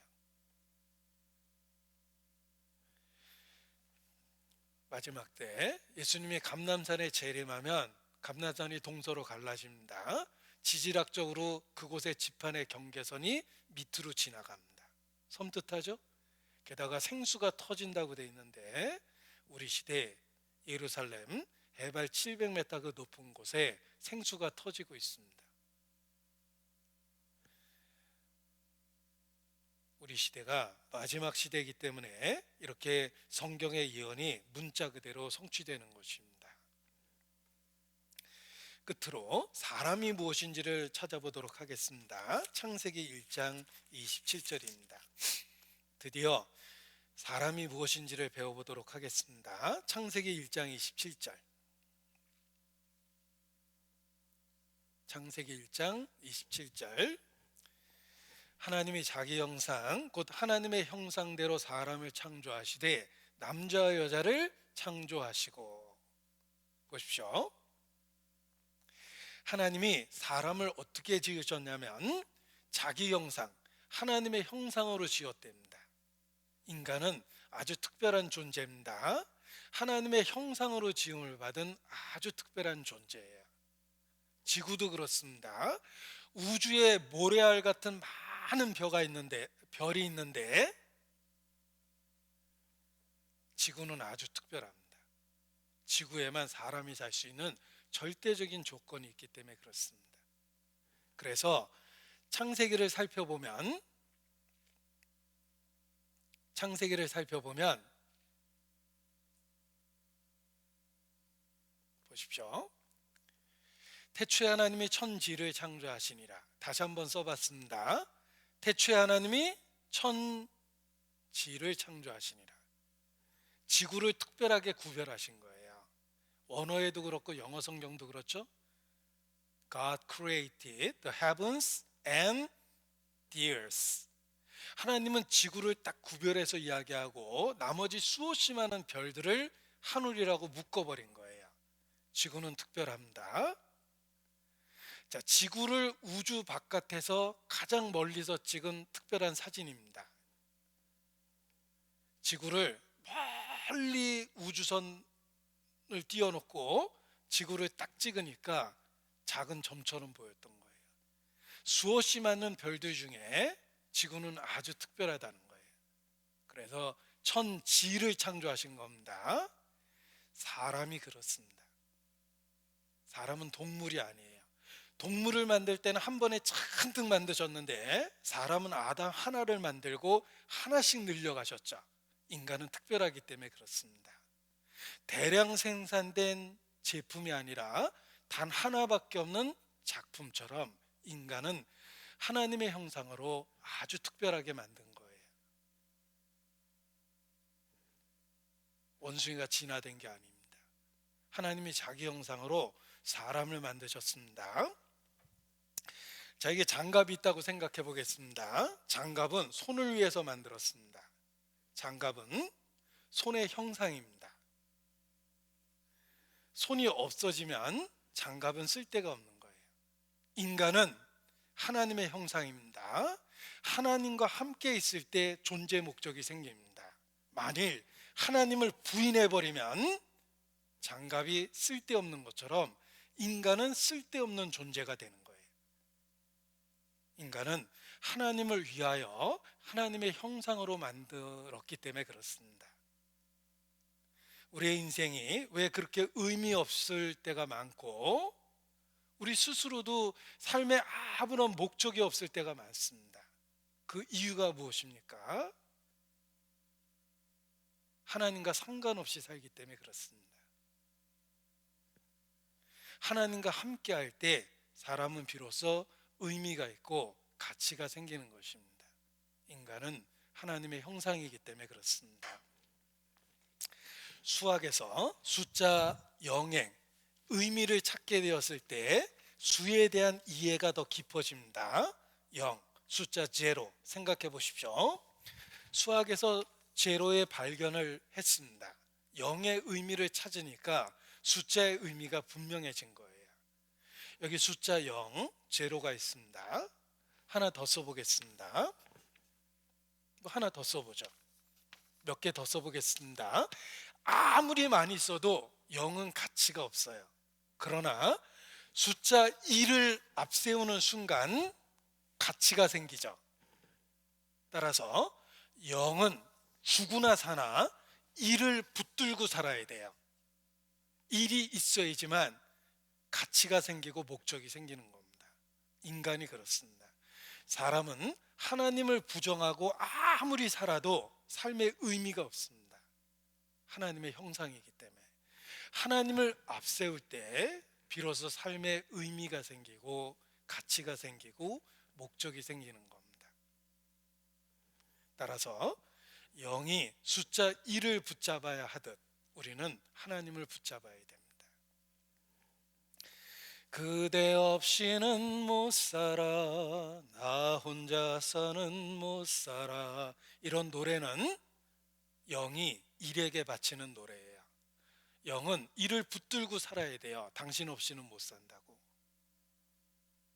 [SPEAKER 1] 마지막 때 예수님이 감람산에 재림하면 감람산이 동서로 갈라집니다. 지질학적으로 그곳의 지판의 경계선이 밑으로 지나갑니다. 섬뜩하죠? 게다가 생수가 터진다고 돼 있는데 우리 시대 예루살렘 해발 700m 그 높은 곳에 생수가 터지고 있습니다. 우리 시대가 마지막 시대이기 때문에 이렇게 성경의 예언이 문자 그대로 성취되는 것입니다. 끝으로 사람이 무엇인지를 찾아보도록 하겠습니다. 창세기 1장 27절입니다. 드디어 사람이 무엇인지를 배워보도록 하겠습니다. 창세기 1장 27절. 창세기 1장 27절. 하나님이 자기 형상 곧 하나님의 형상대로 사람을 창조하시되 남자와 여자를 창조하시고. 보십시오. 하나님이 사람을 어떻게 지으셨냐면 자기 형상, 하나님의 형상으로 지었답니다. 인간은 아주 특별한 존재입니다. 하나님의 형상으로 지음을 받은 아주 특별한 존재예요. 지구도 그렇습니다. 우주에 모래알 같은 많은 별이 있는데 지구는 아주 특별합니다. 지구에만 사람이 살 수 있는 절대적인 조건이 있기 때문에 그렇습니다. 그래서 창세기를 살펴보면 보십시오. 태초에 하나님이 천지를 창조하시니라. 다시 한번 써봤습니다. 태초에 하나님이 천지를 창조하시니라. 지구를 특별하게 구별하신 거예요. 원어에도 그렇고 영어 성경도 그렇죠. God created the heavens and the earth. 하나님은 지구를 딱 구별해서 이야기하고 나머지 수없이 많은 별들을 하늘이라고 묶어버린 거예요. 지구는 특별합니다. 자, 지구를 우주 바깥에서 가장 멀리서 찍은 특별한 사진입니다. 지구를 멀리 우주선을 띄워놓고 지구를 딱 찍으니까 작은 점처럼 보였던 거예요. 수없이 많은 별들 중에 지구는 아주 특별하다는 거예요. 그래서 천지를 창조하신 겁니다. 사람이 그렇습니다. 사람은 동물이 아니에요. 동물을 만들 때는 한 번에 잔뜩 만드셨는데 사람은 아담 하나를 만들고 하나씩 늘려가셨죠. 인간은 특별하기 때문에 그렇습니다. 대량 생산된 제품이 아니라 단 하나밖에 없는 작품처럼 인간은 하나님의 형상으로 아주 특별하게 만든 거예요. 원숭이가 진화된 게 아닙니다. 하나님이 자기 형상으로 사람을 만드셨습니다. 자, 이게 장갑이 있다고 생각해 보겠습니다. 장갑은 손을 위해서 만들었습니다. 장갑은 손의 형상입니다. 손이 없어지면 장갑은 쓸데가 없는 거예요. 인간은 하나님의 형상입니다. 하나님과 함께 있을 때 존재 목적이 생깁니다. 만일 하나님을 부인해버리면 장갑이 쓸데없는 것처럼 인간은 쓸데없는 존재가 되는 거예요. 인간은 하나님을 위하여 하나님의 형상으로 만들었기 때문에 그렇습니다. 우리의 인생이 왜 그렇게 의미 없을 때가 많고 우리 스스로도 삶에 아무런 목적이 없을 때가 많습니다. 그 이유가 무엇입니까? 하나님과 상관없이 살기 때문에 그렇습니다. 하나님과 함께 할 때 사람은 비로소 의미가 있고 가치가 생기는 것입니다. 인간은 하나님의 형상이기 때문에 그렇습니다. 수학에서 숫자 0의 의미를 찾게 되었을 때 수에 대한 이해가 더 깊어집니다. 0, 숫자 제로 생각해 보십시오. 수학에서 제로의 발견을 했습니다. 0의 의미를 찾으니까 숫자의 의미가 분명해진 거예요. 여기 숫자 0, 제로가 있습니다. 하나 더 써보겠습니다. 하나 더 써보죠. 몇 개 더 써보겠습니다. 아무리 많이 써도 0은 가치가 없어요. 그러나 숫자 1을 앞세우는 순간 가치가 생기죠. 따라서 0은 죽으나 사나 1을 붙들고 살아야 돼요. 1이 있어야지만 가치가 생기고 목적이 생기는 겁니다. 인간이 그렇습니다. 사람은 하나님을 부정하고 아무리 살아도 삶의 의미가 없습니다. 하나님의 형상이기 때문에 하나님을 앞세울 때 비로소 삶의 의미가 생기고 가치가 생기고 목적이 생기는 겁니다. 따라서 0이 숫자 1을 붙잡아야 하듯 우리는 하나님을 붙잡아야 됩니다. 그대 없이는 못 살아 나 혼자서는 못 살아 이런 노래는 0이 1에게 바치는 노래예요. 0은 1을 붙들고 살아야 돼요. 당신 없이는 못 산다고.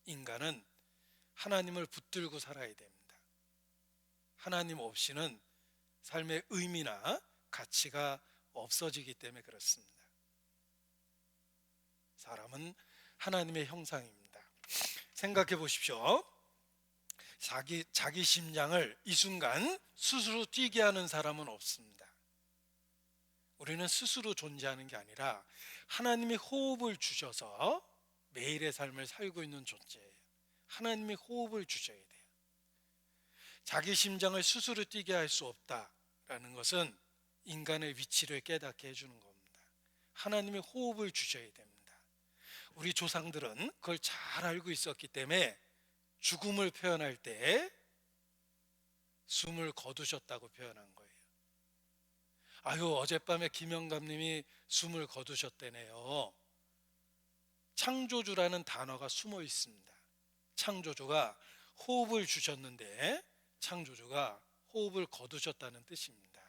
[SPEAKER 1] 인간은 하나님을 붙들고 살아야 됩니다. 하나님 없이는 삶의 의미나 가치가 없어지기 때문에 그렇습니다. 사람은 하나님의 형상입니다. 생각해 보십시오. 자기 심장을 이 순간 스스로 뛰게 하는 사람은 없습니다. 우리는 스스로 존재하는 게 아니라 하나님이 호흡을 주셔서 매일의 삶을 살고 있는 존재예요. 하나님이 호흡을 주셔야 돼요. 자기 심장을 스스로 뛰게 할 수 없다라는 것은 인간의 위치를 깨닫게 해주는 겁니다. 하나님이 호흡을 주셔야 됩니다. 우리 조상들은 그걸 잘 알고 있었기 때문에 죽음을 표현할 때 숨을 거두셨다고 표현한 거예요. 아유, 어젯밤에 김영감님이 숨을 거두셨다네요. 창조주라는 단어가 숨어 있습니다. 창조주가 호흡을 주셨는데 창조주가 호흡을 거두셨다는 뜻입니다.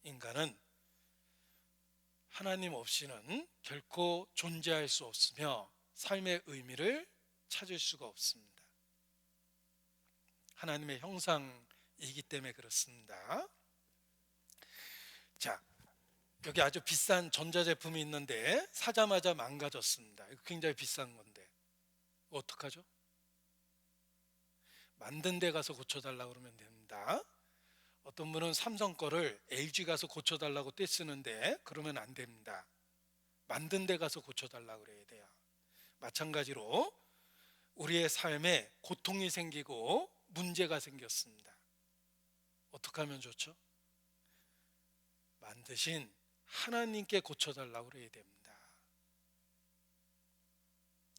[SPEAKER 1] 인간은 하나님 없이는 결코 존재할 수 없으며 삶의 의미를 찾을 수가 없습니다. 하나님의 형상이기 때문에 그렇습니다. 자, 여기 아주 비싼 전자제품이 있는데 사자마자 망가졌습니다. 이거 굉장히 비싼 건데 어떡하죠? 만든 데 가서 고쳐달라고 그러면 됩니다. 어떤 분은 삼성 거를 LG 가서 고쳐달라고 떼쓰는데 그러면 안 됩니다. 만든 데 가서 고쳐달라고 그래야 돼요. 마찬가지로 우리의 삶에 고통이 생기고 문제가 생겼습니다. 어떻게 하면 좋죠? 만드신 하나님께 고쳐달라고 그래야 됩니다.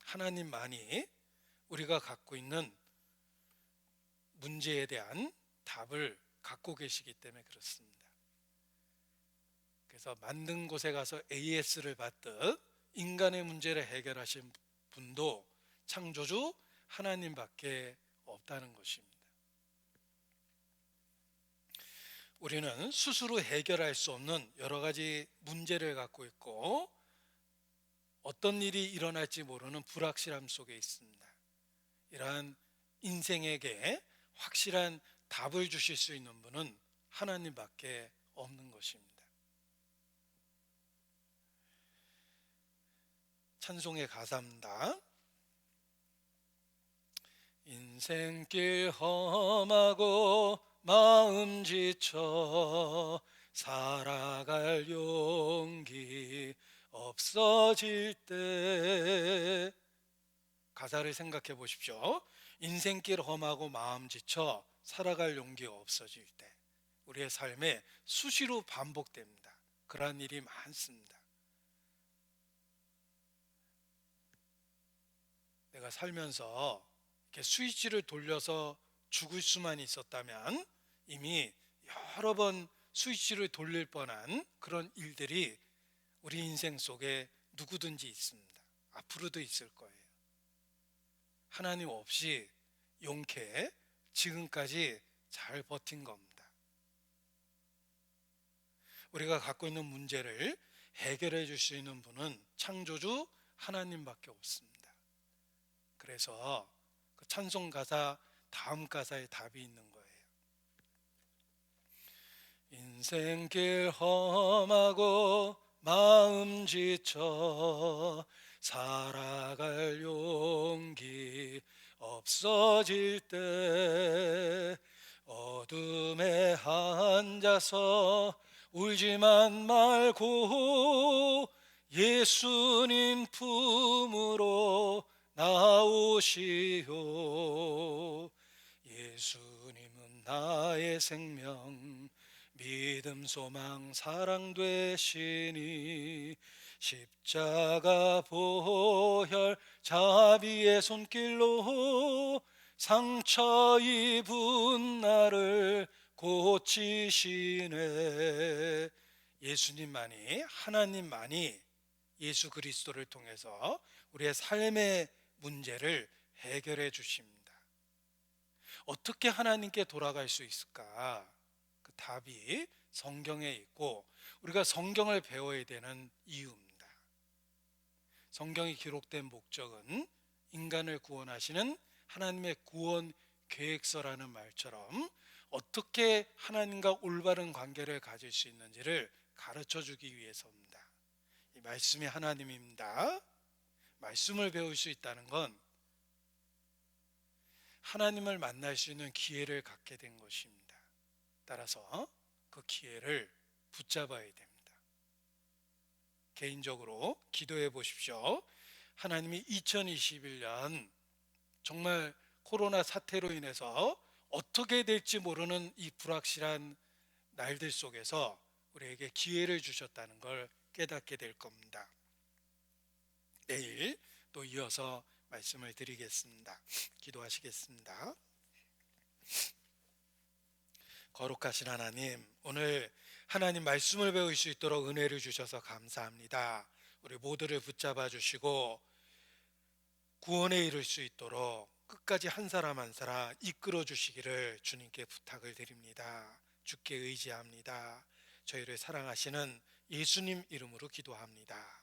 [SPEAKER 1] 하나님만이 우리가 갖고 있는 문제에 대한 답을 갖고 계시기 때문에 그렇습니다. 그래서 만든 곳에 가서 AS를 받듯 인간의 문제를 해결하신 분도 창조주 하나님밖에 없다는 것입니다. 우리는 스스로 해결할 수 없는 여러 가지 문제를 갖고 있고 어떤 일이 일어날지 모르는 불확실함 속에 있습니다. 이러한 인생에게 확실한 답을 주실 수 있는 분은 하나님밖에 없는 것입니다. 찬송의 가사입니다. 인생길 험하고 마음 지쳐 살아갈 용기 없어질 때, 가사를 생각해 보십시오. 인생길 험하고 마음 지쳐 살아갈 용기가 없어질 때, 우리의 삶에 수시로 반복됩니다. 그러한 일이 많습니다. 내가 살면서 이렇게 스위치를 돌려서 죽을 수만 있었다면 이미 여러 번 스위치를 돌릴 뻔한 그런 일들이 우리 인생 속에 누구든지 있습니다. 앞으로도 있을 거예요. 하나님 없이 용케 지금까지 잘 버틴 겁니다. 우리가 갖고 있는 문제를 해결해 줄 수 있는 분은 창조주 하나님밖에 없습니다. 그래서 그 찬송 가사 다음 가사에 답이 있는 거예요. 인생길 험하고 마음 지쳐 살아갈 용기 없어질 때 어둠에 앉아서 울지만 말고 예수님 품으로 나오시오. 예수님은 나의 생명 믿음 소망 사랑 되시니 십자가 보혈 자비의 손길로 상처 입은 나를 고치시네. 예수님만이, 하나님만이 예수 그리스도를 통해서 우리의 삶의 문제를 해결해 주십니다. 어떻게 하나님께 돌아갈 수 있을까? 그 답이 성경에 있고 우리가 성경을 배워야 되는 이유입니다. 성경이 기록된 목적은 인간을 구원하시는 하나님의 구원 계획서라는 말처럼 어떻게 하나님과 올바른 관계를 가질 수 있는지를 가르쳐 주기 위해서입니다. 이 말씀이 하나님입니다. 말씀을 배울 수 있다는 건 하나님을 만날 수 있는 기회를 갖게 된 것입니다. 따라서 그 기회를 붙잡아야 됩니다. 개인적으로 기도해 보십시오. 하나님이 2021년 정말 코로나 사태로 인해서 어떻게 될지 모르는 이 불확실한 날들 속에서 우리에게 기회를 주셨다는 걸 깨닫게 될 겁니다. 내일 또 이어서 말씀을 드리겠습니다. 기도하시겠습니다. 거룩하신 하나님, 오늘 하나님 말씀을 배울 수 있도록 은혜를 주셔서 감사합니다. 우리 모두를 붙잡아 주시고 구원에 이를 수 있도록 끝까지 한 사람 한 사람 이끌어 주시기를 주님께 부탁을 드립니다. 주께 의지합니다. 저희를 사랑하시는 예수님 이름으로 기도합니다.